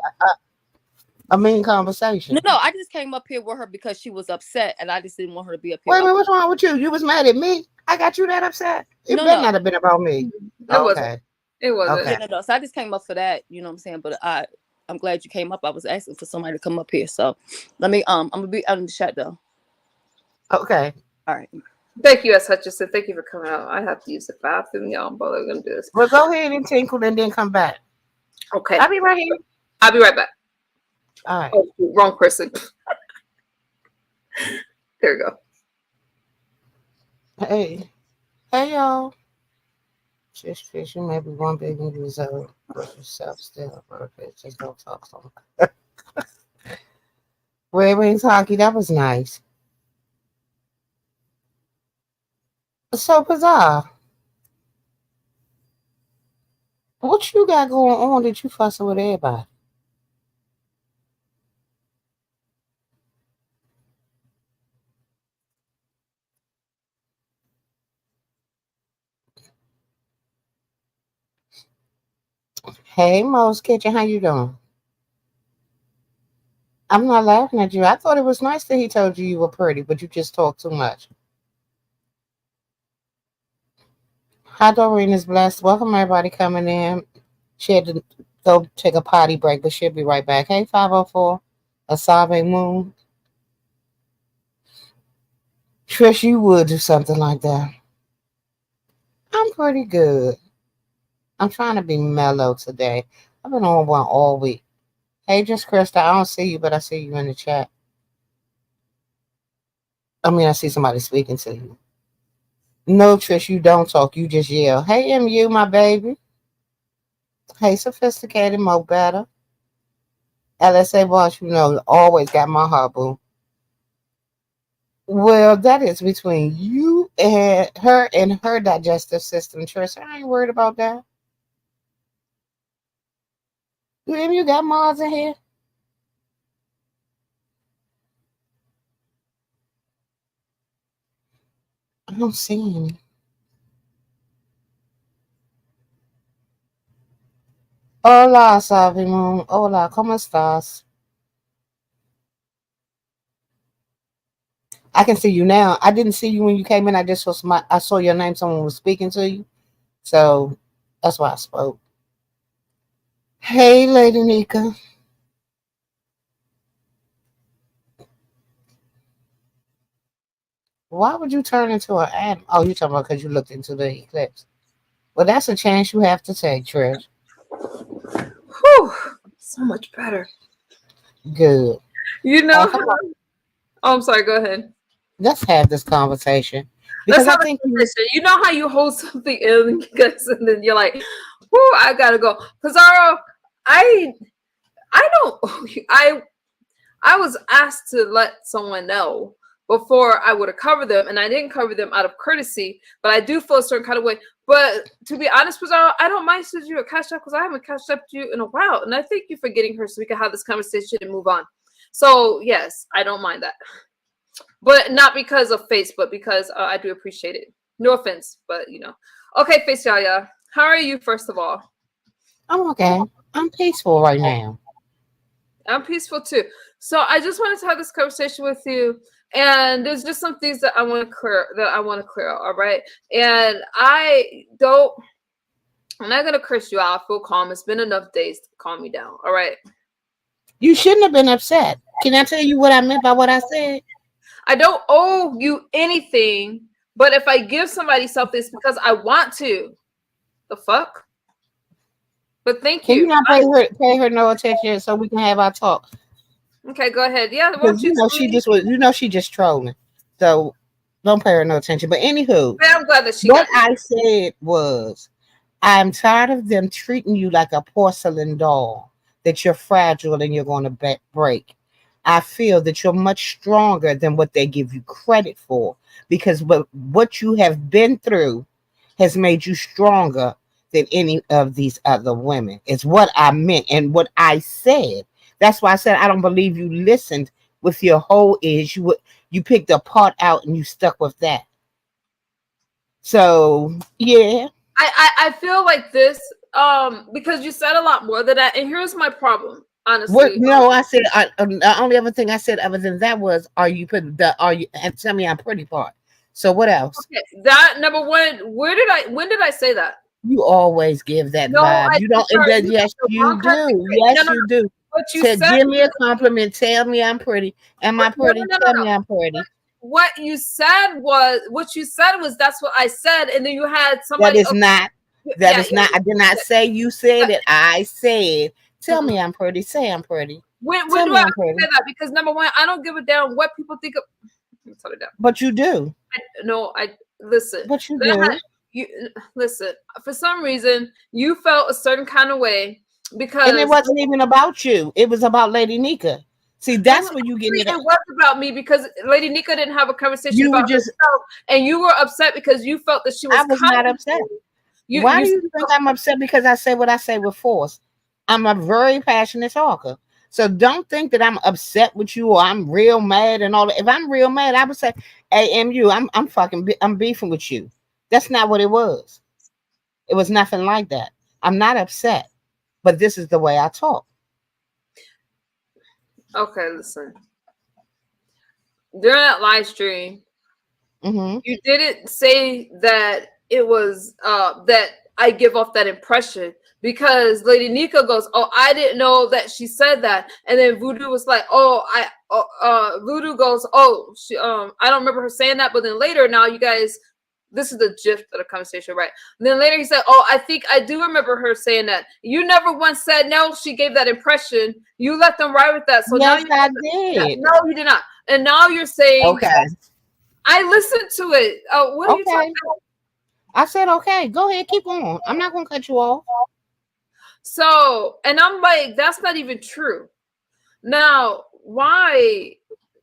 Speaker 5: a mean conversation.
Speaker 3: No, I just came up here with her because she was upset, and I just didn't want her to be up here.
Speaker 5: Wait a minute, what's wrong with you? You was mad at me? I got you that upset? It better not have been about me.
Speaker 1: It wasn't.
Speaker 3: Okay. No. So I just came up for that, you know what I'm saying? But I'm glad you came up. I was asking for somebody to come up here. So let me I'm gonna be out in the chat though.
Speaker 5: Okay.
Speaker 3: All right.
Speaker 1: Thank you, S. Hutchison. Thank you for coming out. I have to use the bathroom, y'all. But we're gonna do this.
Speaker 5: Well, go ahead and tinkle and then come back.
Speaker 1: Okay.
Speaker 5: I'll be right here.
Speaker 1: I'll be right back.
Speaker 5: All right.
Speaker 1: Oh, wrong person. There we go.
Speaker 5: Hey y'all. Just you may be 1 billion years old, but yourself still a bird. Just don't talk so much. Red Wings hockey, that was nice. So bizarre. What you got going on that you fussing with everybody? Hey, Mo's Kitchen, how you doing? I'm not laughing at you. I thought it was nice that he told you you were pretty, but you just talk too much. Hi, Doreen is blessed. Welcome everybody coming in. She had to go take a potty break, but she'll be right back. Hey, 504, Asave Moon. Trish, you would do something like that. I'm pretty good. I'm trying to be mellow today. I've been on one all week. Hey, just Krista, I don't see you, but I see you in the chat. I mean, I see somebody speaking to you. No, Trish, you don't talk. You just yell. Hey, MU, my baby. Hey, sophisticated, mo better. LSA boss, always got my heart, boo. Well, that is between you and her digestive system, Trish. I ain't worried about that. You got Mars in here? I don't see any. Hola, Savimon. Hola, ¿cómo estás? I can see you now. I didn't see you when you came in. I just I saw your name. Someone was speaking to you. So that's why I spoke. Hey, Lady Nika. Why would you turn into an animal? Oh, you talking about because you looked into the eclipse. Well, that's a chance you have to take, Trish.
Speaker 1: Whew, so much better.
Speaker 5: Good.
Speaker 1: You know.
Speaker 5: Come on.
Speaker 1: Oh, I'm sorry. Go ahead.
Speaker 5: Let's have this conversation
Speaker 1: Let's
Speaker 5: because I
Speaker 1: have a
Speaker 5: think
Speaker 1: conversation. You know how you hold something in, and then you're like, "Whoo, I gotta go." Pizarro, I, I don't. I was asked to let someone know before I would have covered them, and I didn't cover them out of courtesy. But I do feel a certain kind of way. But to be honest, Pizarro, I don't mind sending you a cash app because I haven't cashed up to you in a while, and I thank you for getting her so we can have this conversation and move on. So yes, I don't mind that. But not because of face, but because I do appreciate it. No offense, but Okay, Face Yaya, how are you, first of all?
Speaker 5: I'm okay. I'm peaceful right now.
Speaker 1: I'm peaceful too. So I just wanted to have this conversation with you. And there's just some things that I want to clear out, all right? And I'm not gonna curse you out. I feel calm. It's been enough days to calm me down. All right.
Speaker 5: You shouldn't have been upset. Can I tell you what I meant by what I said?
Speaker 1: I don't owe you anything, but if I give somebody something, it's because I want to. The fuck? But thank
Speaker 5: Can you
Speaker 1: you.
Speaker 5: not pay her no attention so we can have our talk?
Speaker 1: Okay, go ahead. Yeah,
Speaker 5: Because she just trolling. So don't pay her no attention. But anywho,
Speaker 1: I'm glad that she
Speaker 5: what
Speaker 1: got
Speaker 5: I said was I'm tired of them treating you like a porcelain doll, that you're fragile and you're going to break. I feel that you're much stronger than what they give you credit for because what you have been through has made you stronger than any of these other women. It's what I meant and what I said. That's why I said I don't believe you listened with your whole ears. You picked a part out and you stuck with that. So yeah.
Speaker 1: I feel like this because you said a lot more than that, and here's my problem,
Speaker 5: What?
Speaker 1: honestly.
Speaker 5: No, I said the only other thing I said other than that was, are you and tell me I'm pretty part. So what else?
Speaker 1: Okay, that number one. When did I say that?
Speaker 5: You always give that
Speaker 1: No,
Speaker 5: vibe. You don't.
Speaker 1: you
Speaker 5: Yes,
Speaker 1: the
Speaker 5: you
Speaker 1: wrong kind of
Speaker 5: do.
Speaker 1: no,
Speaker 5: Yes,
Speaker 1: no, no.
Speaker 5: you do.
Speaker 1: What you
Speaker 5: Said,
Speaker 1: said
Speaker 5: give me a
Speaker 1: was
Speaker 5: compliment. Tell me I'm pretty. Am I
Speaker 1: no,
Speaker 5: pretty?
Speaker 1: no, no,
Speaker 5: Tell
Speaker 1: no.
Speaker 5: me I'm pretty.
Speaker 1: What you said was that's what I said, and then you had
Speaker 5: That
Speaker 1: somebody.
Speaker 5: is not. That
Speaker 1: Yeah,
Speaker 5: is not. I did not say you said it. I said, tell
Speaker 1: mm-mm.
Speaker 5: me I'm pretty. Say I'm pretty.
Speaker 1: When
Speaker 5: Tell
Speaker 1: do
Speaker 5: me
Speaker 1: I
Speaker 5: I'm pretty.
Speaker 1: say that? Because number one, I don't give a damn what people think of. Let me tell you that.
Speaker 5: But you do.
Speaker 1: No, I listen.
Speaker 5: But you do.
Speaker 1: you listen, for some reason you felt a certain kind of way
Speaker 5: And it
Speaker 1: because
Speaker 5: wasn't even about you. It was about Lady Nika. See,
Speaker 1: well,
Speaker 5: that's where you getting
Speaker 1: actually,
Speaker 5: it at.
Speaker 1: it was about me because Lady Nika didn't have a conversation
Speaker 5: You were
Speaker 1: about
Speaker 5: just,
Speaker 1: herself, and you were upset because you felt that she
Speaker 5: I
Speaker 1: was
Speaker 5: was not
Speaker 1: coddling
Speaker 5: upset.
Speaker 1: you. You
Speaker 5: Why
Speaker 1: you
Speaker 5: do you think I'm upset? Because I say what I say with force. I'm a very passionate talker. So don't think that I'm upset with you or I'm real mad and all that. If I'm real mad, I would say, "Hey, MU, I'm fucking I'm beefing with you." That's not what it was. It was nothing like that. I'm not upset, but this is the way I talk.
Speaker 1: okay? Listen, during that live stream,
Speaker 5: Hmm.
Speaker 1: you didn't say that it was that I give off that impression because Lady Nika goes, "Oh, I didn't know that she said that," and then Voodoo was like, "Oh, Voodoo goes, oh, she I don't remember her saying that," but then later, now you guys, this is the gist of the conversation, right? And then later he said, "Oh, I think I do remember her saying that." You never once said no. She gave that impression. You let them ride with that. So now
Speaker 5: Yes,
Speaker 1: you,
Speaker 5: I
Speaker 1: yeah,
Speaker 5: did.
Speaker 1: no, you did not. And now you're saying
Speaker 5: Okay.
Speaker 1: I listened to it. What are you talking
Speaker 5: Okay.
Speaker 1: about?
Speaker 5: I said, okay, go ahead, keep on. I'm not gonna cut you off.
Speaker 1: So, and I'm like, that's not even true. Now, why?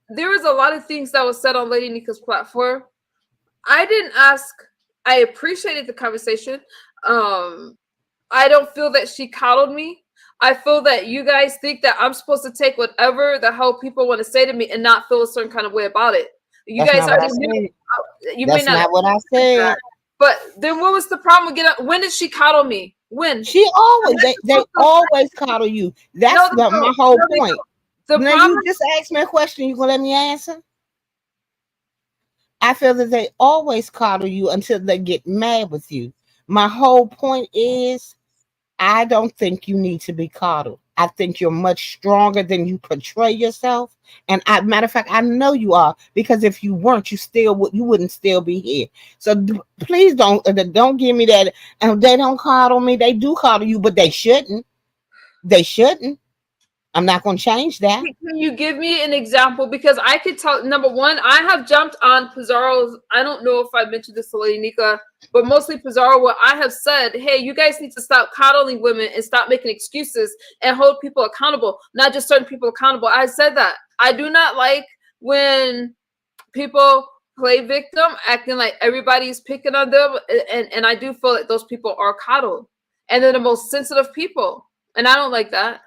Speaker 1: There was a lot of things that was said on Lady Nika's platform. I didn't ask. I appreciated the conversation. Um, I don't feel that she coddled me. I feel that you guys think that I'm supposed to take whatever the hell people want to say to me and not feel a certain kind of way about it. You
Speaker 5: That's
Speaker 1: guys
Speaker 5: not what I
Speaker 1: already
Speaker 5: said.
Speaker 1: you may
Speaker 5: That's
Speaker 1: not
Speaker 5: not what I
Speaker 1: like that.
Speaker 5: said.
Speaker 1: But then what was the problem with when did she coddle me? When?
Speaker 5: She always they always coddle you.
Speaker 1: No,
Speaker 5: That's
Speaker 1: they
Speaker 5: my
Speaker 1: don't.
Speaker 5: whole
Speaker 1: No, they
Speaker 5: point.
Speaker 1: don't. The
Speaker 5: Now
Speaker 1: problem,
Speaker 5: you just asked me a question. You gonna let me answer? I feel that they always coddle you until they get mad with you. My whole point is I don't think you need to be coddled. I think you're much stronger than you portray yourself. And matter of fact, I know you are because if you weren't, you wouldn't still be here. So please don't give me that. And they don't coddle me. They do coddle you, but they shouldn't. They shouldn't. I'm not going to change that.
Speaker 1: can you give me an example? Because I could tell, number one, I have jumped on Pizarro's. I don't know if I mentioned this to Lady Nika, but mostly Pizarro, where I have said, hey, you guys need to stop coddling women and stop making excuses and hold people accountable, not just certain people accountable. I said that. I do not like when people play victim, acting like everybody's picking on them. And I do feel that those people are coddled. And they're the most sensitive people. And I don't like that.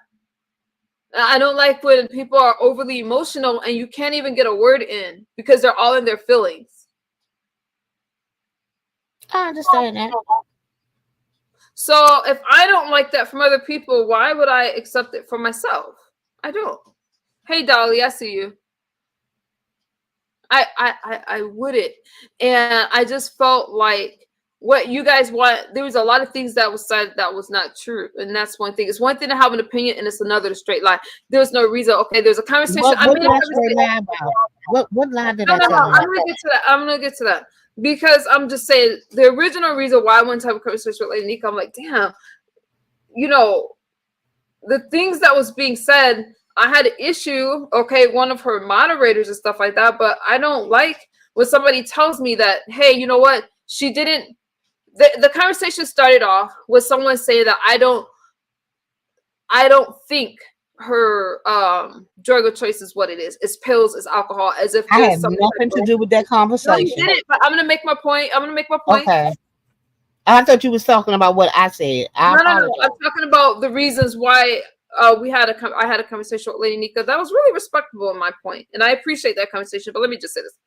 Speaker 1: I don't like when people are overly emotional and you can't even get a word in because they're all in their feelings.
Speaker 5: I understand that.
Speaker 1: So if I don't like that from other people, why would I accept it for myself? I don't. Hey Dolly, I see you. I wouldn't. And I just felt like what you guys want, there was a lot of things that was said that was not true. And that's one thing. It's one thing to have an opinion and it's another to straight lie. There's no reason. Okay, there's a conversation. I
Speaker 5: What
Speaker 1: made a
Speaker 5: did I straight
Speaker 1: conversation.
Speaker 5: lie about? What lie did
Speaker 1: No,
Speaker 5: I
Speaker 1: no,
Speaker 5: tell
Speaker 1: no.
Speaker 5: you?
Speaker 1: I'm gonna get to that. I'm gonna get to that. Because I'm just saying the original reason why I wanted to have a conversation with Lady Nika, I'm like, damn, you know, the things that was being said, I had an issue, okay, one of her moderators and stuff like that, but I don't like when somebody tells me that, hey, you know what, she didn't, the conversation started off with someone saying that I don't think her drug of choice is what it is. It's pills, it's alcohol, as if
Speaker 5: I
Speaker 1: there's
Speaker 5: had
Speaker 1: some
Speaker 5: nothing to
Speaker 1: type of,
Speaker 5: do with that
Speaker 1: no, you
Speaker 5: conversation.
Speaker 1: didn't, but I'm gonna make my point. I'm gonna make my point.
Speaker 5: Okay. I thought you was talking about what I said. I
Speaker 1: No, no, no.
Speaker 5: apologize.
Speaker 1: I'm talking about the reasons why I had a conversation with Lady Nika that was really respectable in my point, and I appreciate that conversation. But let me just say this: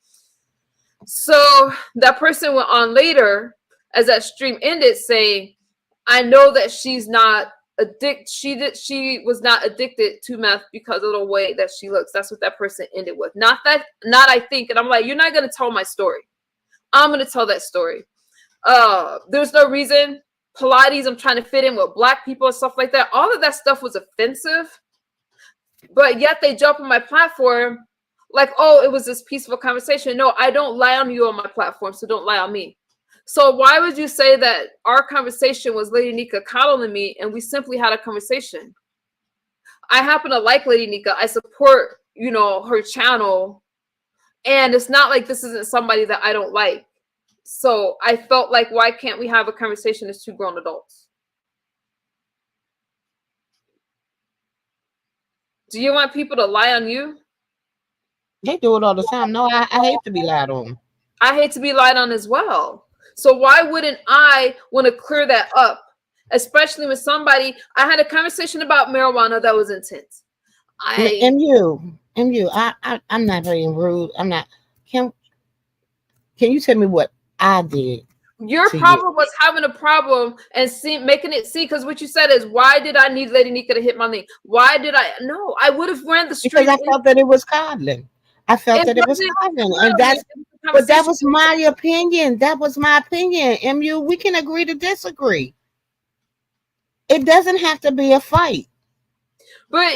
Speaker 1: so that person went on later, as that stream ended, saying, "I know that she's not addicted. She was not addicted to meth because of the way that she looks." That's what that person ended with. Not that. Not I think. And I'm like, you're not gonna tell my story. I'm gonna tell that story. There's no reason. Pilates, I'm trying to fit in with black people and stuff like that. All of that stuff was offensive, but yet they jump on my platform like, oh, it was this peaceful conversation. No, I don't lie on you on my platform, so don't lie on me. So why would you say that our conversation was Lady Nika coddling me and we simply had a conversation? I happen to like Lady Nika. I support, her channel. And it's not like this isn't somebody that I don't like. So I felt like, why can't we have a conversation as two grown adults? Do you want people to lie on you?
Speaker 5: They do it all the time. No, I hate to be lied on.
Speaker 1: I hate to be lied on as well. So why wouldn't I want to clear that up? Especially with somebody, I had a conversation about marijuana that was intense. I
Speaker 5: I'm not being rude. I'm not. Can Can you tell me what I did
Speaker 1: Your
Speaker 5: to you?
Speaker 1: problem was having a problem and making it see, because what you said is, why did I need Lady Nika to hit my knee? Why did I? No, I would have ran the
Speaker 5: Because
Speaker 1: street.
Speaker 5: I felt that it was coddling. I felt
Speaker 1: It
Speaker 5: that it was
Speaker 1: wasn't
Speaker 5: coddling, and
Speaker 1: literally a
Speaker 5: but that
Speaker 1: conversation.
Speaker 5: was my opinion. That was my opinion. Mu, we can agree to disagree. It doesn't have to be a fight.
Speaker 1: But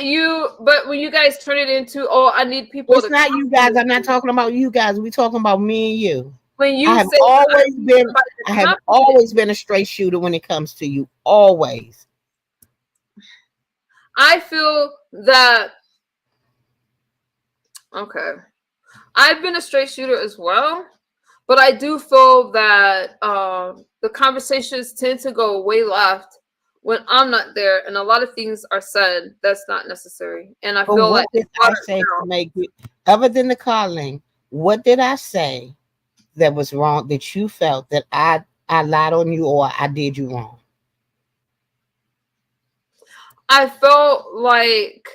Speaker 1: when you guys turn it into, oh, I need people
Speaker 5: It's
Speaker 1: to
Speaker 5: not
Speaker 1: come
Speaker 5: you
Speaker 1: to
Speaker 5: guys.
Speaker 1: me.
Speaker 5: I'm not talking about you guys. We talking about me and you.
Speaker 1: When
Speaker 5: I
Speaker 1: you
Speaker 5: have
Speaker 1: say I
Speaker 5: always
Speaker 1: need
Speaker 5: been.
Speaker 1: somebody to
Speaker 5: I have
Speaker 1: compliment,
Speaker 5: always been a straight shooter when it comes to you. Always.
Speaker 1: I feel that, okay, I've been a straight shooter as well, but I do feel that the conversations tend to go way left when I'm not there, and a lot of things are said that's not necessary, and I
Speaker 5: But
Speaker 1: feel like
Speaker 5: what
Speaker 1: it's
Speaker 5: did I
Speaker 1: watered
Speaker 5: say to
Speaker 1: down.
Speaker 5: make it? Other than the calling, what did I say that was wrong that you felt that I lied on you or I did you wrong?
Speaker 1: I felt like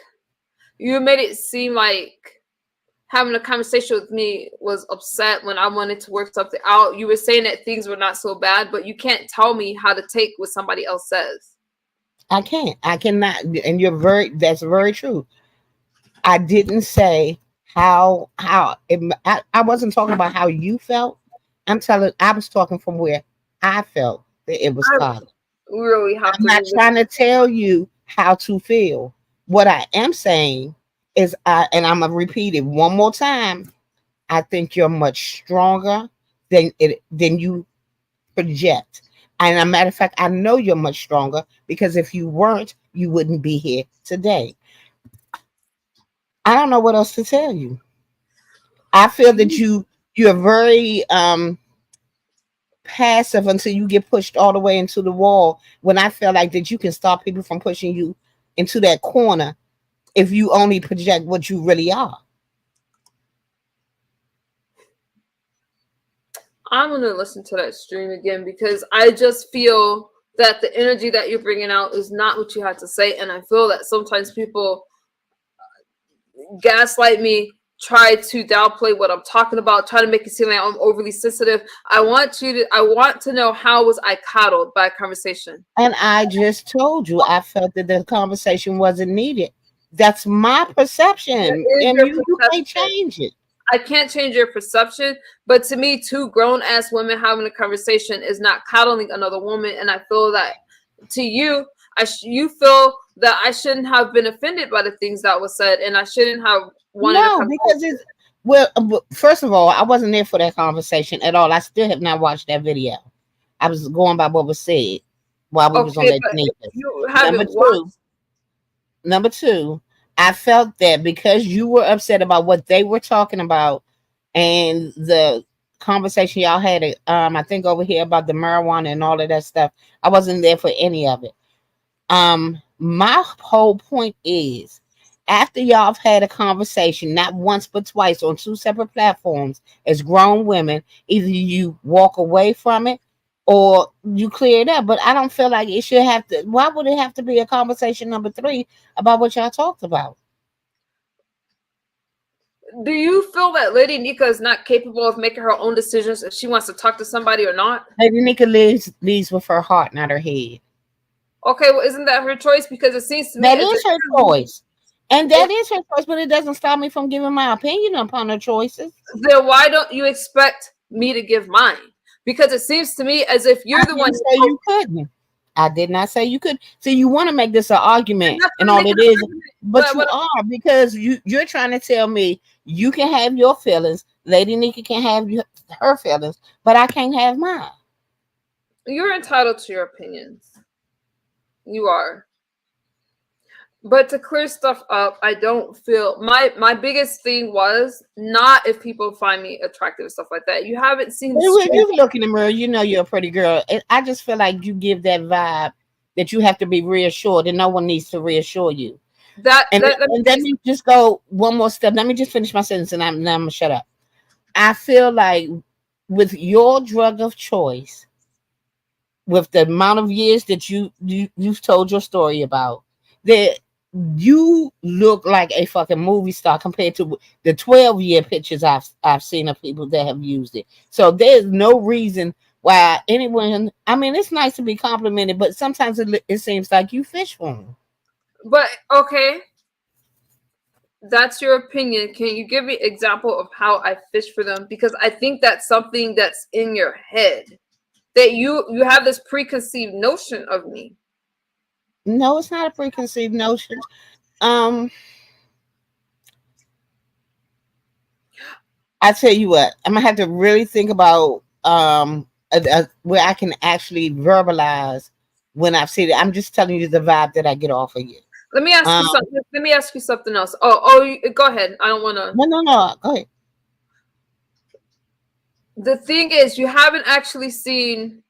Speaker 1: you made it seem like having a conversation with me was upset when I wanted to work something out. You were saying that things were not so bad, but you can't tell me how to take what somebody else says.
Speaker 5: I can't. I cannot. And that's very true. I didn't say I wasn't talking about how you felt. I was talking from where I felt that it was
Speaker 1: I
Speaker 5: caused.
Speaker 1: really have
Speaker 5: I'm
Speaker 1: to
Speaker 5: not
Speaker 1: revisit.
Speaker 5: trying to tell you how to feel. What I am saying is and I'm gonna repeat it one more time. I think you're much stronger than you project. And a matter of fact, I know you're much stronger because if you weren't, you wouldn't be here today. I don't know what else to tell you. I feel that you're very passive until you get pushed all the way into the wall. When I feel like that you can stop people from pushing you into that corner if you only project what you really are.
Speaker 1: I'm gonna listen to that stream again because I just feel that the energy that you're bringing out is not what you had to say, and I feel that sometimes people gaslight me, try to downplay what I'm talking about, try to make it seem like I'm overly sensitive. I want to know, how was I coddled by a conversation?
Speaker 5: And I just told you I felt that the conversation wasn't needed. That's my perception.
Speaker 1: It is
Speaker 5: And
Speaker 1: your
Speaker 5: you can't
Speaker 1: perception.
Speaker 5: change it.
Speaker 1: I can't change your perception, but to me, two grown ass women having a conversation is not coddling another woman, and I feel that to you, you feel that I shouldn't have been offended by the things that was said, and I shouldn't have wanted to
Speaker 5: No,
Speaker 1: come.
Speaker 5: because it's well, first of all, I wasn't there for that conversation at all. I still have not watched that video. I was going by what was said while we was on
Speaker 1: Okay,
Speaker 5: that
Speaker 1: but if
Speaker 5: sneakers.
Speaker 1: you
Speaker 5: Number
Speaker 1: haven't
Speaker 5: two,
Speaker 1: watched,
Speaker 5: number two, I felt that because you were upset about what they were talking about and the conversation y'all had, I think over here about the marijuana and all of that stuff, I wasn't there for any of it. My whole point is after y'all have had a conversation, not once but twice on two separate platforms as grown women, either you walk away from it or you clear it up. But I don't feel like it should have to. Why would it have to be a conversation number three about what y'all talked about?
Speaker 1: do you feel that Lady Nika is not capable of making her own decisions if she wants to talk to somebody or not?
Speaker 5: Lady Nika leads with her heart, not her head.
Speaker 1: Okay, well, isn't that her choice? Because it seems to me
Speaker 5: That
Speaker 1: as
Speaker 5: is her choice. And that is her choice, but it doesn't stop me from giving my opinion upon her choices.
Speaker 1: then why don't you expect me to give mine? Because it seems to me as if
Speaker 5: I
Speaker 1: you're the one.
Speaker 5: didn't say you couldn't. I did not say you could. So you want to make this an
Speaker 1: I'm
Speaker 5: argument
Speaker 1: not
Speaker 5: and
Speaker 1: trying to
Speaker 5: all
Speaker 1: make
Speaker 5: it
Speaker 1: an
Speaker 5: is,
Speaker 1: argument,
Speaker 5: but
Speaker 1: but
Speaker 5: you
Speaker 1: what
Speaker 5: are because you're trying to tell me you can have your feelings, Lady Nika can have her feelings, but I can't have mine.
Speaker 1: you're entitled to your opinions. You are. But to clear stuff up, I don't feel my biggest thing was not if people find me attractive and stuff like that. You haven't seen the
Speaker 5: When
Speaker 1: strength
Speaker 5: you look in the mirror, you know you're a pretty girl. I just feel like you give that vibe that you have to be reassured, and no one needs to reassure you.
Speaker 1: that
Speaker 5: And
Speaker 1: that let me
Speaker 5: and
Speaker 1: tell
Speaker 5: let
Speaker 1: you
Speaker 5: me just go one more step. Let me just finish my sentence, and I'm gonna shut up. I feel like with your drug of choice, with the amount of years that you've told your story about, that you look like a fucking movie star compared to the 12-year pictures I've seen of people that have used it. So there's no reason why anyone. I mean, it's nice to be complimented, but sometimes it seems like you fish for them.
Speaker 1: but okay, that's your opinion. Can you give me example of how I fish for them? Because I think that's something that's in your head. That you have this preconceived notion of me.
Speaker 5: No, it's not a preconceived notion. Um, I tell you what, I'm gonna have to really think about where I can actually verbalize when I've seen it. I'm just telling you the vibe that I get off of you.
Speaker 1: Let me ask you
Speaker 5: Um,
Speaker 1: something. Let me ask you something else. Go ahead. I don't want to.
Speaker 5: no, go ahead.
Speaker 1: The thing is, you haven't actually seen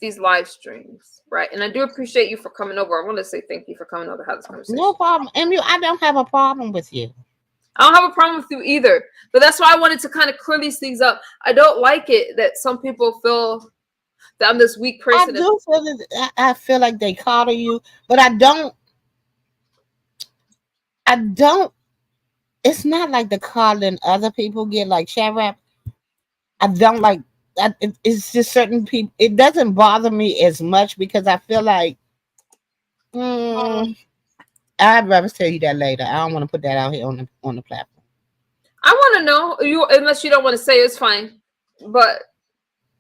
Speaker 1: these live streams, right? And I do appreciate you for coming over. I want to say thank you for coming over to have this
Speaker 5: No
Speaker 1: conversation.
Speaker 5: problem, Emu. I don't have a problem with you.
Speaker 1: I don't have a problem with you either, but that's why I wanted to kind of clear these things up. I don't like it that some people feel that I'm this weak
Speaker 5: I
Speaker 1: person.
Speaker 5: do feel that I feel like they coddle you, but I don't. I don't. It's not like the coddling other people get, like Shadrach. I don't like. It's just certain people. It doesn't bother me as much because I feel like. Mm, I'd rather tell you that later. I don't want to put that out here on the platform.
Speaker 1: I want to know you, unless you don't want to say it's fine, but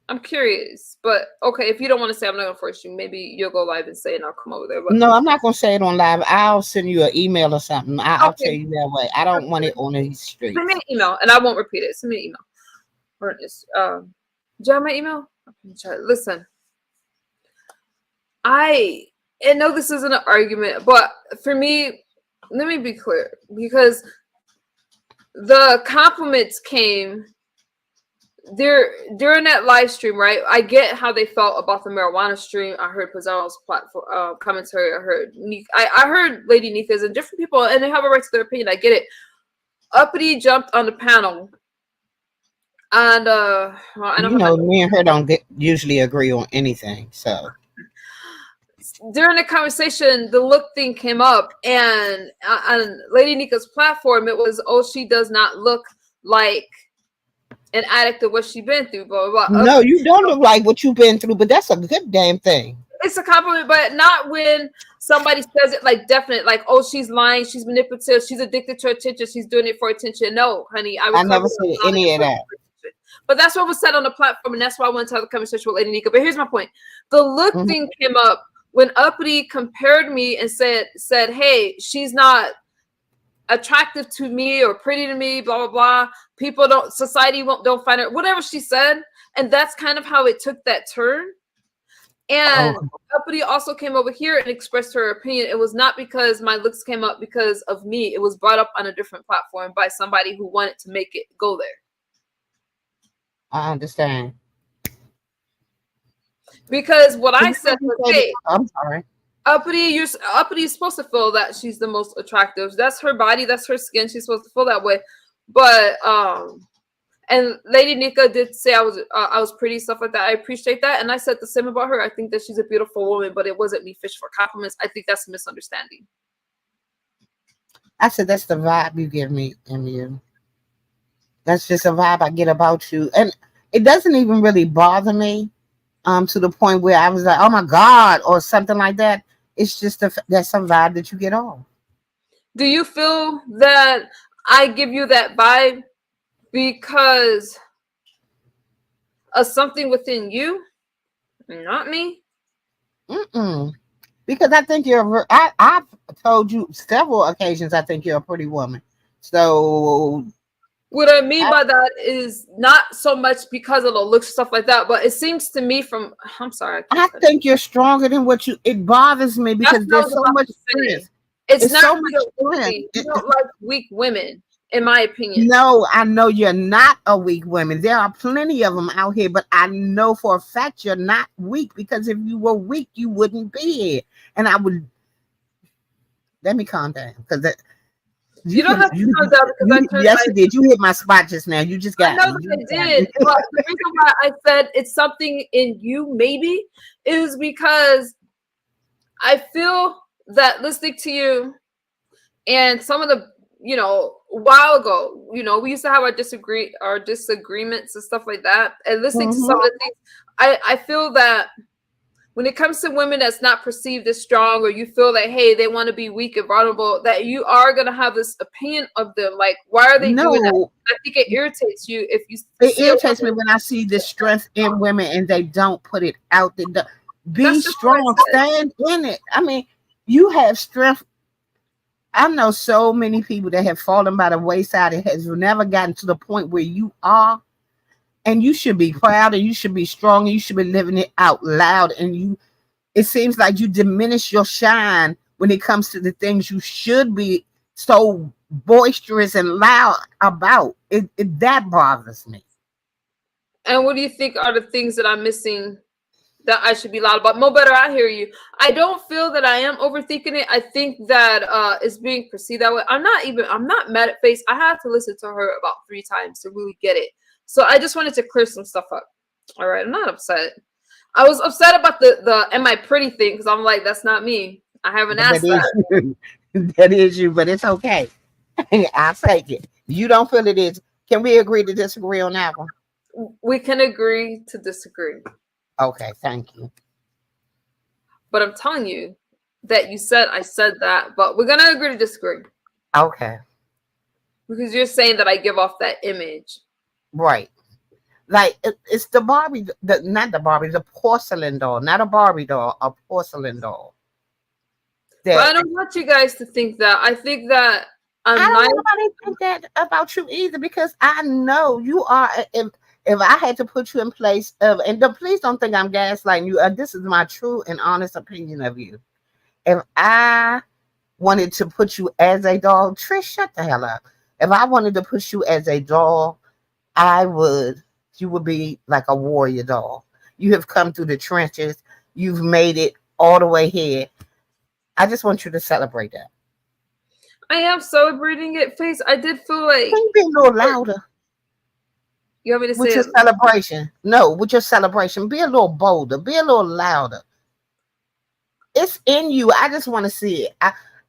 Speaker 1: I'm curious. But okay, if you don't want to say, I'm not gonna force you. Maybe you'll go live and say, and I'll come over there. But
Speaker 5: No, I'm not gonna say it on live. I'll send you an email or something. I'll tell
Speaker 1: okay,
Speaker 5: you that way. I don't want it on these
Speaker 1: send me an
Speaker 5: streets.
Speaker 1: email, and I won't repeat it. Send me an email. Or do you have my email? Okay, listen, I know this isn't an argument, but for me, let me be clear because the compliments came there during that live stream, right? I get how they felt about the marijuana stream. I heard Pizarro's platform commentary. I heard I heard Lady Nika's and different people, and they have a right to their opinion. I get it. Uppity jumped on the panel, and well, I don't
Speaker 5: You
Speaker 1: have my
Speaker 5: know, me and her don't usually agree on anything. So
Speaker 1: during the conversation, the look thing came up, and on Lady Nika's platform, it was, oh, she does not look like an addict of what she been through, blah blah blah.
Speaker 5: no, you don't look like what you've been through, but that's a good damn thing.
Speaker 1: It's a compliment, but not when somebody says it like definite, like, oh, she's lying, she's manipulative, she's addicted to attention, she's doing it for attention. No, honey, I
Speaker 5: I
Speaker 1: recovered
Speaker 5: never
Speaker 1: a
Speaker 5: said
Speaker 1: lot of
Speaker 5: any of
Speaker 1: it.
Speaker 5: that.
Speaker 1: But that's what was said on the platform, and that's why I wanted to have the conversation with Lady Nika. But here's my point: the look
Speaker 5: Mhm.
Speaker 1: thing came up when Uppity compared me and said, "Hey, she's not attractive to me or pretty to me, blah blah blah. People don't, society won't don't find her, whatever she said." And that's kind of how it took that turn. And
Speaker 5: Oh,
Speaker 1: Uppity also came over here and expressed her opinion. It was not because my looks came up because of me. It was brought up on a different platform by somebody who wanted to make it go there.
Speaker 5: I understand.
Speaker 1: Because what
Speaker 5: Can
Speaker 1: I
Speaker 5: you
Speaker 1: said
Speaker 5: let me
Speaker 1: was,
Speaker 5: say this?
Speaker 1: hey,
Speaker 5: I'm sorry.
Speaker 1: Uppity is supposed to feel that she's the most attractive. That's her body, that's her skin. She's supposed to feel that way. But and Lady Nika did say I was pretty, stuff like that. I appreciate that, and I said the same about her. I think that she's a beautiful woman, but it wasn't me fish for compliments. I think that's a misunderstanding.
Speaker 5: I said that's the vibe you give me, MU. That's just a vibe I get about you, and it doesn't even really bother me. To the point where I was like, oh my god, or something like that. It's just that's some vibe that you get off.
Speaker 1: Do you feel that I give you that vibe because of something within you, not me?
Speaker 5: Mm-mm. Because I think you're. I've told you several occasions. I think you're a pretty woman. So
Speaker 1: What I mean
Speaker 5: I,
Speaker 1: by that is not so much because of the looks, stuff like that, but it seems to me from, I'm sorry, I
Speaker 5: I
Speaker 1: can't say that.
Speaker 5: think you're stronger than what you. It bothers me
Speaker 1: That's
Speaker 5: because
Speaker 1: what I
Speaker 5: there's
Speaker 1: was
Speaker 5: so
Speaker 1: about
Speaker 5: much
Speaker 1: to say.
Speaker 5: strength.
Speaker 1: It's
Speaker 5: It's
Speaker 1: not
Speaker 5: so
Speaker 1: for
Speaker 5: much
Speaker 1: the
Speaker 5: strength.
Speaker 1: weakly. You don't like weak women, in my opinion.
Speaker 5: No, I know you're not a weak woman. There are plenty of them out here, but I know for a fact you're not weak, because if you were weak, you wouldn't be here. And I would let me calm down, because
Speaker 1: You
Speaker 5: you
Speaker 1: don't
Speaker 5: hit
Speaker 1: have to calm down because I turned.
Speaker 5: yes you did. You hit my spot just now. You just
Speaker 1: I
Speaker 5: got
Speaker 1: know
Speaker 5: me.
Speaker 1: that
Speaker 5: You
Speaker 1: I
Speaker 5: just got me.
Speaker 1: did, but the reason why I said it's something in you, maybe, is because I feel that listening to you and some of the, a while ago, we used to have our disagreements and stuff like that. And listening to some
Speaker 5: Mhm.
Speaker 1: of the things, I feel that when it comes to women that's not perceived as strong, or you feel that, hey, they want to be weak and vulnerable, that you are going to have this opinion of them. Like, why are they doing that?
Speaker 5: No,
Speaker 1: I think it irritates you if you
Speaker 5: it
Speaker 1: see a
Speaker 5: irritates me
Speaker 1: woman.
Speaker 5: when I see the strength in women and they don't put it out there. Be
Speaker 1: That's just what I
Speaker 5: strong,
Speaker 1: said.
Speaker 5: stand in it. I mean, you have strength. I know so many people that have fallen by the wayside and has never gotten to the point where you are, and you should be proud and you should be strong and you should be living it out loud. And it seems like you diminish your shine when it comes to the things you should be so boisterous and loud about. That bothers me.
Speaker 1: And what do you think are the things that I'm missing that I should be loud about? Mo Better, I hear you. I don't feel that I am overthinking it. I think that it's being perceived that way. I'm not mad at Face. I had to listen to her about 3 times to really get it. So I just wanted to clear some stuff up. All right, I'm not upset. I was upset about the am I pretty thing, because I'm like, that's not me. I haven't
Speaker 5: That
Speaker 1: asked
Speaker 5: is
Speaker 1: that.
Speaker 5: you. That is you, but it's okay. I'll take it. You don't feel it is. Can we agree to disagree on that one?
Speaker 1: We can agree to disagree.
Speaker 5: Okay, thank you.
Speaker 1: But I'm telling you that you said I said that, but we're gonna agree to disagree.
Speaker 5: Okay,
Speaker 1: Because you're saying that I give off that image.
Speaker 5: right. Like it's the Barbie, not the Barbie, the porcelain doll, not a Barbie doll, a porcelain doll.
Speaker 1: But I
Speaker 5: That
Speaker 1: don't want you guys to think that. I think that
Speaker 5: I
Speaker 1: I'm
Speaker 5: don't
Speaker 1: nice.
Speaker 5: want nobody to think that about you either, because I know you are. If I had to put you in place of, and please don't think I'm gaslighting you. This is my true and honest opinion of you. If I wanted to put you as a doll, Trish, shut the hell up. If I wanted to put you as a doll, I would. You would be like a warrior doll. You have come through the trenches. You've made it all the way here. I just want you to celebrate that.
Speaker 1: I am celebrating it, Face. I did feel
Speaker 5: Can
Speaker 1: like
Speaker 5: you be a little louder
Speaker 1: you want me to say
Speaker 5: with your
Speaker 1: it.
Speaker 5: celebration? No, with your celebration, be a little bolder. Be a little louder. It's in you. I just want to see it.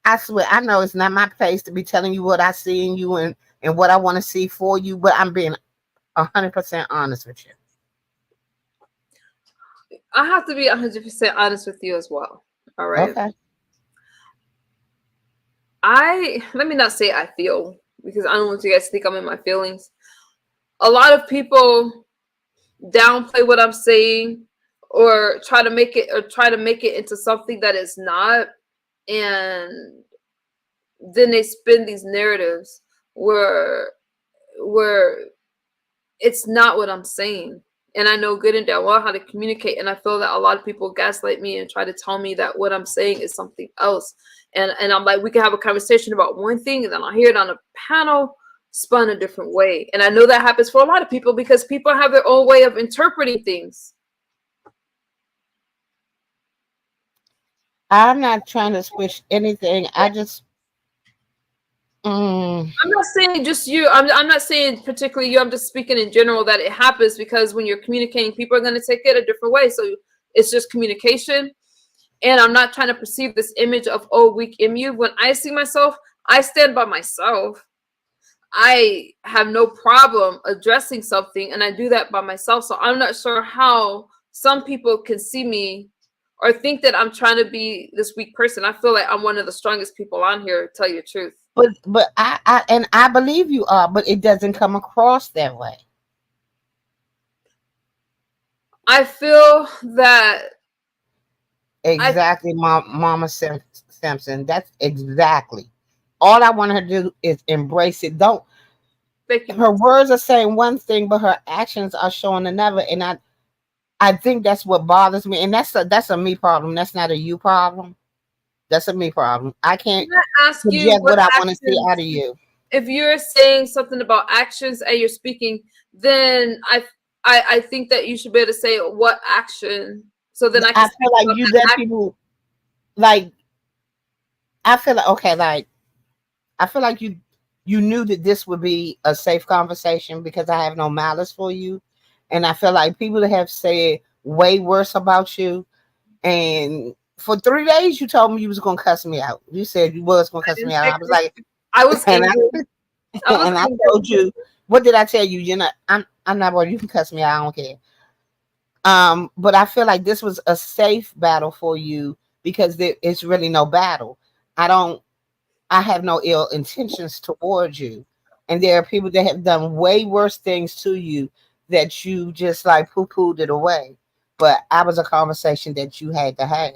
Speaker 5: I swear, I know it's not my place to be telling you what I see in you and what I want to see for you, but I'm being 100% honest with you.
Speaker 1: I have to be 100% honest with you as well. All right.
Speaker 5: Okay.
Speaker 1: Let me not say I feel, because I don't want you guys to think I'm in my feelings. A lot of people downplay what I'm saying, or try to make it into something that is not, and then they spin these narratives where it's not what I'm saying. And I know good and damn well how to communicate. And I feel that a lot of people gaslight me and try to tell me that what I'm saying is something else. And I'm like, we can have a conversation about one thing, and then I'll hear it on a panel spun a different way. And I know that happens for a lot of people, because people have their own way of interpreting things.
Speaker 5: I'm not trying to switch anything. I just,
Speaker 1: I'm not saying just you. I'm not saying particularly you. I'm just speaking in general that it happens, because when you're communicating, people are going to take it a different way. So it's just communication. And I'm not trying to perceive this image of, oh, weak MU. When I see myself, I stand by myself. I have no problem addressing something, and I do that by myself. So I'm not sure how some people can see me or think that I'm trying to be this weak person. I feel like I'm one of the strongest people on here, to tell you the truth.
Speaker 5: but I believe you are, but it doesn't come across that way.
Speaker 1: I feel that I
Speaker 5: Exactly, Mama Simpson. That's exactly. All I want her to do is embrace it. Don't
Speaker 1: thank you.
Speaker 5: Her words are saying one thing, but her actions are showing another. And I think that's what bothers me. And that's a me problem. That's not a you problem. That's a me problem. I can't
Speaker 1: Can I ask you
Speaker 5: project
Speaker 1: what
Speaker 5: what I want to see out
Speaker 1: actions?
Speaker 5: of you.
Speaker 1: If you're saying something about actions and you're speaking, then I think that you should be able to say what action, so then I can
Speaker 5: I
Speaker 1: speak
Speaker 5: feel like
Speaker 1: about
Speaker 5: you
Speaker 1: that
Speaker 5: let
Speaker 1: action.
Speaker 5: people like. I feel like okay, like I feel like you knew that this would be a safe conversation because I have no malice for you, and I feel like people that have said way worse about you. And for 3 days, you told me you was gonna cuss me out. You said you was gonna
Speaker 1: I
Speaker 5: cuss
Speaker 1: didn't
Speaker 5: me out.
Speaker 1: say
Speaker 5: I was like,
Speaker 1: I was
Speaker 5: and I
Speaker 1: angry. I was
Speaker 5: and I
Speaker 1: angry.
Speaker 5: told you, what did I tell you? You're not. I'm not worried. You can cuss me out. I don't care. But I feel like this was a safe battle for you because it's really no battle. I don't. I have no ill intentions towards you, and there are people that have done way worse things to you that you just like poo pooed it away. But I was a conversation that you had to have.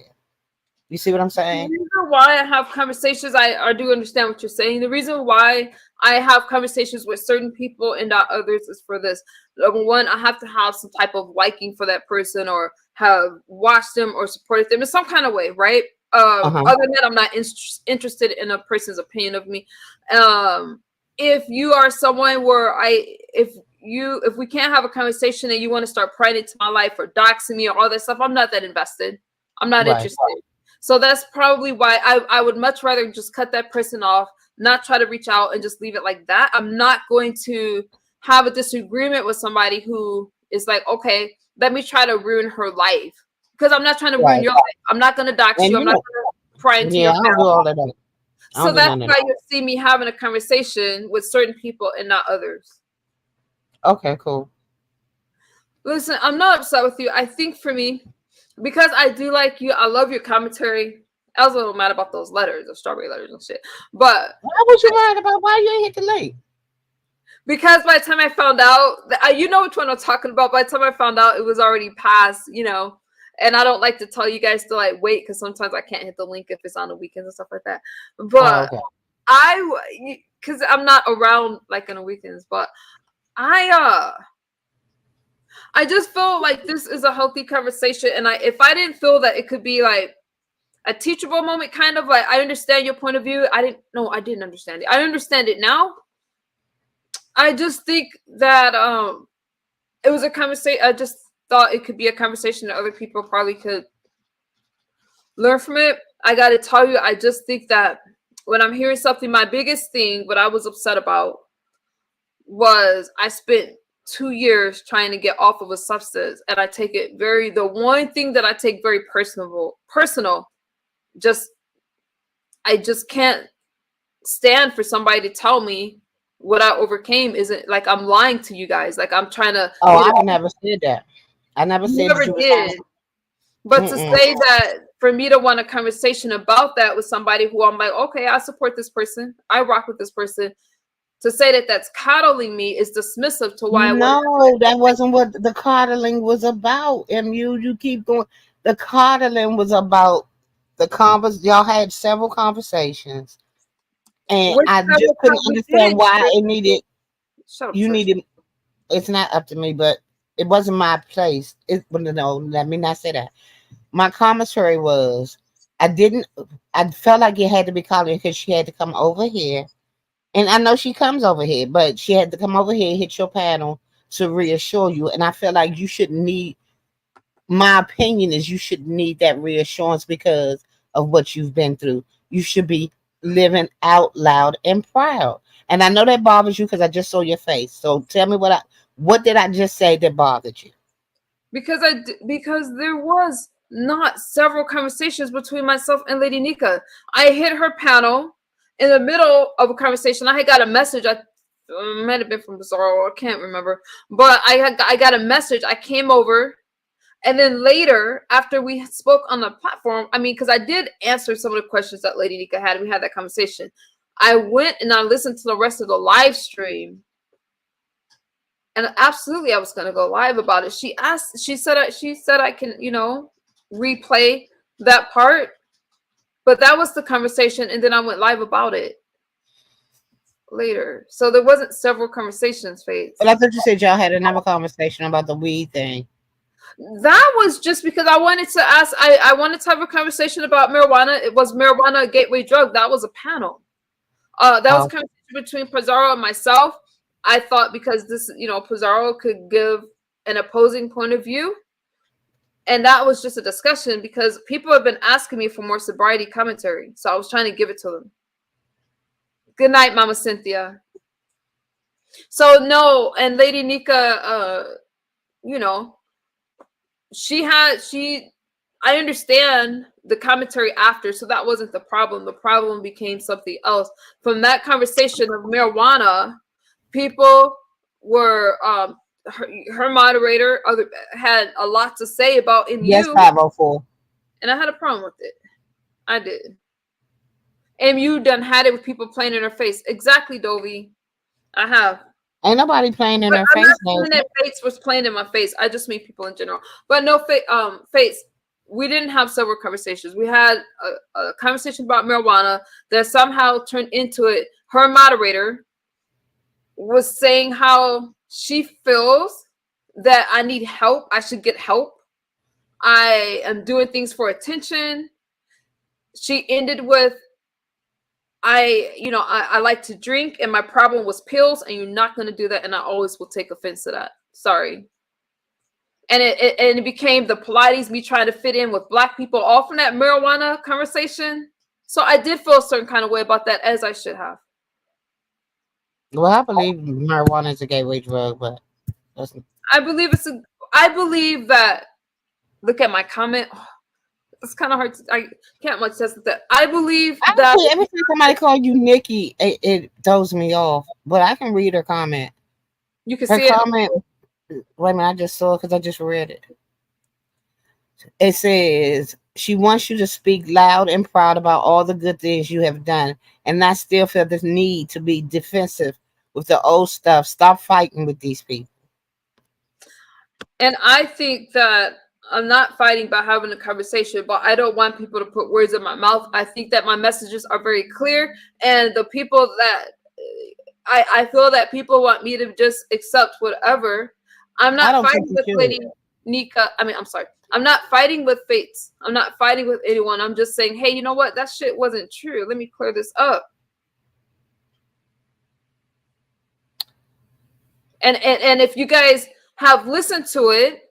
Speaker 5: You see what I'm
Speaker 1: The
Speaker 5: saying?
Speaker 1: reason why I have conversations, I do understand what you're saying. The reason why I have conversations with certain people and not others is for this. Number one, I have to have some type of liking for that person, or have watched them or supported them in some kind of way, right?
Speaker 5: Uh huh.
Speaker 1: Other than that, I'm not interested in a person's opinion of me. Um, if you are someone where if we can't have a conversation and you want to start prying into my life or doxing me or all that stuff, I'm not that invested. I'm not
Speaker 5: Right.
Speaker 1: interested. So that's probably why I would much rather just cut that person off, not try to reach out and just leave it like that. I'm not going to have a disagreement with somebody who is like, okay, let me try to ruin her life. Because I'm not trying to ruin
Speaker 5: Right.
Speaker 1: your life. I'm not going to dox
Speaker 5: And
Speaker 1: you. I'm
Speaker 5: you
Speaker 1: not
Speaker 5: know,
Speaker 1: going to pry into
Speaker 5: yeah,
Speaker 1: your
Speaker 5: I don't do
Speaker 1: family.
Speaker 5: all of that. I
Speaker 1: So
Speaker 5: don't do
Speaker 1: that's
Speaker 5: none of
Speaker 1: why
Speaker 5: that.
Speaker 1: you see me having a conversation with certain people and not others.
Speaker 5: Okay, cool.
Speaker 1: Listen, I'm not upset with you. I think for me, because I do like you, I love your commentary. I was a little mad about those letters, the strawberry letters and shit. But
Speaker 5: Why was you worried about why you ain't hit the link?
Speaker 1: because by the time I found out, you know which one I'm talking about. By the time I found out, it was already past, And I don't like to tell you guys to like wait because sometimes I can't hit the link if it's on the weekends and stuff like that.
Speaker 5: Oh,
Speaker 1: But
Speaker 5: okay.
Speaker 1: because I'm not around like on the weekends, but I I just feel like this is a healthy conversation, and if I didn't feel that it could be like a teachable moment, kind of like I understand your point of view. I didn't understand it. I understand it now. I just think that it was a conversation. I just thought it could be a conversation that other people probably could learn from it. I got to tell you, I just think that when I'm hearing something, my biggest thing, what I was upset about was I spent 2 years trying to get off of a substance, and I take it the one thing that I take very personal. Just I just can't stand for somebody to tell me what I overcame isn't like I'm lying to you guys. Like I'm trying to,
Speaker 5: Oh, I never said that. I never
Speaker 1: you
Speaker 5: said
Speaker 1: never
Speaker 5: that you was
Speaker 1: did. But to
Speaker 5: lying.
Speaker 1: say that for me to want a conversation about that with somebody who I'm like, okay, I support this person, I rock with this person, to say that that's coddling me is dismissive to why I want
Speaker 5: No, that wasn't what the coddling was about. You keep going. The coddling was about the y'all had several conversations, and
Speaker 1: which
Speaker 5: I just couldn't
Speaker 1: we
Speaker 5: understand
Speaker 1: did.
Speaker 5: why it needed.
Speaker 1: Shut up,
Speaker 5: You
Speaker 1: Trish.
Speaker 5: needed. It's not up to me, but it wasn't my place. Well, no, let me not say that. My commentary was, I didn't. I felt like it had to be coddling because she had to come over here. And I know she comes over here, but she had to come over here and hit your panel to reassure you. And I feel like you shouldn't need, my opinion is you should need that reassurance because of what you've been through. You should be living out loud and proud. And I know that bothers you because I just saw your face. So tell me what did I just say that bothered you?
Speaker 1: Because there was not several conversations between myself and Lady Nika. I hit her panel in the middle of a conversation. I had got a message. I might have been from Bizarro. I can't remember, but I got a message. I came over, and then later, after we spoke on the platform, I mean, because I did answer some of the questions that Lady Nika had. We had that conversation. I went and I listened to the rest of the live stream, and absolutely I was going to go live about it. She said I can, replay that part, but that was the conversation, and then I went live about it later. So there wasn't several conversations,
Speaker 5: But I
Speaker 1: Fates.
Speaker 5: thought you said y'all had another conversation about the weed thing.
Speaker 1: That was just because I wanted to ask. I wanted to have a conversation about marijuana. It was marijuana a gateway drug? That was a panel. That was a
Speaker 5: Oh,
Speaker 1: conversation between Pizarro and myself. I thought because this, Pizarro could give an opposing point of view, and that was just a discussion because people have been asking me for more sobriety commentary, so I was trying to give it to them. Good night, Mama Cynthia. So no, and Lady Nika, you know, she I understand the commentary after, so that wasn't the problem. The problem became something else. From that conversation of marijuana, people were her moderator had a lot to say about
Speaker 5: yes,
Speaker 1: MU,
Speaker 5: 504.
Speaker 1: and I had a problem with it. I did. MU done had it with people playing in her face. Exactly, Dovey. I have.
Speaker 5: Ain't nobody playing in
Speaker 1: But
Speaker 5: her
Speaker 1: I'm not
Speaker 5: face,
Speaker 1: saying
Speaker 5: Nancy.
Speaker 1: that Fates was playing in my face. I just mean people in general. But no, Fates. We didn't have several conversations. We had a conversation about marijuana that somehow turned into it. Her moderator was saying how she feels that I need help. I should get help. I am doing things for attention. She ended with, I like to drink and my problem was pills and you're not going to do that. And I always will take offense to that. Sorry. And it became the Pilates, me trying to fit in with black people, all from that marijuana conversation. So I did feel a certain kind of way about that, as I should have.
Speaker 5: Well, I believe marijuana is a gateway drug, but that's,
Speaker 1: I believe I believe that. Look at my comment. Oh, it's kind of hard to. I can't much test that. I believe that
Speaker 5: honestly, every time somebody call you Nikki, it throws me off. But I can read her comment.
Speaker 1: you can
Speaker 5: Her
Speaker 1: see it.
Speaker 5: comment. Wait a minute, I just saw it because I just read it. It says she wants you to speak loud and proud about all the good things you have done, and not still feel the need to be defensive with the old stuff. Stop fighting with these people.
Speaker 1: And I think that I'm not fighting about having a conversation, but I don't want people to put words in my mouth. I think that my messages are very clear, and the people that I feel that people want me to just accept whatever. I'm
Speaker 5: I
Speaker 1: not
Speaker 5: don't think
Speaker 1: fighting
Speaker 5: you
Speaker 1: with
Speaker 5: should.
Speaker 1: Lady Nika. I mean, I'm sorry. I'm not fighting with Fates. I'm not fighting with anyone. I'm just saying, hey, you know what? That shit wasn't true. Let me clear this up. And if you guys have listened to it,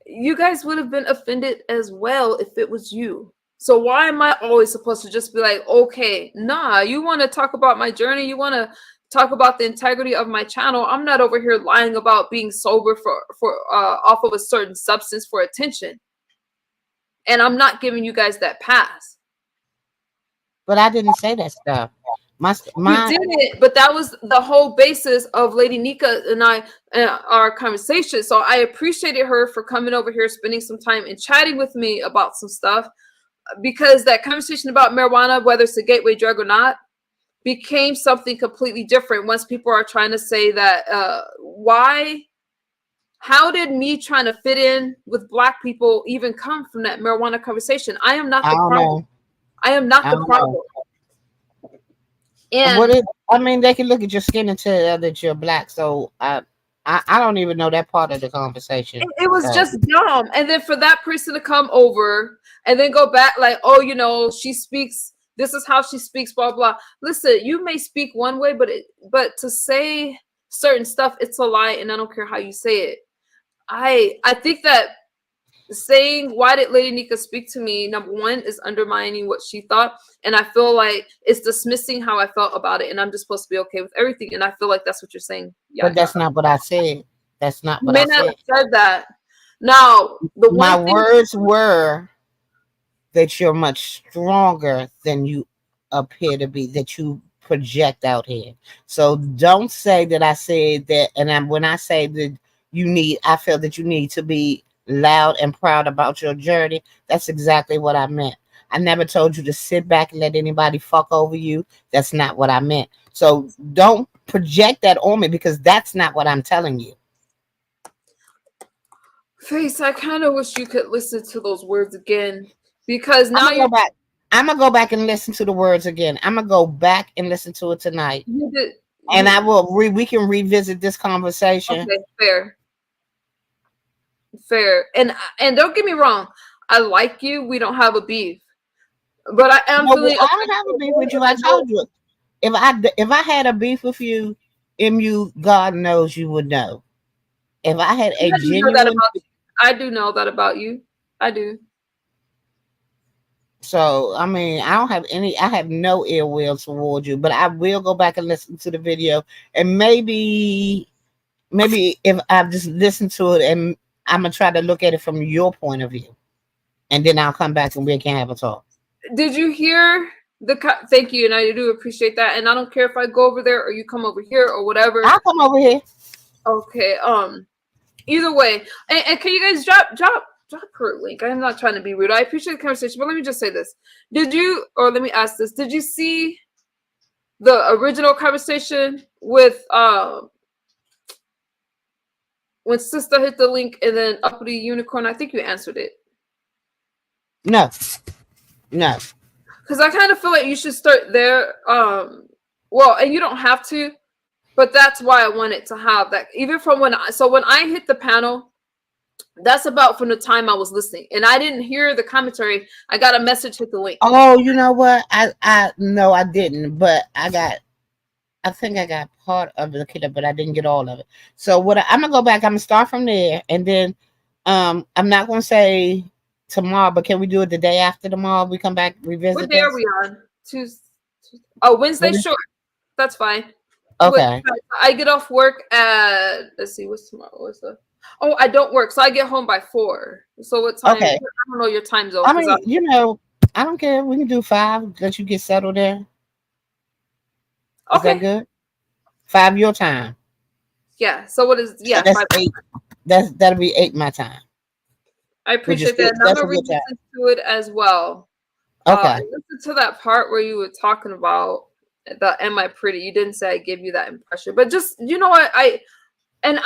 Speaker 1: you guys would have been offended as well if it was you. So why am I always supposed to just be like, okay, nah, you want to talk about my journey, you want to talk about the integrity of my channel. I'm not over here lying about being sober for off of a certain substance for attention. And I'm not giving you guys that pass.
Speaker 5: But I didn't say that stuff.
Speaker 1: You
Speaker 5: My
Speaker 1: didn't, but that was the whole basis of Lady Nika and I our conversation. So I appreciated her for coming over here, spending some time and chatting with me about some stuff, because that conversation about marijuana, whether it's a gateway drug or not, became something completely different once people are trying to say that how did me trying to fit in with black people even come from that marijuana conversation? I am not
Speaker 5: I
Speaker 1: the
Speaker 5: don't
Speaker 1: problem.
Speaker 5: know.
Speaker 1: I am not
Speaker 5: I
Speaker 1: the
Speaker 5: don't know.
Speaker 1: problem.
Speaker 5: What
Speaker 1: And
Speaker 5: it? I mean, they can look at your skin and tell that you're black. So I don't even know that part of the conversation.
Speaker 1: it was
Speaker 5: So
Speaker 1: just dumb. And then for that person to come over and then go back like, oh, she speaks, this is how she speaks, blah blah. Listen, you may speak one way, but to say certain stuff, it's a lie, and I don't care how you say it. I think that saying why did Lady Nika speak to me, number one, is undermining what she thought, and I feel like it's dismissing how I felt about it, and I'm just supposed to be okay with everything, and I feel like that's what you're saying. Yeah,
Speaker 5: but that's not what I said. That's not
Speaker 1: you
Speaker 5: what
Speaker 1: may
Speaker 5: I
Speaker 1: not
Speaker 5: said.
Speaker 1: have said that. Now, the
Speaker 5: My
Speaker 1: one thing,
Speaker 5: words were that you're much stronger than you appear to be, that you project out here. So don't say that I said that. And when I say that I feel that you need to be loud and proud about your journey. That's exactly what I meant. I never told you to sit back and let anybody fuck over you. That's not what I meant. So don't project that on me because that's not what I'm telling you.
Speaker 1: Face, I kind of wish you could listen to those words again, because
Speaker 5: I'm
Speaker 1: now
Speaker 5: gonna go back. I'm gonna go back and listen to the words again. I'm gonna go back and listen to it tonight,
Speaker 1: you did
Speaker 5: and I
Speaker 1: you
Speaker 5: will. We can revisit this conversation.
Speaker 1: okay, fair. fair. And don't get me wrong, I like you. We don't have a beef, but I am
Speaker 5: No,
Speaker 1: feeling
Speaker 5: I don't have a beef with you. I told you. If I had a beef with you, MU, God knows you would know. If I had a
Speaker 1: I do know that
Speaker 5: genuine,
Speaker 1: about you. I do know that about you. I do.
Speaker 5: so I mean, I don't have any. I have no ill will towards you, but I will go back and listen to the video, and maybe if I just listen to it, and I'm gonna try to look at it from your point of view, and then I'll come back and we can have a talk.
Speaker 1: Did you hear the? Thank you, and I do appreciate that. And I don't care if I go over there or you come over here or whatever.
Speaker 5: I'll come over here.
Speaker 1: Okay. Either way, and can you guys drop her link? I'm not trying to be rude. I appreciate the conversation, but let me just say this: Did you, or let me ask this: Did you see the original conversation with when Sister hit the link and then Uppity Unicorn? I think you answered it.
Speaker 5: No, no.
Speaker 1: Because I kind of feel like you should start there. Well, and you don't have to, but that's why I wanted to have that. Even from when I hit the panel, that's about from the time I was listening, and I didn't hear the commentary. I got a message, hit the link.
Speaker 5: Oh, you know what? I no, I didn't, but I think I got part of the kid, but I didn't get all of it. So I'm gonna go back. I'm gonna start from there, and then I'm not gonna say tomorrow, but can we do it the day after tomorrow? We come back
Speaker 1: What
Speaker 5: revisit
Speaker 1: day are
Speaker 5: this.
Speaker 1: we on? Tuesday. Oh, Wednesday.
Speaker 5: What
Speaker 1: Sure, that's fine.
Speaker 5: Okay.
Speaker 1: I get off work at, let's see, what's tomorrow? What's the? Oh, I don't work, so I get home by 4. So what time?
Speaker 5: Okay.
Speaker 1: I don't know your time zone.
Speaker 5: I mean, I don't care. We can do 5. Let you get settled there. Is that
Speaker 1: Okay.
Speaker 5: good? 5 your time.
Speaker 1: Yeah. So what is?
Speaker 5: So
Speaker 1: Yeah.
Speaker 5: that's
Speaker 1: 5.
Speaker 5: 8. That'll be 8 my time.
Speaker 1: I
Speaker 5: Which is
Speaker 1: appreciate
Speaker 5: good.
Speaker 1: that, and I'm
Speaker 5: That's a
Speaker 1: gonna
Speaker 5: good time.
Speaker 1: re-listen to it as well.
Speaker 5: Okay.
Speaker 1: Listen to that part where you were talking about the "Am I pretty?" You didn't say I gave you that impression, but just you know what I'm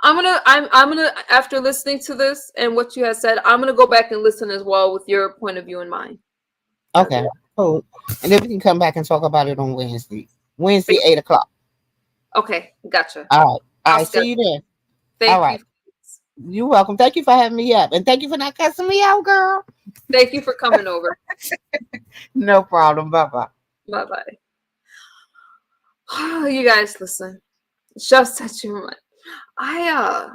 Speaker 1: gonna after listening to this and what you have said, I'm gonna go back and listen as well with your point of view in mind.
Speaker 5: Okay. Cool. And then we can come back and talk about it on Wednesday. Wednesday, 8 o'clock.
Speaker 1: Okay, gotcha.
Speaker 5: All right. All
Speaker 1: I'll
Speaker 5: right. See
Speaker 1: schedule.
Speaker 5: you then. All
Speaker 1: Thank you.
Speaker 5: right. You're welcome. Thank you for having me up. And thank you for not cussing me out, girl.
Speaker 1: Thank you for coming over.
Speaker 5: No problem. Bye bye.
Speaker 1: Bye bye. You guys, listen. Chef said you were. I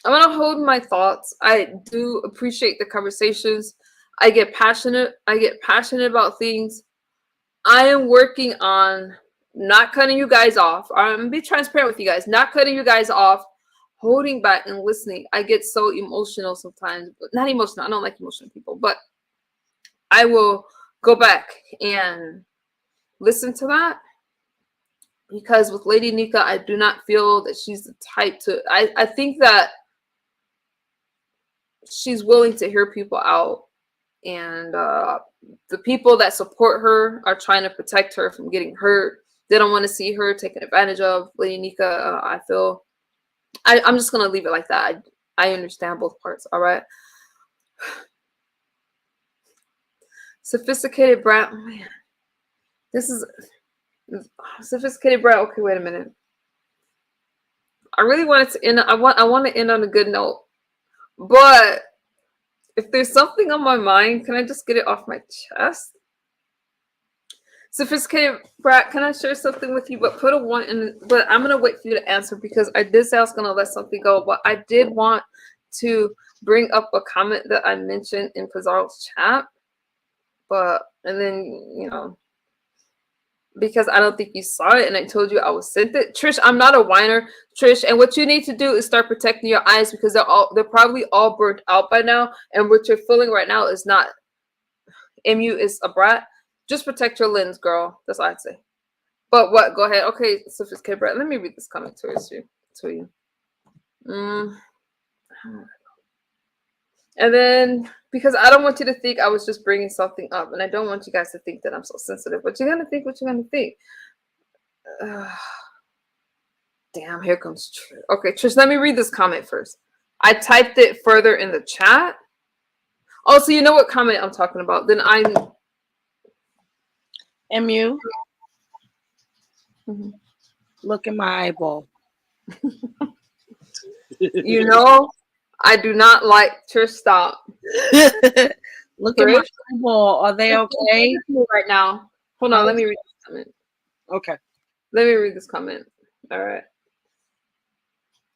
Speaker 1: I'm gonna hold my thoughts. I do appreciate the conversations. I get passionate. I get passionate about things. I am working on not cutting you guys off. I'm gonna be transparent with you guys. Not cutting you guys off, holding back and listening. I get so emotional sometimes, but not emotional. I don't like emotional people, but I will go back and listen to that because with Lady Nika, I do not feel that she's the type to. I think that she's willing to hear people out, and the people that support her are trying to protect her from getting hurt. They don't want to see her taken advantage of. Lady Nika, I feel I'm just gonna leave it like that. I understand both parts. All right. Sophisticated brat. Oh, man, this is sophisticated brat. Okay, wait a minute. I really wanted to end. I want to end on a good note, but if there's something on my mind, can I just get it off my chest? Sophisticated brat, can I share something with you? But put a 1 in. But I'm gonna wait for you to answer because I did say I was gonna let something go. But I did want to bring up a comment that I mentioned in Pizarro's chat. But and then because I don't think you saw it, and I told you I was sent it. Trish, I'm not a whiner, Trish. And what you need to do is start protecting your eyes because they're probably all burnt out by now. And what you're feeling right now is not MU is a brat. Just protect your lens, girl. That's all I'd say. But what? Go ahead. Okay, sophisticated brat. Let me read this comment to you. And then because I don't want you to think I was just bringing something up, and I don't want you guys to think that I'm so sensitive. But you're gonna think what you're gonna think. Damn, here comes Trish. Okay, Trish, let me read this comment first. I typed it further in the chat. Oh, so you know what comment I'm talking about? Then I'm
Speaker 4: MU.
Speaker 1: Mhm.
Speaker 4: Look at my eyeball.
Speaker 1: You know, I do not like Trish. Stop.
Speaker 4: Look at my
Speaker 1: Trish,
Speaker 4: eyeball. Are they okay?
Speaker 1: right now. Hold on,
Speaker 4: Huh?
Speaker 1: let me read this comment.
Speaker 4: Okay.
Speaker 1: Let me read this comment. All right.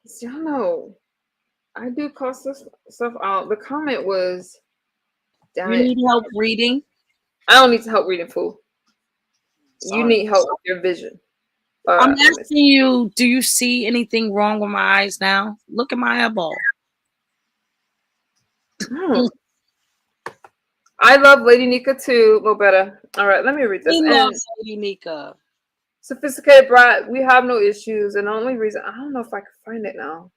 Speaker 1: See, y'all know I do call stuff out. The comment was, damn
Speaker 4: You
Speaker 1: it.
Speaker 4: need help reading?
Speaker 1: I don't need to help reading, fool. You
Speaker 4: Sorry.
Speaker 1: need help with your vision.
Speaker 4: I'm
Speaker 1: Let me see.
Speaker 4: asking you, do you see anything wrong with my eyes now? Look at my eyeball.
Speaker 1: Hmm. I love Lady Nika too, Lobetta. All right, let me read this.
Speaker 4: We love
Speaker 1: And
Speaker 4: Lady Nika.
Speaker 1: sophisticated brat, we have no issues. And the only reason, I don't know if I can find it now.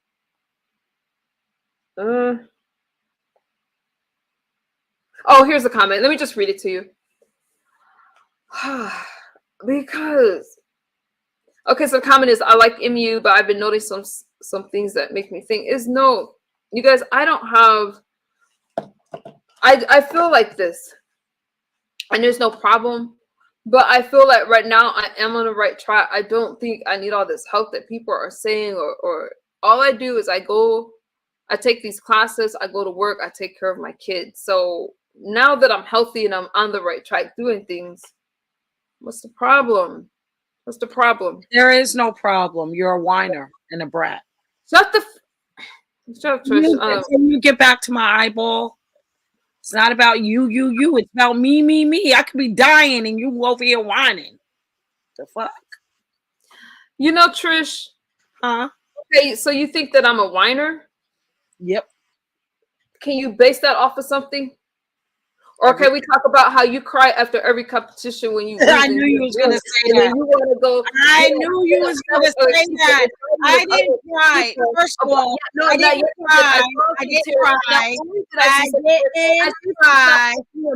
Speaker 1: Oh, here's the comment. Let me just read it to you. Because okay, so the comment is, I like MU, but I've been noticing some things that make me think. Is no, you guys, I don't have. I feel like this, and there's no problem, but I feel like right now I am on the right track. I don't think I need all this help that people are saying, or all I do is I take these classes, I go to work, I take care of my kids. So now that I'm healthy and I'm on the right track doing things, what's the problem? What's the problem?
Speaker 4: There is no problem. You're a whiner and a brat.
Speaker 1: Shut the shut up, Trish.
Speaker 4: Can you get back to my eyeball? It's not about you. It's about me. I could be dying and you over here whining. The fuck?
Speaker 1: You know, Trish.
Speaker 4: Huh?
Speaker 1: Okay, so you think that I'm a whiner?
Speaker 4: Yep.
Speaker 1: Can you base that off of something? Or can we talk about how you cry after every competition when you lose?
Speaker 4: I knew you was gonna say
Speaker 1: and
Speaker 4: that.
Speaker 1: then you want to go.
Speaker 4: I knew you was gonna say that. I didn't cry. First of all, I didn't cry. I didn't cry. I didn't cry.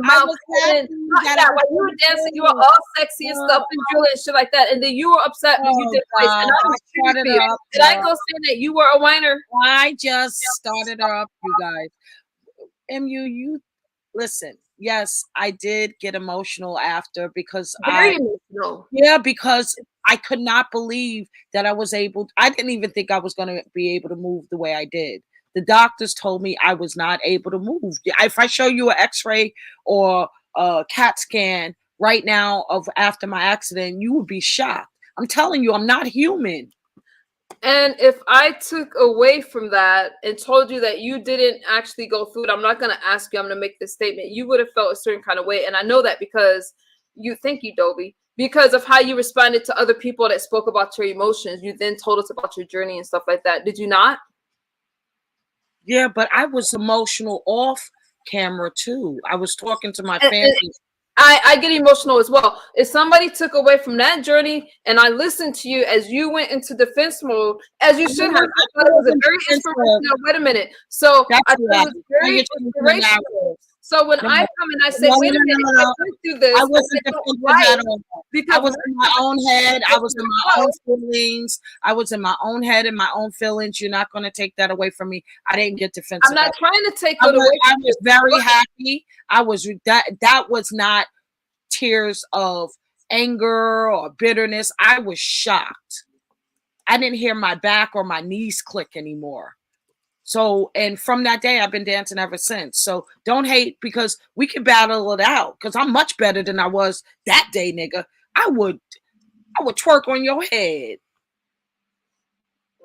Speaker 4: I was happy that I
Speaker 1: while you were dancing, you were all sexy and stuff and drilling and shit like that, and then you were upset when you did twice, and I was cheering for you. And I go saying that you were a whiner.
Speaker 4: I just started up, you guys. You listen. Yes, I did get emotional after because
Speaker 1: Very emotional.
Speaker 4: Yeah, because I could not believe that I was able. I didn't even think I was going to be able to move the way I did. The doctors told me I was not able to move. If I show you an X-ray or a CAT scan right now of after my accident, you would be shocked. I'm telling you, I'm not human.
Speaker 1: And if I took away from that and told you that you didn't actually go through it, I'm not going to ask you, I'm going to make this statement. You would have felt a certain kind of way. And I know that because thank you, Dobie, because of how you responded to other people that spoke about your emotions. You then told us about your journey and stuff like that. Did you not?
Speaker 4: Yeah, but I was emotional off camera too. I was talking to my family.
Speaker 1: I get emotional as well. If somebody took away from that journey and I listened to you as you went into defense mode, as you should have, I thought it was a very inspirational. Wait a minute. So I thought it was very inspirational. So when I come and I say, wait a minute, I went through this.
Speaker 4: I wasn't defensive at all. Because I was in my own head. I was in my own feelings. I was in my own head and my own feelings. You're not going to take that away from me. I didn't get defensive.
Speaker 1: I'm not trying to take it away.
Speaker 4: I was very happy. I was that was not tears of anger or bitterness. I was shocked. I didn't hear my back or my knees click anymore. So, and from that day, I've been dancing ever since. So don't hate because we can battle it out because I'm much better than I was that day, nigga. I would twerk on your head.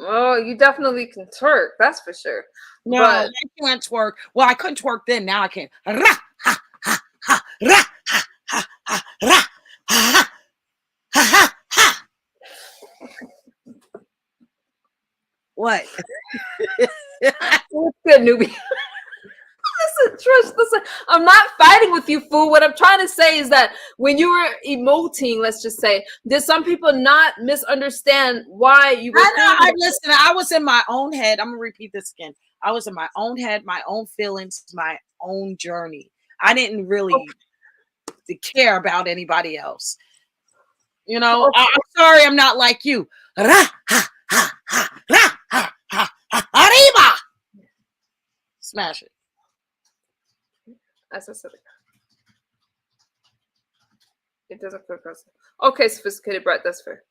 Speaker 1: Oh, you definitely can twerk. That's for sure.
Speaker 4: No, I can't twerk. Well, I couldn't twerk then. Now I can. Ra, ha, ha, ha, ra, ha, ha, ha, ra, ha, ha, ha, ha. What?
Speaker 1: What's good, newbie? Listen, Trish, listen. I'm not fighting with you, fool. What I'm trying to say is that when you were emoting, let's just say, did some people not misunderstand why you were?
Speaker 4: Listen, I was in my own head. I'm gonna repeat this again. I was in my own head, my own feelings, my own journey. I didn't really care about anybody else. You know, I'm sorry, I'm not like you. Ra, ha, ha, ha, ra, ha, ha, ha, arriba. Smash it.
Speaker 1: As I said, it doesn't feel aggressive. Okay, sophisticated brat, that's fair.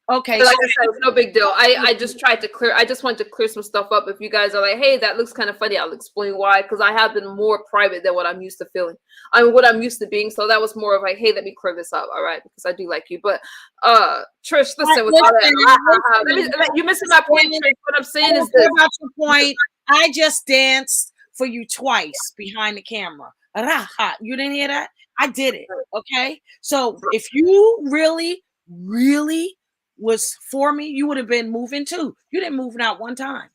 Speaker 4: Okay,
Speaker 1: Like
Speaker 4: so
Speaker 1: I said, it's no big deal. I just tried to clear. I just wanted to clear some stuff up. If you guys are like, hey, that looks kind of funny, I'll explain why. Because I have been more private than what I'm used to feeling. I mean, what I'm used to being. So that was more of like, hey, let me clear this up, all right? Because I do like you. But Trish, listen, with all that, you're missing my point, Trish. What I'm saying is this.
Speaker 4: About your point, I just danced for you twice behind the camera. Raha. You didn't hear that? I did it. Okay. So if you really, really was for me, you would have been moving too. You didn't move not one time.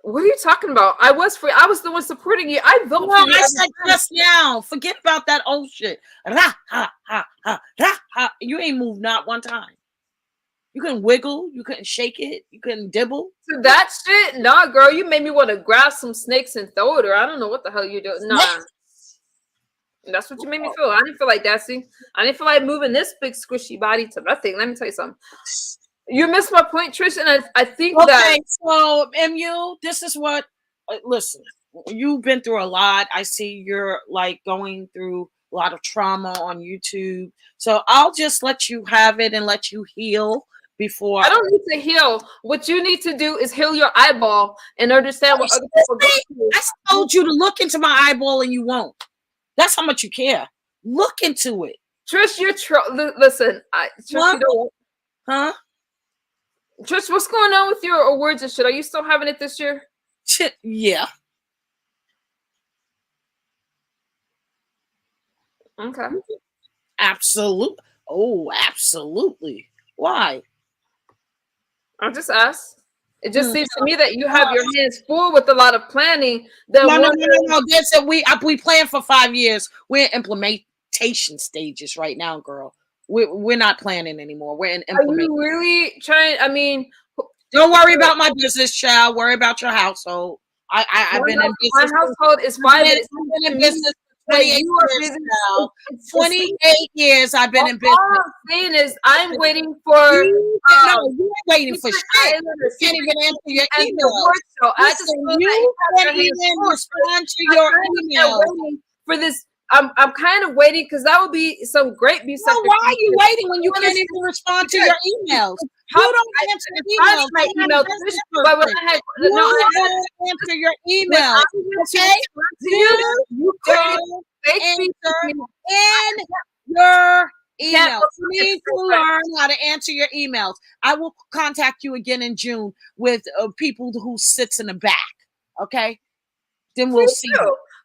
Speaker 1: What are you talking about? I was free. I was the one supporting you. I vote for you.
Speaker 4: I said just now. Forget about that old shit. Rah, ha, ha, ha, rah, ha. You ain't moved not one time. You couldn't wiggle. You couldn't shake it. You couldn't dibble.
Speaker 1: So that shit? Nah, girl. You made me want to grab some snakes and throw it, or I don't know what the hell you're doing. Nah. That's what you made me feel. I didn't feel like that. See, I didn't feel like moving this big squishy body to nothing. Let me tell you something. You missed my point, Trish, and I think that.
Speaker 4: Okay, so MU, this is what. Listen, you've been through a lot. I see you're like going through a lot of trauma on YouTube. So I'll just let you have it and let you heal before.
Speaker 1: I don't need to heal. What you need to do is heal your eyeball and understand what other people go through.
Speaker 4: I told you to look into my eyeball and you won't. That's how much you care. Look into it.
Speaker 1: Trish, you're listen. Trish,
Speaker 4: What?
Speaker 1: you know what?
Speaker 4: Huh?
Speaker 1: Trish, what's going on with your awards and shit? Are you still having it this year?
Speaker 4: Yeah.
Speaker 1: Okay.
Speaker 4: Absolutely. Oh, absolutely. Why?
Speaker 1: I'll just ask. It just seems to me that you have your hands full with a lot of planning.
Speaker 4: No. That's it. We plan for 5 years. We're in implementation stages right now, girl. We're not planning anymore. We're in implementation.
Speaker 1: Are you really trying? I mean,
Speaker 4: don't worry about my business, child. Worry about your household. I've been in business.
Speaker 1: My household is fine.
Speaker 4: I've been in business for 28 years now. 28 years I've been in business.
Speaker 1: All I'm saying is I'm waiting for.
Speaker 4: No, you ain't waiting for shit. You can't even answer your email.
Speaker 1: I just
Speaker 4: you can't even respond to your email.
Speaker 1: For this, I'm kind of waiting because that would be some great.
Speaker 4: No, why are you waiting when you can't even respond to your emails? You don't answer emails.
Speaker 1: My email, but when I had
Speaker 4: you don't answer your emails. Okay, you don't answer in your emails. You need to learn how to answer your emails. I will contact you again in June with people who sits in the back. Okay, then we'll see.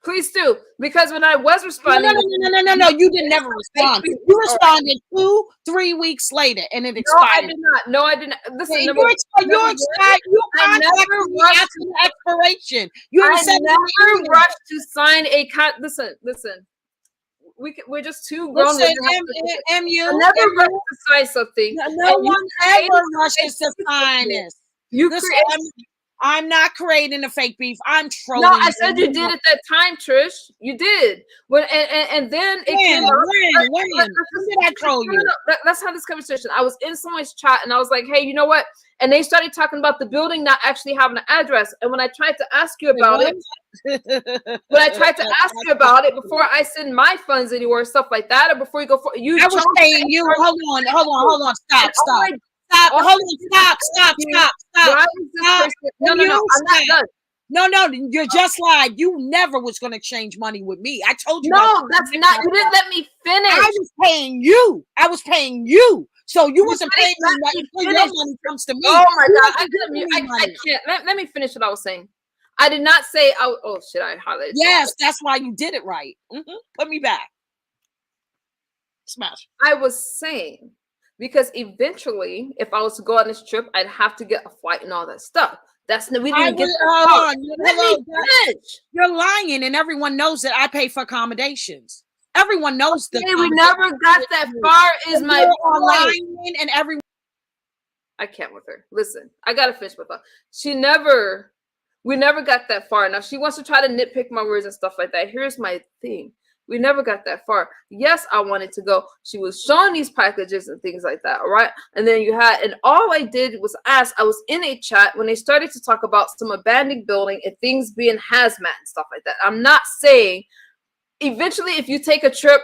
Speaker 1: Please do, because when I was responding,
Speaker 4: no, you didn't never respond. You responded 2-3 weeks later, and it expired.
Speaker 1: No, I did not. Listen,
Speaker 4: you expired. You contacted me after the expiration. You
Speaker 1: never rushed to sign a Listen. We're just too grown.
Speaker 4: Listen,
Speaker 1: I never rushed to sign something.
Speaker 4: No one ever rushes to sign this. I'm not creating a fake beef. I'm trolling.
Speaker 1: No, I said you did at that time, Trish. You did. And then it came out.
Speaker 4: When did I troll you?
Speaker 1: Let's have this conversation. I was in someone's chat and I was like, hey, you know what? And they started talking about the building not actually having an address. And when I tried to ask you about it, before I send my funds anywhere, stuff like that, or before you go for you,
Speaker 4: I was saying you. Hold on. Stop. Stop. Hold on. Stop. No, I'm not done. No, you just lied. You never was going to exchange money with me. I told you.
Speaker 1: No, that's not. You didn't let me finish.
Speaker 4: I was paying you. So you wasn't paying me until your money comes to me.
Speaker 1: Oh my God. I can't. Let me finish what I was saying. I did not say, oh shit, I highlighted.
Speaker 4: Yes, that's why you did it right. Put me back. Smash.
Speaker 1: I was saying, because eventually, if I was to go on this trip, I'd have to get a flight and all that stuff. We didn't get
Speaker 4: Let me finish. You're lying, and everyone knows that I pay for accommodations. Everyone knows that.
Speaker 1: We never got that far. Is my
Speaker 4: lying, and everyone.
Speaker 1: I can't with her. Listen, I gotta finish with her. We never got that far. Now she wants to try to nitpick my words and stuff like that. Here's my thing. We never got that far. Yes, I wanted to go. She was showing these packages and things like that, all right? And then and all I did was ask. I was in a chat when they started to talk about some abandoned building and things being hazmat and stuff like that. I'm not saying, eventually, if you take a trip,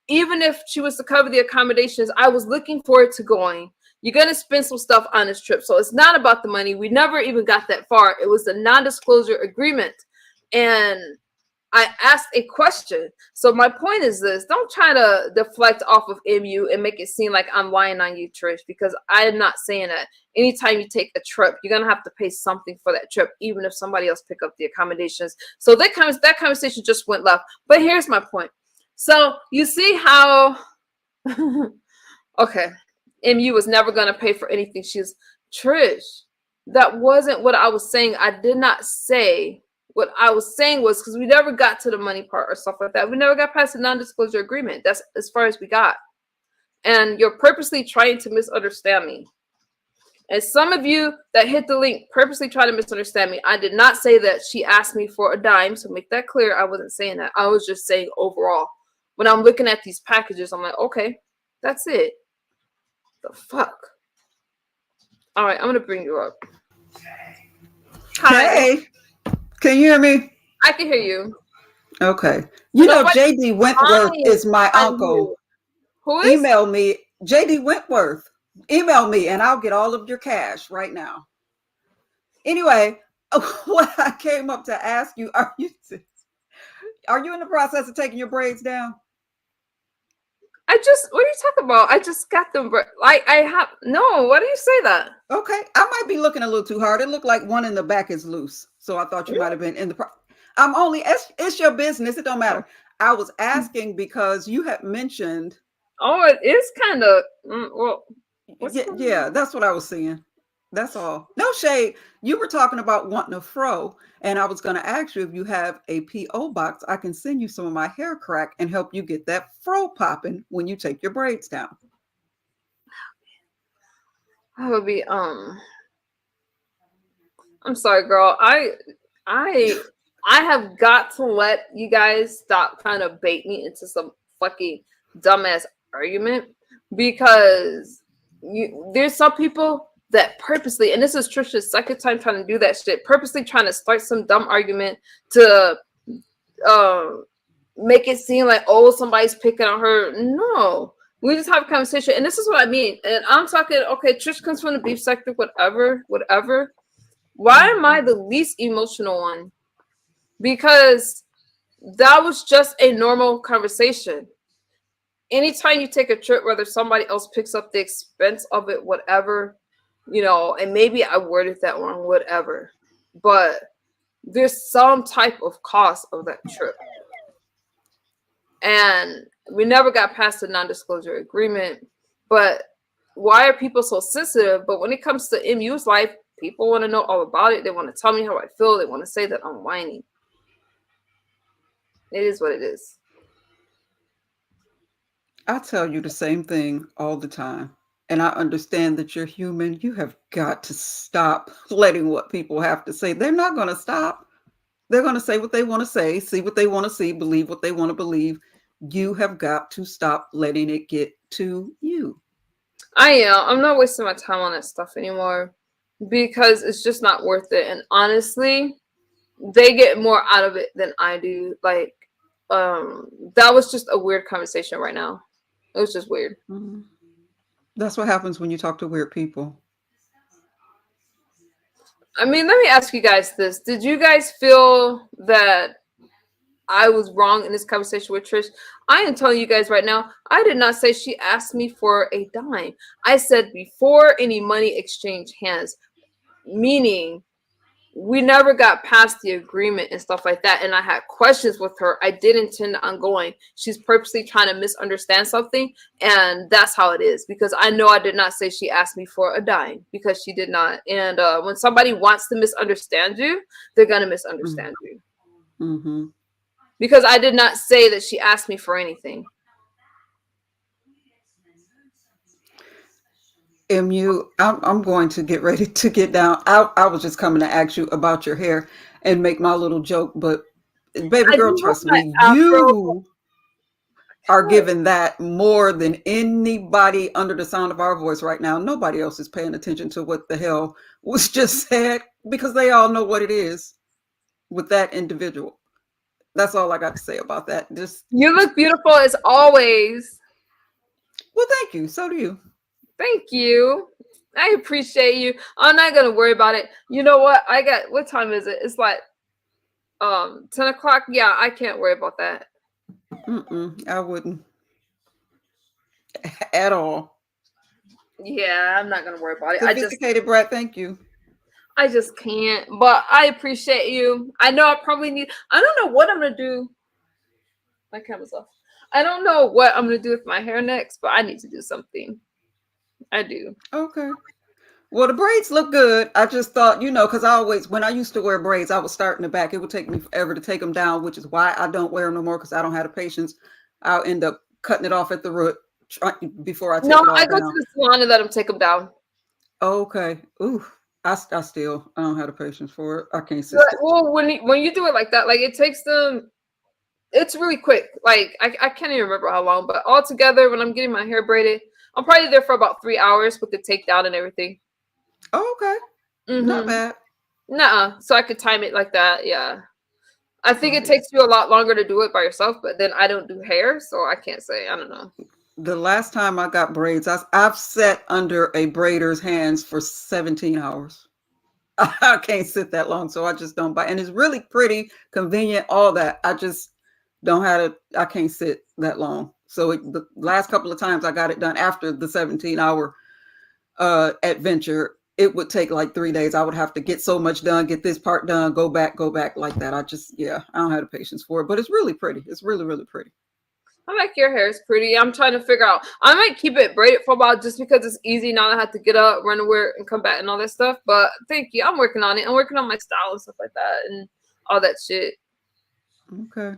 Speaker 1: even if she was to cover the accommodations, I was looking forward to going. You're going to spend some stuff on this trip. So it's not about the money. We never even got that far. It was a non-disclosure agreement. And I asked a question. So my point is this: don't try to deflect off of MU and make it seem like I'm lying on you, Trish, because I am not saying that. Anytime you take a trip, you're gonna have to pay something for that trip, even if somebody else pick up the accommodations. So that conversation just went left. But here's my point. So you see how okay, MU was never gonna pay for anything. She's Trish. That wasn't what I was saying. I did not say. What I was saying was, because we never got to the money part or stuff like that. We never got past the non-disclosure agreement. That's as far as we got. And you're purposely trying to misunderstand me. And some of you that hit the link purposely try to misunderstand me. I did not say that she asked me for a dime. So make that clear. I wasn't saying that. I was just saying overall. When I'm looking at these packages, I'm like, okay, that's it. The fuck? All right, I'm going to bring you up. Hi.
Speaker 6: Hey, can you hear me?
Speaker 1: I can hear you.
Speaker 6: Okay. You know,
Speaker 1: Nobody
Speaker 6: JD Wentworth is my
Speaker 1: on
Speaker 6: uncle.
Speaker 1: you. Who is?
Speaker 6: Email me, JD Wentworth. Email me and I'll get all of your cash right now. Anyway, what I came up to ask you, are you in the process of taking your braids down?
Speaker 1: What are you talking about? I just got them. No, why do you say that?
Speaker 6: Okay. I might be looking a little too hard. It looked like one in the back is loose. So I thought you might have been in the it's your business. It don't matter. I was asking because you had mentioned.
Speaker 1: Oh, it is kind of, well.
Speaker 6: Yeah, that's what I was seeing. That's all. No shade. You were talking about wanting a fro, and I was going to ask you if you have a PO box. I can send you some of my hair crack and help you get that fro popping when you take your braids down.
Speaker 1: I would be I'm sorry, girl. I have got to let you guys stop trying to bait me into some fucking dumbass argument, because there's some people that purposely, and this is Trisha's second time trying to do that shit, purposely trying to start some dumb argument to make it seem like, oh, somebody's picking on her. No, we just have a conversation, and this is what I mean. And I'm talking, okay, Trish comes from the beef sector, whatever. Why am I the least emotional one? Because that was just a normal conversation. Anytime you take a trip, whether somebody else picks up the expense of it, whatever, and maybe I worded that wrong, whatever, but there's some type of cost of that trip. And we never got past the non-disclosure agreement. But why are people so sensitive? But when it comes to MU's life, people want to know all about it. They want to tell me how I feel. They want to say that I'm whiny. It is what it is.
Speaker 6: I tell you the same thing all the time. And I understand that you're human. You have got to stop letting what people have to say. They're not going to stop. They're going to say what they want to say, see what they want to see, believe what they want to believe. You have got to stop letting it get to you.
Speaker 1: I'm not wasting my time on that stuff anymore, because it's just not worth it. And honestly, they get more out of it than I do. Like, that was just a weird conversation right now. It was just weird.
Speaker 6: Mm-hmm. That's what happens when you talk to weird people.
Speaker 1: I mean, let me ask you guys this. Did you guys feel that I was wrong in this conversation with Trish? I am telling you guys right now, I did not say she asked me for a dime. I said before any money exchange hands, meaning we never got past the agreement and stuff like that. And I had questions with her. I did intend on going. She's purposely trying to misunderstand something. And that's how it is. Because I know I did not say she asked me for a dime, because she did not. And when somebody wants to misunderstand you, they're going to misunderstand you.
Speaker 6: Mm-hmm.
Speaker 1: Because I did not say that she asked me for anything.
Speaker 6: MU, I'm going to get ready to get down. I was just coming to ask you about your hair and make my little joke, but baby girl, trust me, you are giving that more than anybody under the sound of our voice right now. Nobody else is paying attention to what the hell was just said, because they all know what it is with that individual. That's all I got to say about that. Just
Speaker 1: You look beautiful as always.
Speaker 6: well, thank you. So do you.
Speaker 1: Thank you. I appreciate you. I'm not gonna worry about it. You know what? I got what time is it? It's like 10 o'clock. Yeah, I can't worry about that.
Speaker 6: I wouldn't at all.
Speaker 1: Yeah, I'm not gonna worry about it.
Speaker 6: Sophisticated brat, thank you.
Speaker 1: I just can't. But I appreciate you. I know I probably need I don't know what I'm gonna do. My camera's off. I don't know what I'm gonna do with my hair next, but I need to do something. I do.
Speaker 6: Okay. Well, the braids look good. I just thought, because I always, when I used to wear braids, I would start in the back. It would take me forever to take them down, which is why I don't wear them no more because I don't have the patience. I'll end up cutting it off at the root before I
Speaker 1: No,
Speaker 6: take it
Speaker 1: I
Speaker 6: all
Speaker 1: go to
Speaker 6: down.
Speaker 1: the salon and let them take them down.
Speaker 6: Okay. Ooh, I don't have the patience for it. I can't sit
Speaker 1: But,
Speaker 6: still.
Speaker 1: well, when you do it like that, like it takes them. It's really quick. Like I can't even remember how long, but altogether, when I'm getting my hair braided, I'm probably there for about 3 hours with the takedown and everything.
Speaker 6: Oh, okay. Not
Speaker 1: Mm-hmm.
Speaker 6: bad.
Speaker 1: Nuh-uh. So I could time it like that. Yeah. I think
Speaker 6: Oh,
Speaker 1: it
Speaker 6: yeah.
Speaker 1: takes you a lot longer to do it by yourself, but then I don't do hair, so I can't say. I don't know.
Speaker 6: The last time I got braids, I've sat under a braider's hands for 17 hours. I can't sit that long, so I just don't buy. And it's really pretty, convenient, all that. I just don't have to. I can't sit that long. So the last couple of times I got it done after the 17-hour adventure, it would take like 3 days. I would have to get so much done, get this part done, go back like that. I don't have the patience for it. But it's really pretty. It's really, really pretty.
Speaker 1: I like your hair is pretty. I'm trying to figure out. I might keep it braided for a while just because it's easy now. I have to get up, run to work, and come back and all that stuff. But thank you. I'm working on it. I'm working on my style and stuff like that and all that shit.
Speaker 6: Okay.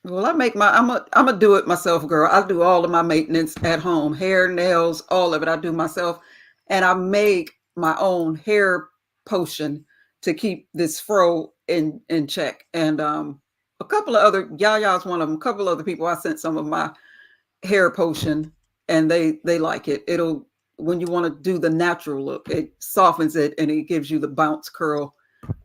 Speaker 6: Well, I'm a do it myself girl. I do all of my maintenance at home, hair, nails, all of it. I do myself, and I make my own hair potion to keep this fro in check. And a couple of other Yaya's one of them. A couple other people I sent some of my hair potion, and they like it. It'll when you want to do the natural look, it softens it and it gives you the bounce curl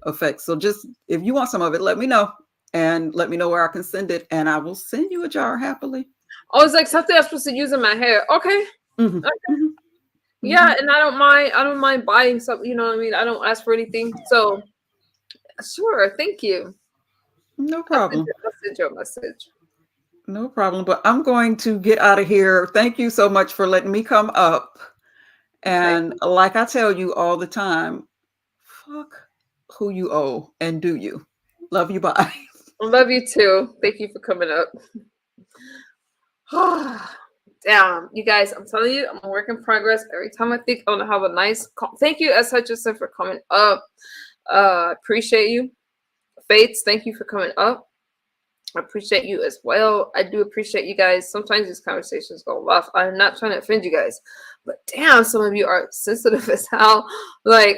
Speaker 6: effect. So just if you want some of it, let me know and let me know where I can send it, and I will send you a jar happily.
Speaker 1: Oh, it's like something I'm supposed to use in my hair. Okay.
Speaker 6: Mm-hmm,
Speaker 1: Okay.
Speaker 6: mm-hmm, mm-hmm.
Speaker 1: Yeah, and I don't mind. I don't mind buying something. You know what I mean? I don't ask for anything. So sure. Thank you.
Speaker 6: No
Speaker 1: I'll send
Speaker 6: problem.
Speaker 1: you, I'll send you a message.
Speaker 6: No problem. But I'm going to get out of here. Thank you so much for letting me come up.
Speaker 1: Okay.
Speaker 6: And like I tell you all the time, fuck who you owe and do you. Love you. Bye.
Speaker 1: I love you too. Thank you for coming up. Damn, you guys, I'm telling you, I'm a work in progress. Every time I think I'm gonna have a nice thank you, S. Hutchinson, for coming up. Appreciate you. Fates, thank you for coming up. I appreciate you as well. I do appreciate you guys. Sometimes these conversations go left. I'm not trying to offend you guys, but damn, some of you are sensitive as hell. Like,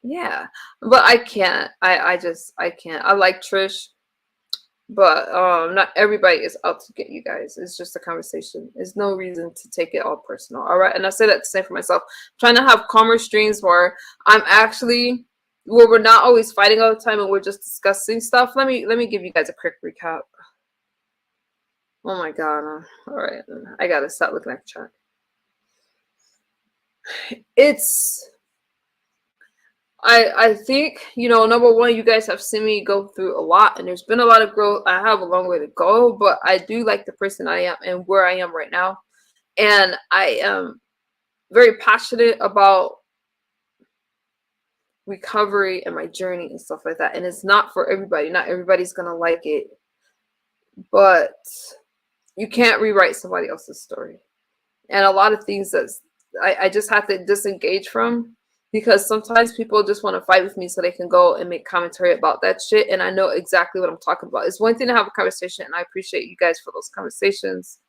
Speaker 1: yeah, but I can't. I can't. I like Trish, but not everybody is out to get you guys. It's just a conversation. There's no reason to take it all personal. All right, and I say that the same for myself. I'm trying to have calmer streams where I'm actually where we're not always fighting all the time and we're just discussing stuff. Let me give you guys a quick recap. Oh my god! All right, I gotta stop looking at the chat. It's I think, number one, you guys have seen me go through a lot and there's been a lot of growth. I have a long way to go, but I do like the person I am and where I am right now. And I am very passionate about recovery and my journey and stuff like that. And it's not for everybody. Not everybody's going to like it, but you can't rewrite somebody else's story. And a lot of things that I just have to disengage from, because sometimes people just want to fight with me so they can go and make commentary about that shit. And I know exactly what I'm talking about. It's one thing to have a conversation, and I appreciate you guys for those conversations.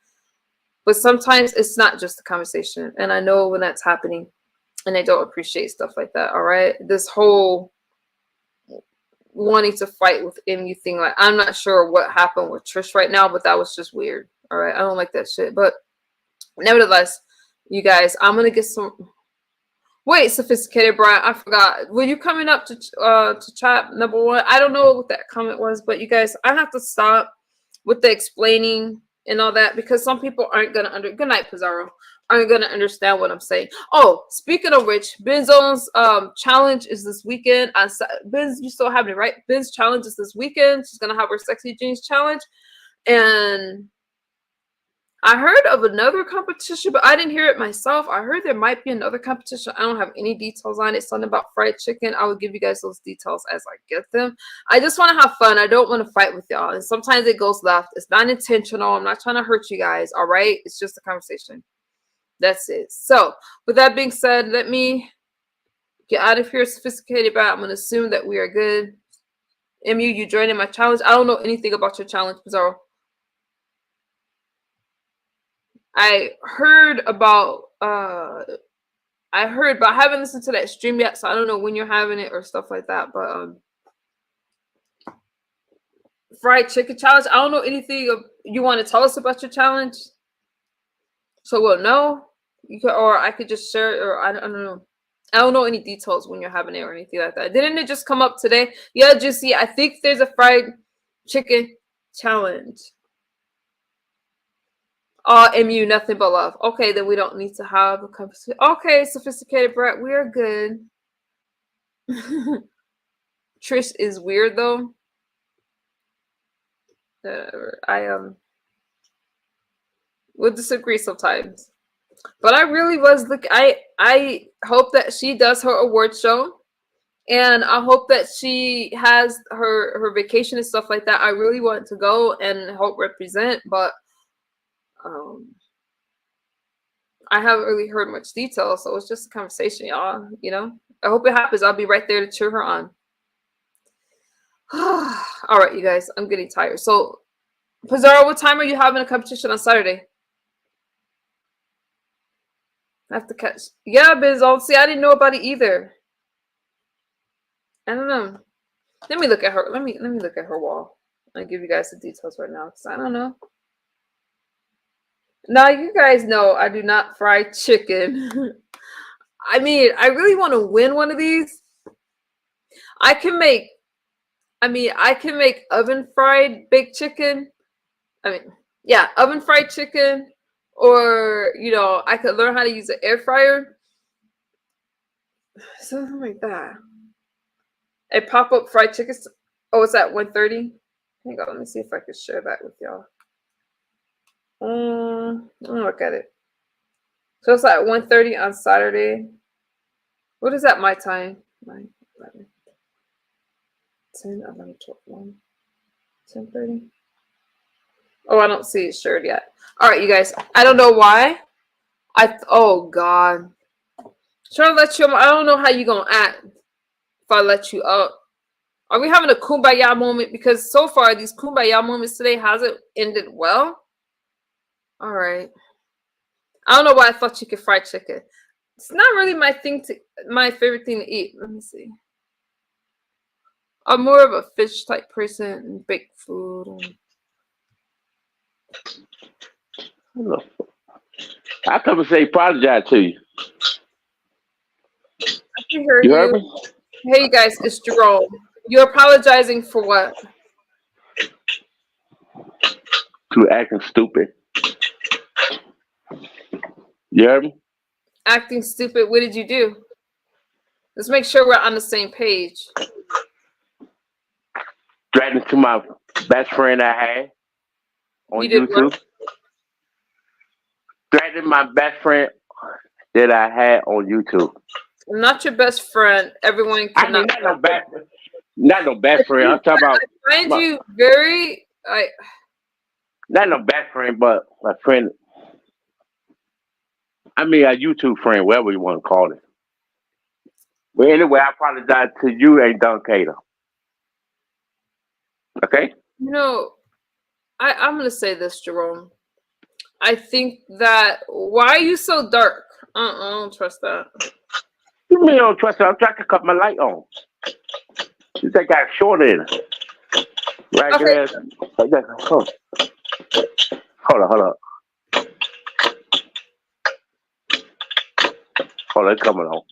Speaker 1: But sometimes it's not just a conversation. And I know when that's happening, and I don't appreciate stuff like that. All right. This whole wanting to fight with MU thing, like, I'm not sure what happened with Trish right now, but that was just weird. All right. I don't like that shit. But nevertheless, you guys, I'm going to get some. Wait, sophisticated Brian, I forgot. Were you coming up to chat number one? I don't know what that comment was, but you guys, I have to stop with the explaining and all that because some people aren't gonna good night, Pizarro, aren't gonna understand what I'm saying. Oh, speaking of which, Benzone's challenge is this weekend. Benz, you still have it, right? Ben's challenge is this weekend. She's gonna have her sexy jeans challenge. And I heard of another competition, but I didn't hear it myself. I heard there might be another competition. I don't have any details on it. Something about fried chicken. I will give you guys those details as I get them. I just want to have fun. I don't want to fight with y'all. And sometimes it goes left. It's not intentional. I'm not trying to hurt you guys. All right. It's just a conversation. That's it. So with that being said, let me get out of here, sophisticated, but I'm going to assume that we are good. MU, you joining my challenge? I don't know anything about your challenge, Pizarro. I heard, but I haven't listened to that stream yet, so I don't know when you're having it or stuff like that. But fried chicken challenge. I don't know anything you want to tell us about your challenge, so we'll know. You could, or I could just share it, or I don't know. I don't know any details when you're having it or anything like that. Didn't it just come up today? Yeah, Juicy. I think there's a fried chicken challenge. MU, nothing but love. Okay, then we don't need to have a conversation. Okay, sophisticated Brett, we are good. Trish is weird though. I would disagree sometimes, but I really was I hope that she does her award show, and I hope that she has her vacation and stuff like that. I really want to go and help represent, but I haven't really heard much detail, so it's just a conversation, y'all. You know, I hope it happens. I'll be right there to cheer her on. All right, you guys, I'm getting tired. So, Pizarro, what time are you having a competition on Saturday? I have to catch. Yeah, Biz. See, I didn't know about it either. I don't know. Let me look at her. Let me look at her wall. I'll give you guys the details right now because I don't know. Now you guys know I do not fry chicken. I mean, I really want to win one of these. I can make oven fried baked chicken. Oven fried chicken, or I could learn how to use an air fryer. Something like that. A pop-up fried chicken. Oh, it's at 1:30. Hang on, let me see if I can share that with y'all. Let me look at it. So it's at 1:30 on Saturday. What is that my time? 9, 11, 10, 11, 12, 1, 10:30. Oh, I don't see it shared yet. All right, you guys. I don't know why. Oh God. Trying to let you. I don't know how you gonna act if I let you up. Are we having a kumbaya moment? Because so far these kumbaya moments today hasn't ended well. All right. I don't know why I thought you could fry chicken. It's not really my favorite thing to eat. Let me see. I'm more of a fish type person and baked food.
Speaker 7: I come and say apologize to you.
Speaker 1: I can hear
Speaker 7: You heard me?
Speaker 1: Hey, you guys, it's Jerome. You're apologizing for what?
Speaker 7: To acting stupid. You heard me?
Speaker 1: Acting stupid. What did you do? Let's make sure we're on the same page.
Speaker 7: Threatening to my best friend I had on YouTube. What? Threatening my best friend that I had on YouTube.
Speaker 1: I'm not your best friend. Everyone cannot.
Speaker 7: I mean, not no best friend. I'm talking about.
Speaker 1: I find you very.
Speaker 7: Not no best friend, but a friend. I mean, a YouTube friend, whatever you want to call it. But anyway, I apologize to you and Dunkater. Okay?
Speaker 1: I'm going to say this, Jerome. I think that, why are you so dark? I don't trust that.
Speaker 7: You mean you don't trust it? I'm trying to cut my light on. You think I short in it? Right there. Like that. Hold on. Hold on, it's coming on.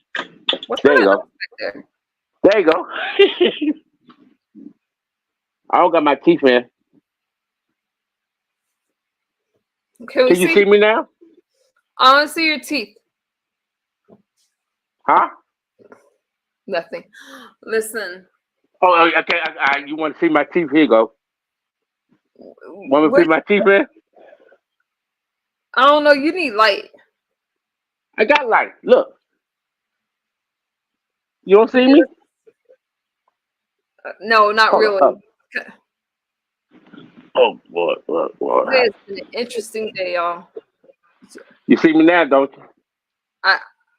Speaker 1: What's
Speaker 7: There you
Speaker 1: that
Speaker 7: go.
Speaker 1: back there?
Speaker 7: There you go. I don't got my teeth in.
Speaker 1: Can we
Speaker 7: Can you
Speaker 1: see?
Speaker 7: see me now?
Speaker 1: I want to see your teeth.
Speaker 7: Huh?
Speaker 1: Nothing. Listen.
Speaker 7: Oh, okay. You want to see my teeth? Here you go. Want me to
Speaker 1: What?
Speaker 7: put my teeth in?
Speaker 1: I don't know. You need light.
Speaker 7: I got light. Look. You don't see me?
Speaker 1: No, not
Speaker 7: Hold on.
Speaker 1: really.
Speaker 7: Oh, oh boy, boy.
Speaker 1: Today has been an interesting day, y'all.
Speaker 7: You see me now, don't you?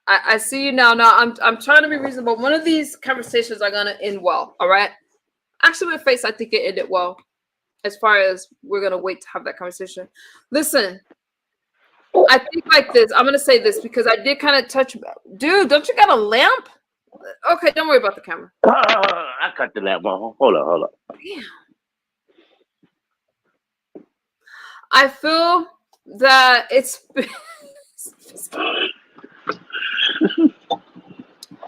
Speaker 1: I see you now. Now I'm trying to be reasonable. One of these conversations are gonna end well. All right. Actually, my face, I think it ended well. As far as we're gonna wait to have that conversation. Listen, I think like this. I'm gonna say this because I did kind of touch. Dude, don't you got a lamp? Okay, don't worry about the camera.
Speaker 7: I cut the lamp on. Hold on.
Speaker 1: Damn. I feel that it's.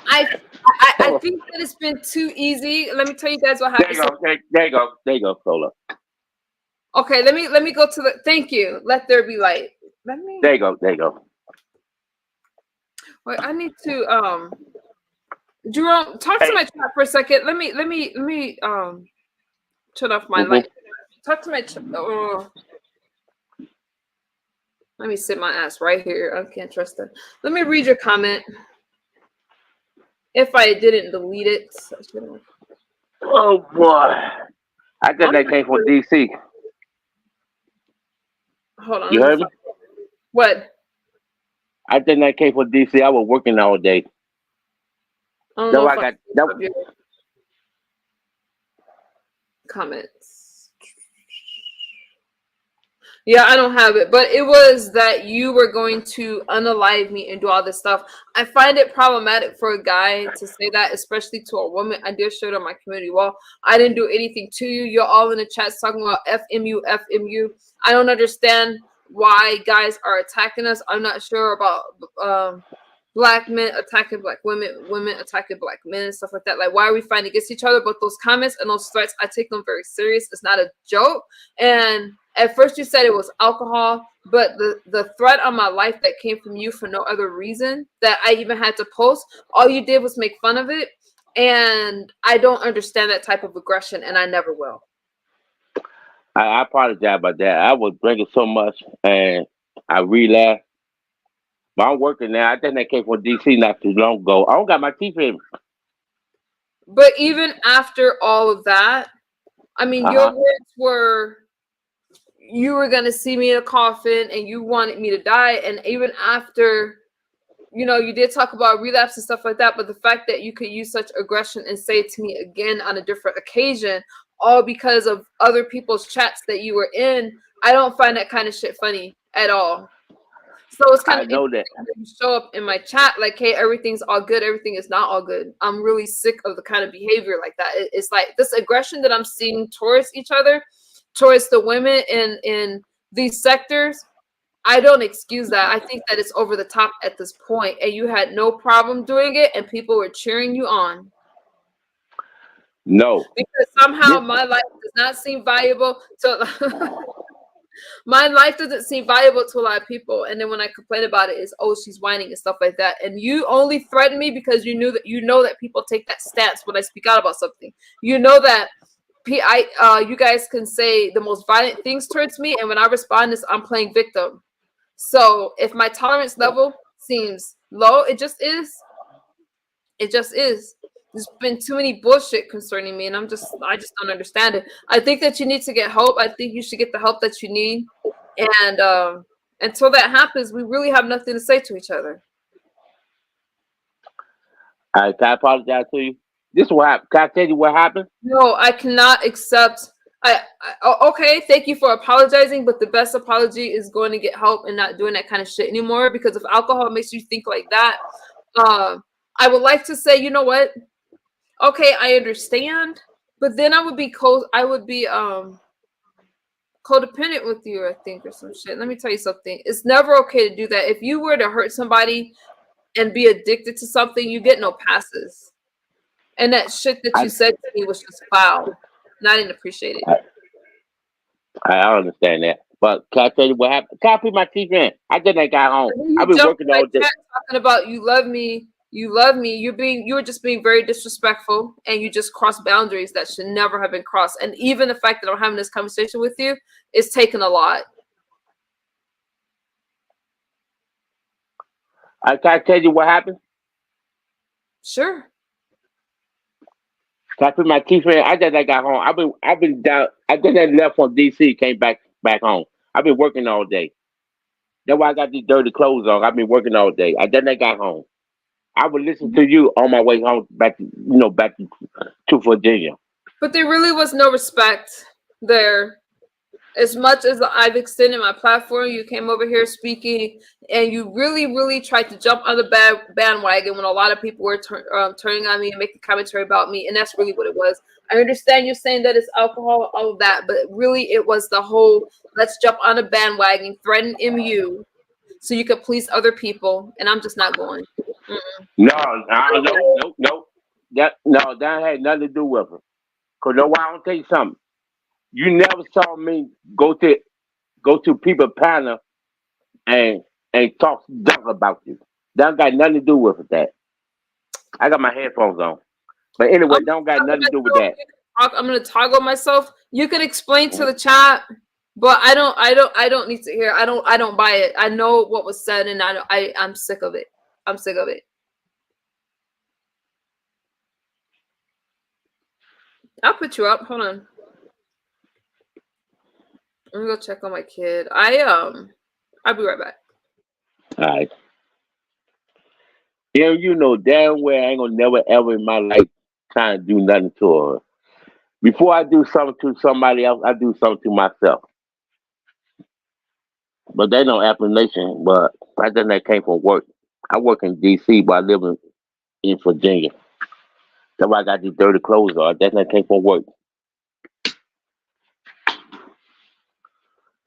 Speaker 1: I think that it's been too easy. Let me tell you guys what
Speaker 7: There
Speaker 1: happened.
Speaker 7: you go. There you go. There you go. Hold up.
Speaker 1: Okay, let me go to the. Thank you. Let there be light. Let me.
Speaker 7: There you go. There you go.
Speaker 1: Wait, I need to Jerome, talk to my chat for a second. Let me turn off my light. Talk to my chat. Let me sit my ass right here. I can't trust that. Let me read your comment. If I didn't delete it.
Speaker 7: Oh boy. I think that came from DC.
Speaker 1: Hold on.
Speaker 7: You heard me?
Speaker 1: What?
Speaker 7: I think that came from DC. I was working all day.
Speaker 1: I don't know if I
Speaker 7: got
Speaker 1: your comments. Yeah, I don't have it, but it was that you were going to unalive me and do all this stuff. I find it problematic for a guy to say that, especially to a woman. I did show it on my community wall. I didn't do anything to you. You're all in the chats talking about FMU, FMU. I don't understand why guys are attacking us. I'm not sure about black men attacking black women, women attacking black men, and stuff like that. Like, why are we fighting against each other? But those comments and those threats, I take them very serious. It's not a joke. And at first you said it was alcohol, but the threat on my life that came from you for no other reason that I even had to post, all you did was make fun of it. And I don't understand that type of aggression, and I never will.
Speaker 7: I apologize about that. I was drinking so much and I relapsed. But I'm working now. I think that came from DC not too long ago. I don't got my teeth in.
Speaker 1: But even after all of that, I mean, your words were you were going to see me in a coffin and you wanted me to die. And even after, you know, you did talk about relapse and stuff like that. But the fact that you could use such aggression and say it to me again on a different occasion, all because of other people's chats that you were in, I don't find that kind of shit funny at all. So it's kind of interesting that you show up in my chat like, hey, everything's all good. Everything is not all good. I'm really sick of the kind of behavior like that. It's like this aggression that I'm seeing towards each other, towards the women in these sectors. I don't excuse that. I think that it's over the top at this point, and you had no problem doing it, and people were cheering you on.
Speaker 7: No.
Speaker 1: Because somehow my life does not seem valuable to my life doesn't seem valuable to a lot of people. And then when I complain about it, it's, oh, she's whining and stuff like that. And you only threaten me because you know that people take that stance when I speak out about something. You know that you guys can say the most violent things towards me, and when I respond is I'm playing victim. So if my tolerance level seems low, it just is. It just is. There's been too many bullshit concerning me, and I just don't understand it. I think that you need to get help. I think you should get the help that you need. And until that happens, we really have nothing to say to each other.
Speaker 7: Can I apologize to you? This is what happened. Can I tell you what happened?
Speaker 1: No, I cannot accept. Okay, thank you for apologizing, but the best apology is going to get help and not doing that kind of shit anymore. Because if alcohol makes you think like that, I would like to say, you know what? Okay, I understand, but then I would be codependent with you, I think, or some shit. Let me tell you something. It's never okay to do that. If you were to hurt somebody, and be addicted to something, you get no passes. And that shit that you
Speaker 7: I,
Speaker 1: said to me was just foul. And I didn't appreciate it.
Speaker 7: I I understand that. But can I tell you what happened? Can I put my teeth in? I just ain't got home.
Speaker 1: And then you
Speaker 7: I've been
Speaker 1: jumped in
Speaker 7: working
Speaker 1: my
Speaker 7: all day.
Speaker 1: chat talking about you love me, you love me. You were just being very disrespectful, and you just crossed boundaries that should never have been crossed. And even the fact that I'm having this conversation with you is taking a lot.
Speaker 7: Can I tell you what happened?
Speaker 1: Sure.
Speaker 7: Can I put my teeth in? I just ain't got home. I've been down. I just ain't left from DC. Came back home. I've been working all day. That's why I got these dirty clothes on. I've been working all day. I just ain't got home. I would listen to you on my way home back to Virginia.
Speaker 1: But there really was no respect there. As much as I've extended my platform, you came over here speaking, and you really, really tried to jump on the bandwagon when a lot of people were turning on me and making commentary about me, and that's really what it was. I understand you're saying that it's alcohol, all of that, but really it was the whole let's jump on a bandwagon, threaten MU, so you could please other people, and I'm just not going. Mm-mm.
Speaker 7: No, no, no, no, no. That had nothing to do with it. Cause no, why? I'll tell you something. You never saw me go to people panel and talk junk about you. That got nothing to do with that. I got my headphones on. But anyway,
Speaker 1: I'm
Speaker 7: don't got
Speaker 1: gonna
Speaker 7: nothing to do with
Speaker 1: toggle
Speaker 7: that.
Speaker 1: myself. I'm gonna toggle myself. You can explain to the chat, but I don't need to hear. I don't buy it. I know what was said, and I'm sick of it. I'm sick of it. I'll put you up. Hold on. Let me go check on my kid. I'll be right back.
Speaker 7: All right. Yeah, you know damn well I ain't gonna never ever in my life try to do nothing to her. Before I do something to somebody else, I do something to myself. But they no explanation. But I just that came from work. I work in DC, but I live in Virginia. That's why I got these dirty clothes on. That's that came from work,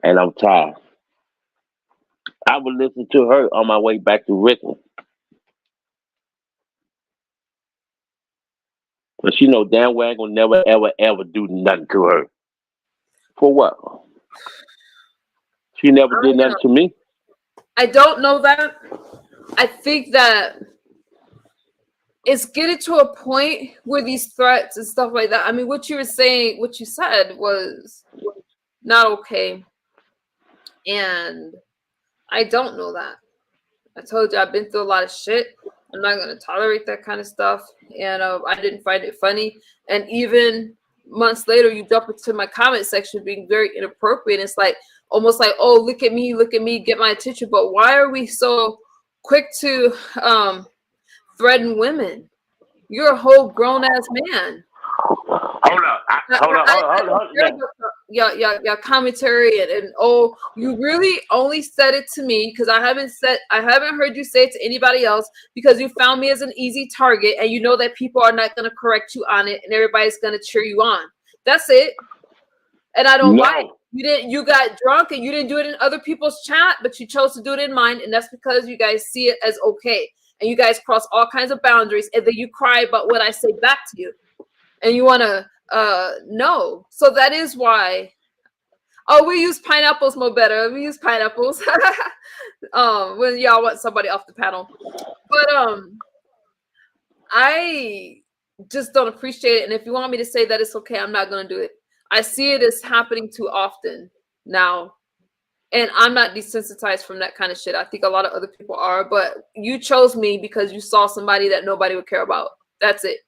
Speaker 7: and I'm tired. I would listen to her on my way back to Richmond, but she know damn well I ain't gonna never ever ever do nothing to her. For what? She never did
Speaker 1: I
Speaker 7: nothing to me.
Speaker 1: I don't know that. I think that it's getting to a point where these threats and stuff like that. I mean, what you were saying, what you said was not okay, and I don't know that. I told you I've been through a lot of shit. I'm not gonna tolerate that kind of stuff, and I didn't find it funny. And even months later, you jump into my comment section being very inappropriate. It's like almost like, oh, look at me, get my attention. But why are we so quick to threaten women? You're a whole grown ass man.
Speaker 7: Hold up, hold up,
Speaker 1: I
Speaker 7: hold up,
Speaker 1: don't
Speaker 7: hold
Speaker 1: care
Speaker 7: up.
Speaker 1: about your commentary and oh, you really only said it to me because I haven't heard you say it to anybody else because you found me as an easy target and you know that people are not going to correct you on it and everybody's going to cheer you on. That's it. And I don't buy it.
Speaker 7: No,
Speaker 1: You got drunk and you didn't do it in other people's chat, but you chose to do it in mine, and that's because you guys see it as okay. And you guys cross all kinds of boundaries, and then you cry about what I say back to you. And you wanna no. So that is why oh we use pineapples more better. We use pineapples. When y'all want somebody off the panel. But I just don't appreciate it. And if you want me to say that it's okay, I'm not gonna do it. I see it as happening too often now. And I'm not desensitized from that kind of shit. I think a lot of other people are, but you chose me because you saw somebody that nobody would care about. That's it.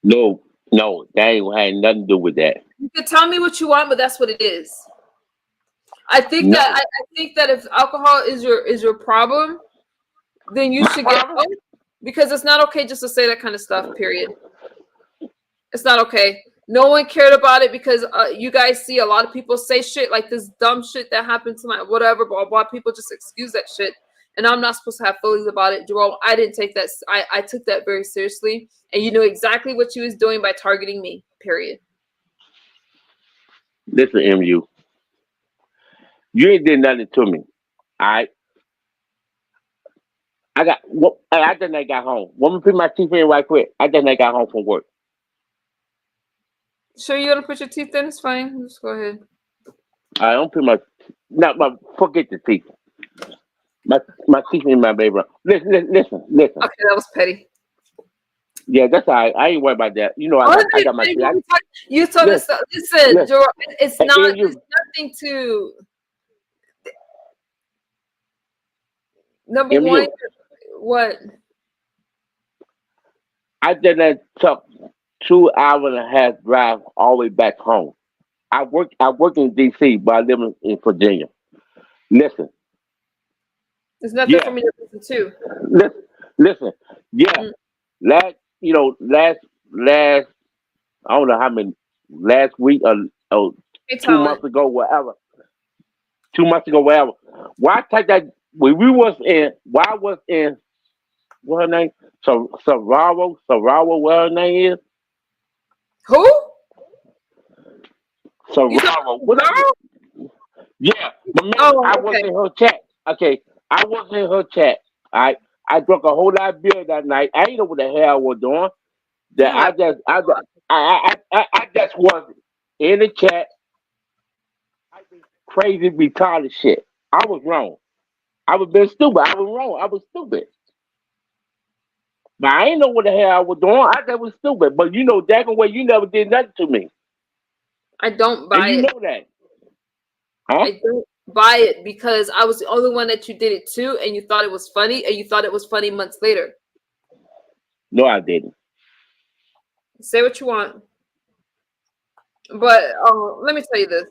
Speaker 7: no, no. That ain't had nothing to do with that.
Speaker 1: You can tell me what you want, but that's what it is.
Speaker 7: No,
Speaker 1: I think that if alcohol is your problem, then you
Speaker 7: my
Speaker 1: should get
Speaker 7: problem.
Speaker 1: help because it's not okay just to say that kind of stuff. Period. It's not okay. No one cared about it because you guys see a lot of people say shit like this dumb shit that happened tonight, whatever. Blah blah. People just excuse that shit, and I'm not supposed to have feelings about it, Jerome. I didn't take that. I took that very seriously, and you knew exactly what you was doing by targeting me. Period.
Speaker 7: Listen, MU. You ain't did nothing to me. All right. I got. I just ain't got home. Let me put my teeth in right quick. I just ain't got home from work.
Speaker 1: Sure, you want to put your teeth in? It's fine. Just go ahead.
Speaker 7: I don't put my. Not my. Forget the teeth. My teeth in my baby. Listen.
Speaker 1: Okay, that was petty.
Speaker 7: Yeah, that's all right. I ain't worried about that. You know,
Speaker 1: Oh,
Speaker 7: I got my teeth.
Speaker 1: you told us.
Speaker 7: Listen,
Speaker 1: Listen,
Speaker 7: listen.
Speaker 1: Joel, it's
Speaker 7: And
Speaker 1: not.
Speaker 7: you,
Speaker 1: It's nothing to. Number one,
Speaker 7: you.
Speaker 1: what?
Speaker 7: I just took 2 hours and a half drive all the way back home. I work in DC, but I live in Virginia. Listen,
Speaker 1: There's nothing for
Speaker 7: yeah,
Speaker 1: me to listen to.
Speaker 7: listen, listen, yeah.
Speaker 1: Mm,
Speaker 7: Last, last, I don't know how many, last week or
Speaker 1: Hey,
Speaker 7: two
Speaker 1: talent.
Speaker 7: months ago, whatever. 2 months ago, whatever. Why take that? When we was in, why I was in, what her name? So Soraro, what her name is?
Speaker 1: Who? You talking
Speaker 7: Soraro,
Speaker 1: about
Speaker 7: whatever.
Speaker 1: girl?
Speaker 7: Yeah, but remember,
Speaker 1: Oh,
Speaker 7: I was
Speaker 1: okay.
Speaker 7: in her chat. Okay, I was in her chat. I drank a whole lot of beer that night. I didn't know what the hell I was doing. That
Speaker 1: Oh my God.
Speaker 7: I just was in the chat, crazy retarded shit. I was wrong. I was being stupid. I was wrong. I was stupid. But I ain't know what the hell I was doing. I just was stupid. But you know, Jack and way you never did nothing to me,
Speaker 1: I don't
Speaker 7: and
Speaker 1: buy
Speaker 7: you
Speaker 1: it.
Speaker 7: know that, huh?
Speaker 1: I don't buy it because I was the only one that you did it to, and you thought it was funny, and you thought it was funny months later.
Speaker 7: No, I didn't.
Speaker 1: Say what you want, but let me tell you this.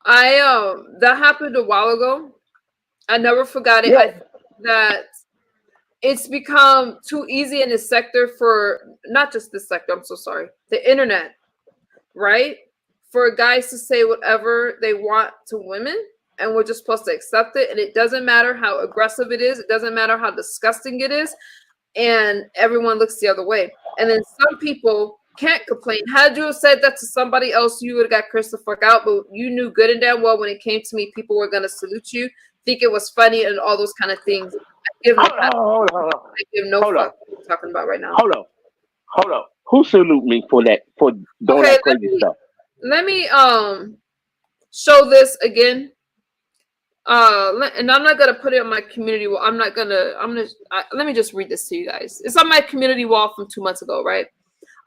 Speaker 1: I that happened a while ago. I never forgot it. I
Speaker 7: Yeah.
Speaker 1: think that it's become too easy in this sector for not just this sector. I'm so sorry. The internet, right? For guys to say whatever they want to women, and we're just supposed to accept it. And it doesn't matter how aggressive it is. It doesn't matter how disgusting it is, and everyone looks the other way. And then some people can't complain. Had you have said that to somebody else, you would have got cursed the fuck out. But you knew good and damn well when it came to me, people were gonna salute you, think it was funny, and all those kind of things. I give no pass. I give no
Speaker 7: Hold on,
Speaker 1: fuck what you're talking about right now.
Speaker 7: hold on, hold on. Who salute me for that for doing
Speaker 1: Okay,
Speaker 7: that crazy stuff?
Speaker 1: let me show this again. And I'm not gonna put it on my community wall. Let me just read this to you guys. It's on my community wall from 2 months ago, right?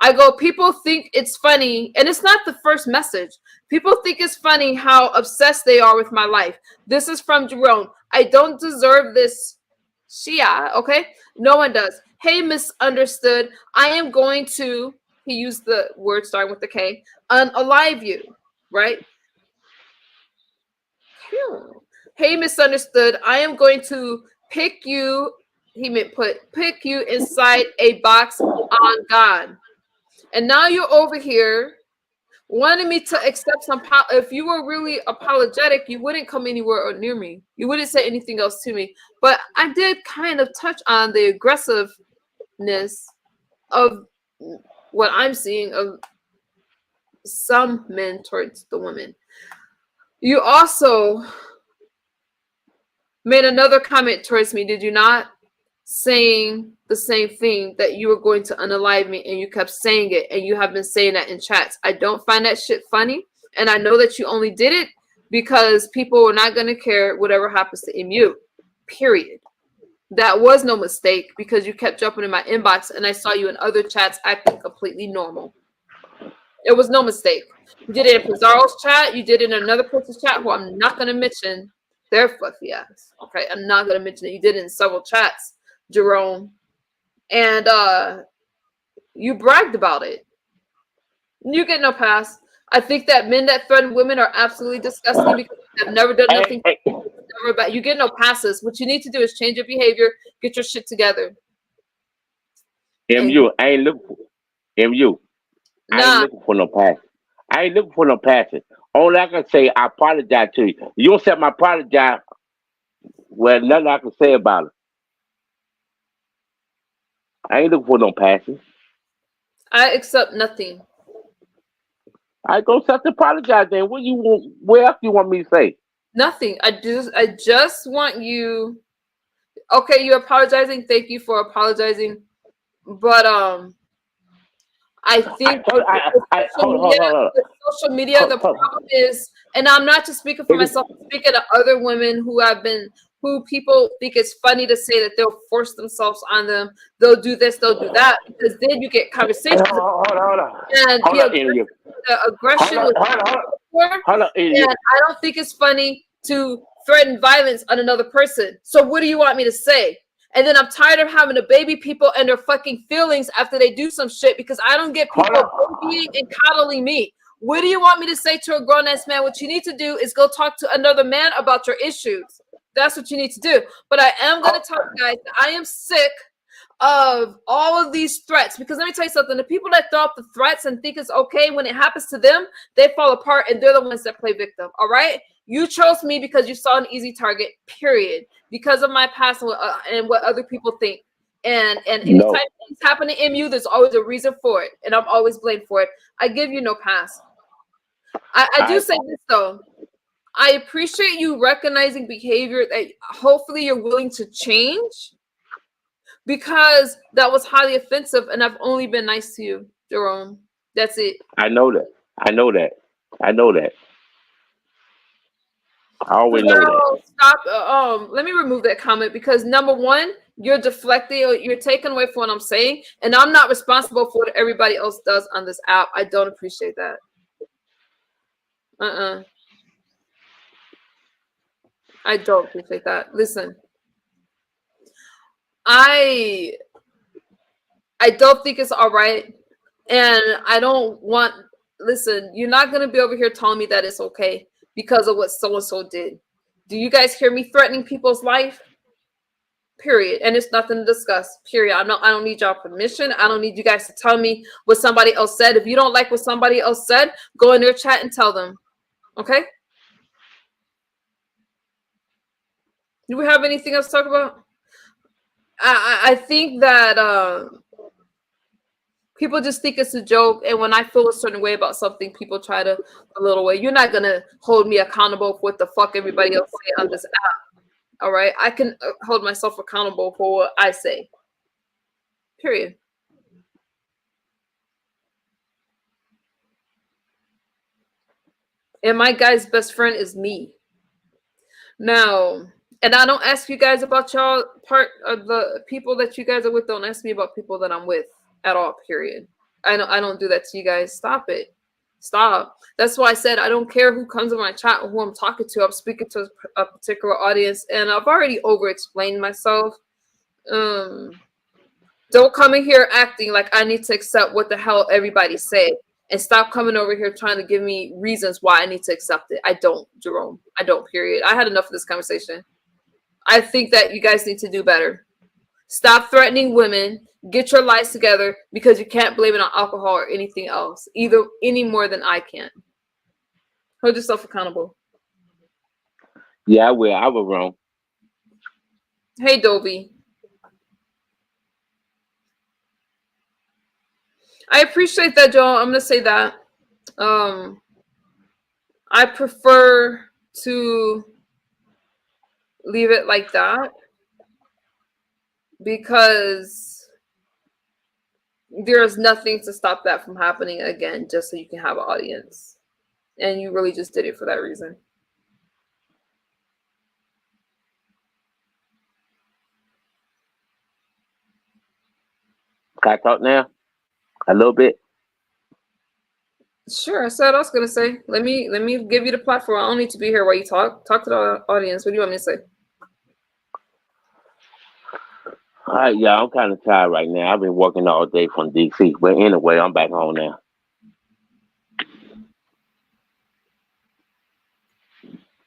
Speaker 1: I go, people think it's funny, and it's not the first message. People think it's funny how obsessed they are with my life. This is from Jerome. I don't deserve this Shia, okay? No one does. Hey, misunderstood. I am going to, he used the word starting with the K, unalive you, right? Hey, misunderstood. I am going to pick you, he meant pick you inside a box on God. And now you're over here wanting me to accept some. If you were really apologetic, you wouldn't come anywhere or near me. You wouldn't say anything else to me. But I did kind of touch on the aggressiveness of what I'm seeing of some men towards the women. You also made another comment towards me, did you not? Saying the same thing, that you were going to unalive me, and you kept saying it, and you have been saying that in chats. I don't find that shit funny, and I know that you only did it because people were not going to care whatever happens to MU. Period. That was no mistake because you kept jumping in my inbox, and I saw you in other chats acting completely normal. It was no mistake. You did it in Pizarro's chat. You did it in another person's chat who I'm not going to mention their fluffy ass. Okay, I'm not going to mention it. You did it in several chats, Jerome, and you bragged about it. You get no pass. I think that men that threaten women are absolutely disgusting because they've never done
Speaker 7: Hey,
Speaker 1: nothing.
Speaker 7: hey,
Speaker 1: Never about. You get no passes. What you need to do is change your behavior, get your shit together, and
Speaker 7: MU, I ain't looking for MU. I ain't
Speaker 1: nah.
Speaker 7: looking for no passion. I ain't looking for no passion. Only I can say, I apologize to you. You don't accept my apologize. Well, nothing I can say about it. I ain't looking for no passion.
Speaker 1: I accept nothing.
Speaker 7: I go accept the apologize then. What you want? What else you want me to say?
Speaker 1: Nothing. I just want you. Okay, you're apologizing. Thank you for apologizing. But I
Speaker 7: I
Speaker 1: think
Speaker 7: told
Speaker 1: with
Speaker 7: hold on, hold on, hold on.
Speaker 1: social media, the
Speaker 7: Hold
Speaker 1: problem is, and I'm not just speaking for
Speaker 7: It is,
Speaker 1: myself, I'm speaking to other women who people think it's funny to say that they'll force themselves on them. They'll do this, they'll do that, because then you get conversations
Speaker 7: hold on.
Speaker 1: and
Speaker 7: Hold on, India.
Speaker 1: the
Speaker 7: Hold
Speaker 1: aggression
Speaker 7: on,
Speaker 1: with
Speaker 7: hold on, hold on.
Speaker 1: before,
Speaker 7: Hold on,
Speaker 1: and
Speaker 7: India.
Speaker 1: I don't think it's funny to threaten violence on another person. So what do you want me to say? And then I'm tired of having to baby people and their fucking feelings after they do some shit because I don't get
Speaker 7: Hold
Speaker 1: people
Speaker 7: on.
Speaker 1: babying and coddling me. What do you want me to say to a grown ass man? What you need to do is go talk to another man about your issues. That's what you need to do. But I am going to tell you guys that I am sick of all of these threats, because let me tell you something, the people that throw up the threats and think it's okay, when it happens to them, they fall apart and they're the ones that play victim. All right, you chose me because you saw an easy target, period, because of my past and what other people think. And anytime
Speaker 7: No.
Speaker 1: things happen to MU, there's always a reason for it, and I'm always blamed for it. I give you no pass. I do
Speaker 7: I
Speaker 1: say this though, I appreciate you recognizing behavior that hopefully you're willing to change, because that was highly offensive, and I've only been nice to you, Jerome. That's it.
Speaker 7: I know that. I know that. I know that. I
Speaker 1: So
Speaker 7: always know that.
Speaker 1: now stop. Let me remove that comment, because number one, you're deflecting, or you're taking away from what I'm saying, and I'm not responsible for what everybody else does on this app. I don't appreciate that. I don't appreciate that. Listen, I I don't think it's all right, and I don't want. Listen, you're not gonna be over here telling me that it's okay because of what so and so did. Do you guys hear me threatening people's life? Period. And it's nothing to discuss. Period. I don't need y'all permission. I don't need you guys to tell me what somebody else said. If you don't like what somebody else said, go in their chat and tell them. Okay? Do we have anything else to talk about? I think that people just think it's a joke, and when I feel a certain way about something, people try to belittle away. You're not gonna hold me accountable for what the fuck everybody else say on this app. All right, I can hold myself accountable for what I say. Period. And my guy's best friend is me. Now, and I don't ask you guys about y'all part of the people that you guys are with. Don't ask me about people that I'm with at all. Period. I don't do that to you guys. Stop it. Stop. That's why I said I don't care who comes in my chat or who I'm talking to. I'm speaking to a particular audience, and I've already over explained myself. Don't come in here acting like I need to accept what the hell everybody say, and stop coming over here trying to give me reasons why I need to accept it. I don't, Jerome. I don't, period. I had enough of this conversation. I think that you guys need to do better. Stop threatening women. Get your lives together, because you can't blame it on alcohol or anything else, either any more than I can. Hold yourself accountable.
Speaker 7: Yeah, I will. I was wrong.
Speaker 1: Hey, Dovey. I appreciate that, Joel. I'm gonna say that. Um, I prefer to leave it like that, because there's nothing to stop that from happening again, just so you can have an audience. And you really just did it for that reason.
Speaker 7: Can I talk now? A little bit.
Speaker 1: Sure, I said I was gonna say. Let me give you the platform. I don't need to be here while you talk. Talk to the audience. What do you want me to say?
Speaker 7: All right, yeah, I'm kind of tired right now. I've been working all day from DC, but anyway, I'm back home now.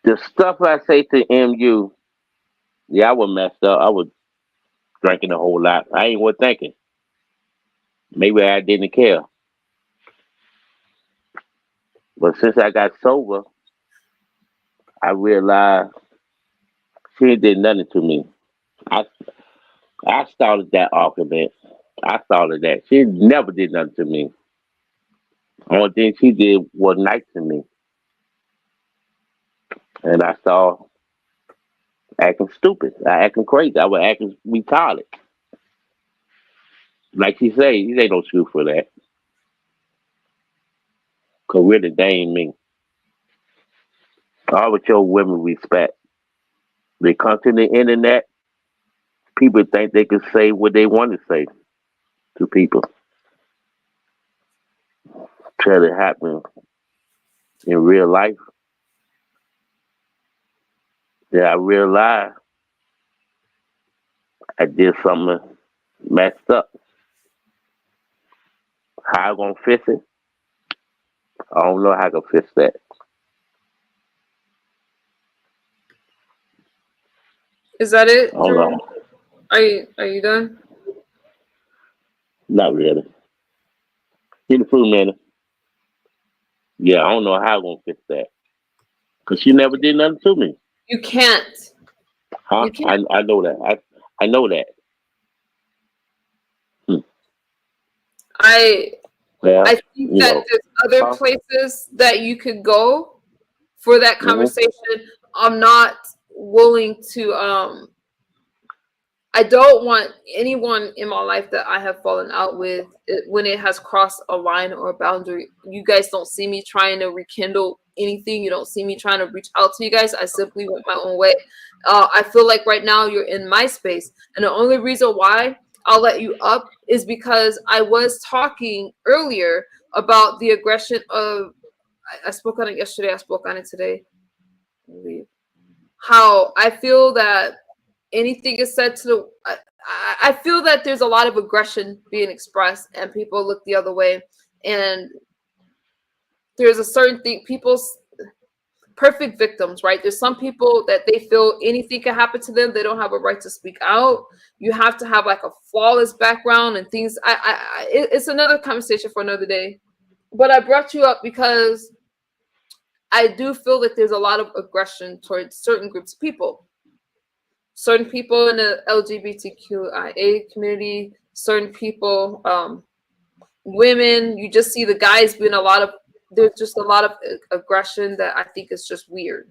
Speaker 7: The stuff I say to MU, yeah, I was messed up. I was drinking a whole lot. I ain't was thinking. Maybe I didn't care. But since I got sober, I realized she did nothing to me. I I started that argument. I started that. She never did nothing to me. Only thing she did was nice to me. And I saw acting stupid. I acting crazy. I was acting retarded. Like she say, you ain't no excuse for that. Cause really, they ain't me. I always show women respect. They come to the internet. People think they can say what they want to say to people. Till it happen in real life. Then I realized I did something messed up. How I gonna fix it? I don't know how I can fix that.
Speaker 1: Is that
Speaker 7: I
Speaker 1: it,
Speaker 7: don't know.
Speaker 1: Jerome? Are you done?
Speaker 7: Not really. Get the food, man. Yeah, I don't know how I'm gonna fix that. Cause she never did nothing to me.
Speaker 1: You can't.
Speaker 7: Huh?
Speaker 1: You can't.
Speaker 7: I know that. I know that. Hmm.
Speaker 1: I
Speaker 7: Well,
Speaker 1: I think
Speaker 7: you
Speaker 1: that
Speaker 7: know.
Speaker 1: there's other
Speaker 7: Huh?
Speaker 1: places that you could go for that
Speaker 7: Hmm.
Speaker 1: conversation. I'm not willing to I don't want anyone in my life that I have fallen out with when it has crossed a line or a boundary. You guys don't see me trying to rekindle anything. You don't see me trying to reach out to you guys. I simply went my own way. I feel like right now you're in my space, and the only reason why I'll let you up is because I was talking earlier about the aggression of. I spoke on it yesterday. I spoke on it today. I believe. How I feel that anything is said to the I feel that there's a lot of aggression being expressed and people look the other way, and there's a certain thing people's perfect victims, right? There's some people that they feel anything can happen to them, they don't have a right to speak out. You have to have like a flawless background and things. It's another conversation for another day, but I brought you up because I do feel that there's a lot of aggression towards certain groups of people, certain people in the LGBTQIA community, certain people, women. You just see the guys being a lot of. There's just a lot of aggression that I think is just weird.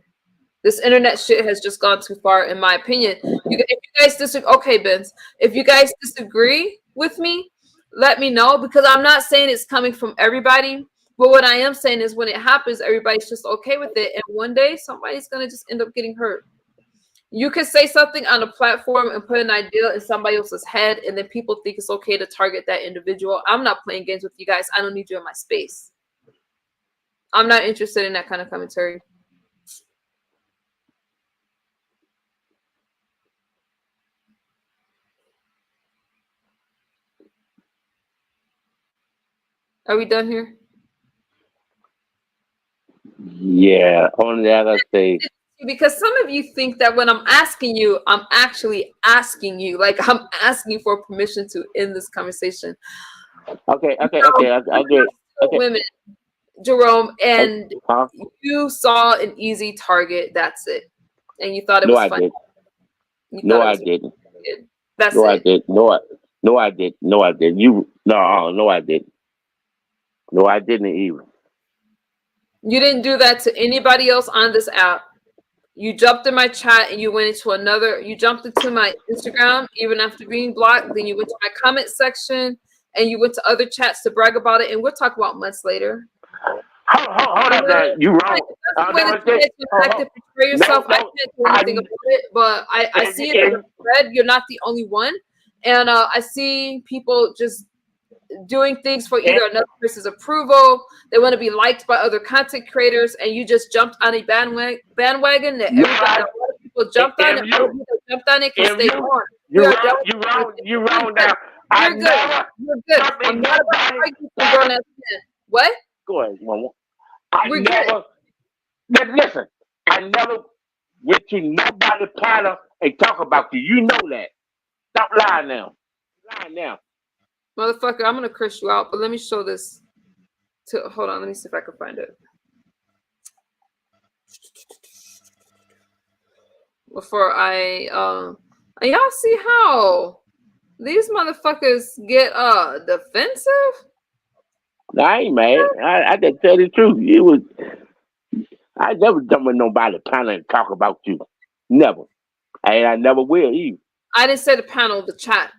Speaker 1: This internet shit has just gone too far, in my opinion. If you guys disagree, okay, Vince. If you guys disagree with me, let me know, because I'm not saying it's coming from everybody. But what I am saying is when it happens, everybody's just okay with it, and one day somebody's gonna just end up getting hurt. You can say something on a platform and put an idea in somebody else's head, and then people think it's okay to target that individual. I'm not playing games with you guys. I don't need you in my space. I'm not interested in that kind of commentary. Are we done here?
Speaker 7: Yeah. Only that I say.
Speaker 1: Because some of you think that when I'm asking you, I'm actually asking you. Like I'm asking for permission to end this conversation.
Speaker 7: Okay.
Speaker 1: No,
Speaker 7: I get it. Okay.
Speaker 1: women, Jerome, and
Speaker 7: Huh?
Speaker 1: you saw an easy target. That's it. And you thought it
Speaker 7: No,
Speaker 1: was
Speaker 7: I
Speaker 1: funny.
Speaker 7: did.
Speaker 1: You
Speaker 7: No,
Speaker 1: thought it
Speaker 7: I
Speaker 1: was
Speaker 7: didn't.
Speaker 1: good. That's
Speaker 7: No, I
Speaker 1: it.
Speaker 7: did. No, I did. No, I did. You. No. No, I didn't. No, I didn't either.
Speaker 1: You didn't do that to anybody else on this app. You jumped in my chat and you went into another. You jumped into my Instagram even after being blocked. Then you went to my comment section and you went to other chats to brag about it. And we'll talk about months later.
Speaker 7: Hold up, now. You wrong.
Speaker 1: That's the way that you
Speaker 7: No,
Speaker 1: guys attack and portray yourself. I
Speaker 7: no.
Speaker 1: can't do anything about it, but I see it as a thread. You're not the only one. And I see people just doing things for either another person's approval. They want to be liked by other content creators, and you just jumped on a bandwagon that everybody, that a lot of people jumped on, and other people that jumped on it can stay on. We are done.
Speaker 7: You wrong now.
Speaker 1: You're good. You're good. I'm not about to argue with grown ass men. What?
Speaker 7: Go ahead, Mama.
Speaker 1: We're good.
Speaker 7: Listen, I never went to nobody's panel and talk about you. You know that. Stop lying now. Lying now.
Speaker 1: Motherfucker, I'm gonna curse you out, but let me show this hold on, let me see if I can find it. Before and y'all see how these motherfuckers get defensive?
Speaker 7: I ain't mad. I just tell the truth. I never jump with nobody panel and talk about you. Never. And I never will either.
Speaker 1: I didn't say the panel, the chat.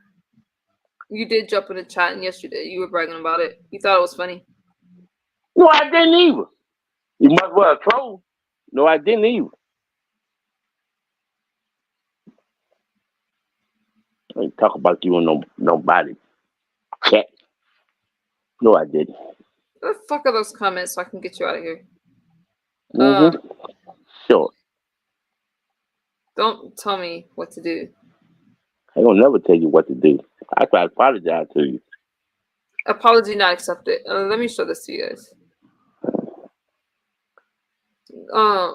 Speaker 1: You did jump in the chat, and yes, you did. You were bragging about it. You thought it was funny.
Speaker 7: No, I didn't either. You must well a troll. No, I didn't either. I ain't talk about you on nobody chat. No, I didn't.
Speaker 1: What the fuck are those comments so I can get you out of here?
Speaker 7: Mm-hmm. Sure.
Speaker 1: Don't tell me what to do.
Speaker 7: I don't never tell you what to do. I try to apologize to you.
Speaker 1: Apology not accepted. Let me show this to you guys.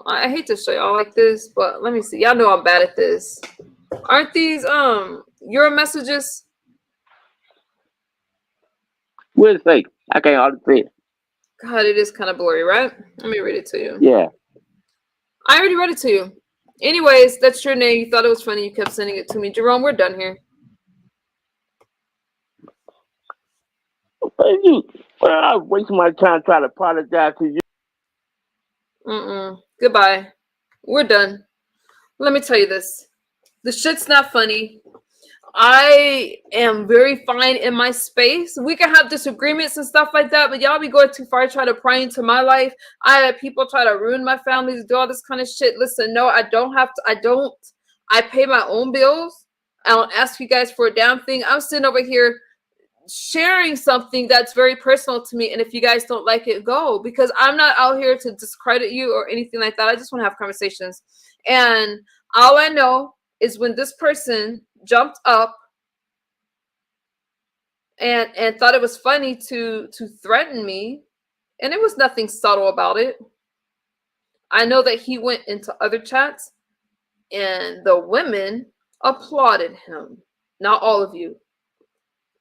Speaker 1: I hate to show y'all like this, but let me see. Y'all know I'm bad at this. Aren't these your messages?
Speaker 7: Where's it say? I can't hardly see it.
Speaker 1: God, it is kind of blurry, right? Let me read it to you.
Speaker 7: Yeah.
Speaker 1: I already read it to you. Anyways, that's your name. You thought it was funny. You kept sending it to me. Jerome, we're done here.
Speaker 7: You, I was wasting my time trying to apologize to you.
Speaker 1: Goodbye. We're done. Let me tell you this. The shit's not funny. I am very fine in my space. We can have disagreements and stuff like that, but y'all be going too far, try to pry into my life. I had people try to ruin my family, do all this kind of shit. Listen, no, I don't have to. I pay my own bills. I don't ask you guys for a damn thing. I'm sitting over here sharing something that's very personal to me, and if you guys don't like it, go, because I'm not out here to discredit you or anything like that. I just want to have conversations, and all I know is when this person jumped up and thought it was funny to threaten me, and it was nothing subtle about it. I know that he went into other chats and the women applauded him, not all of you.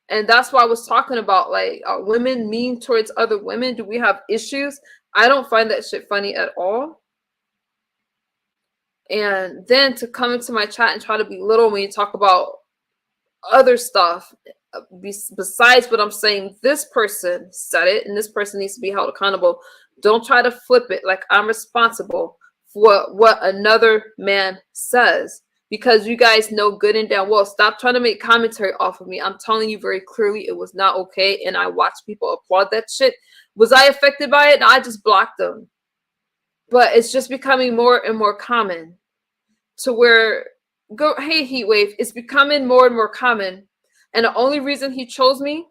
Speaker 1: And that's why I was talking about, like, are women mean towards other women? Do we have issues? I don't find that shit funny at all. And then to come into my chat and try to belittle me and talk about other stuff besides what I'm saying, this person said it and this person needs to be held accountable. Don't try to flip it like I'm responsible for what another man says, because you guys know good and damn well. Stop trying to make commentary off of me. I'm telling you very clearly it was not okay, and I watched people applaud that shit. Was I affected by it? No, I just blocked them. But it's just becoming more and more common to where, hey, Heatwave, it's becoming more and more common. And the only reason he chose me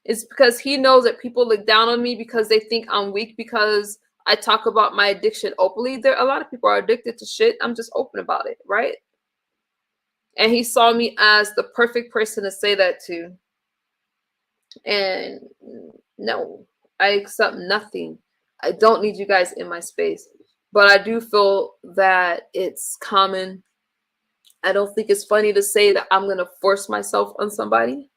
Speaker 1: is because he knows that people look down on me because they think I'm weak because I talk about my addiction openly. There, a lot of people are addicted to shit. I'm just open about it, right? And he saw me as the perfect person to say that to. And no, I accept nothing. I don't need you guys in my space. But I do feel that it's common. I don't think it's funny to say that I'm going to force myself on somebody.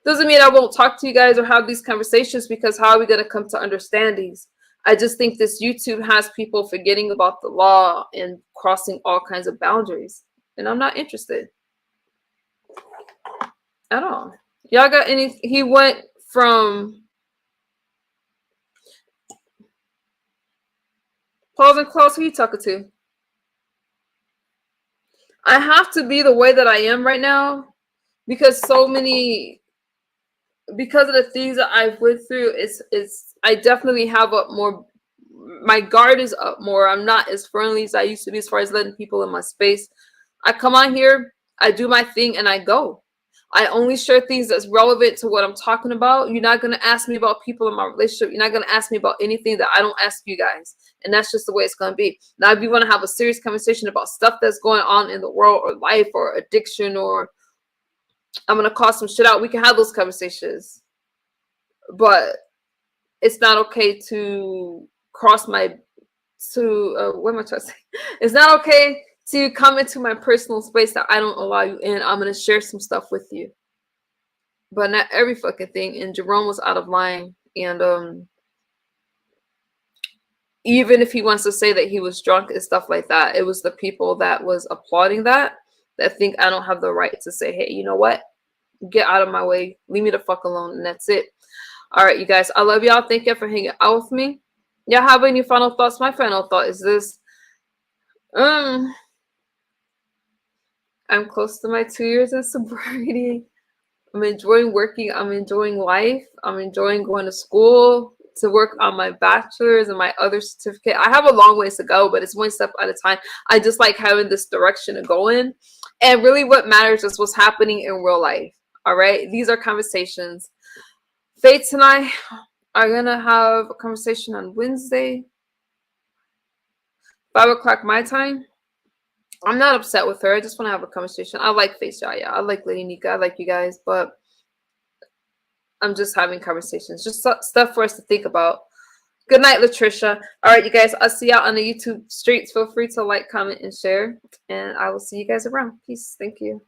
Speaker 1: Doesn't mean I won't talk to you guys or have these conversations, because how are we going to come to understandings? I just think this YouTube has people forgetting about the law and crossing all kinds of boundaries. And I'm not interested at all. Y'all got any? He went from Pause and Close. Who you talking to? I have to be the way that I am right now because because of the things that I've went through. I definitely have up more. My guard is up more. I'm not as friendly as I used to be as far as letting people in my space. I come on here, I do my thing, and I go. I only share things that's relevant to what I'm talking about. You're not going to ask me about people in my relationship. You're not going to ask me about anything that I don't ask you guys. And that's just the way it's going to be. Now, if you want to have a serious conversation about stuff that's going on in the world or life or addiction, or I'm going to call some shit out, we can have those conversations. But it's not okay to what am I trying to say? It's not okay to come into my personal space that I don't allow you in. I'm going to share some stuff with you, but not every fucking thing. And Jerome was out of line. And even if he wants to say that he was drunk and stuff like that, it was the people that was applauding that think I don't have the right to say, hey, you know what? Get out of my way. Leave me the fuck alone. And that's it. All right, you guys. I love y'all. Thank you for hanging out with me. Y'all have any final thoughts? My final thought is this. I'm close to my 2 years in sobriety. I'm enjoying working. I'm enjoying life. I'm enjoying going to school to work on my bachelor's and my other certificate. I have a long ways to go, but it's one step at a time. I just like having this direction to go in. And really what matters is what's happening in real life. All right. These are conversations. Fates and I are going to have a conversation on Wednesday, 5 o'clock my time. I'm not upset with her. I just want to have a conversation. I like Face Jaya. I like Lady Nika. I like you guys, but I'm just having conversations. Just stuff for us to think about. Good night, Latricia. All right, you guys. I'll see y'all on the YouTube streets. Feel free to like, comment, and share. And I will see you guys around. Peace. Thank you.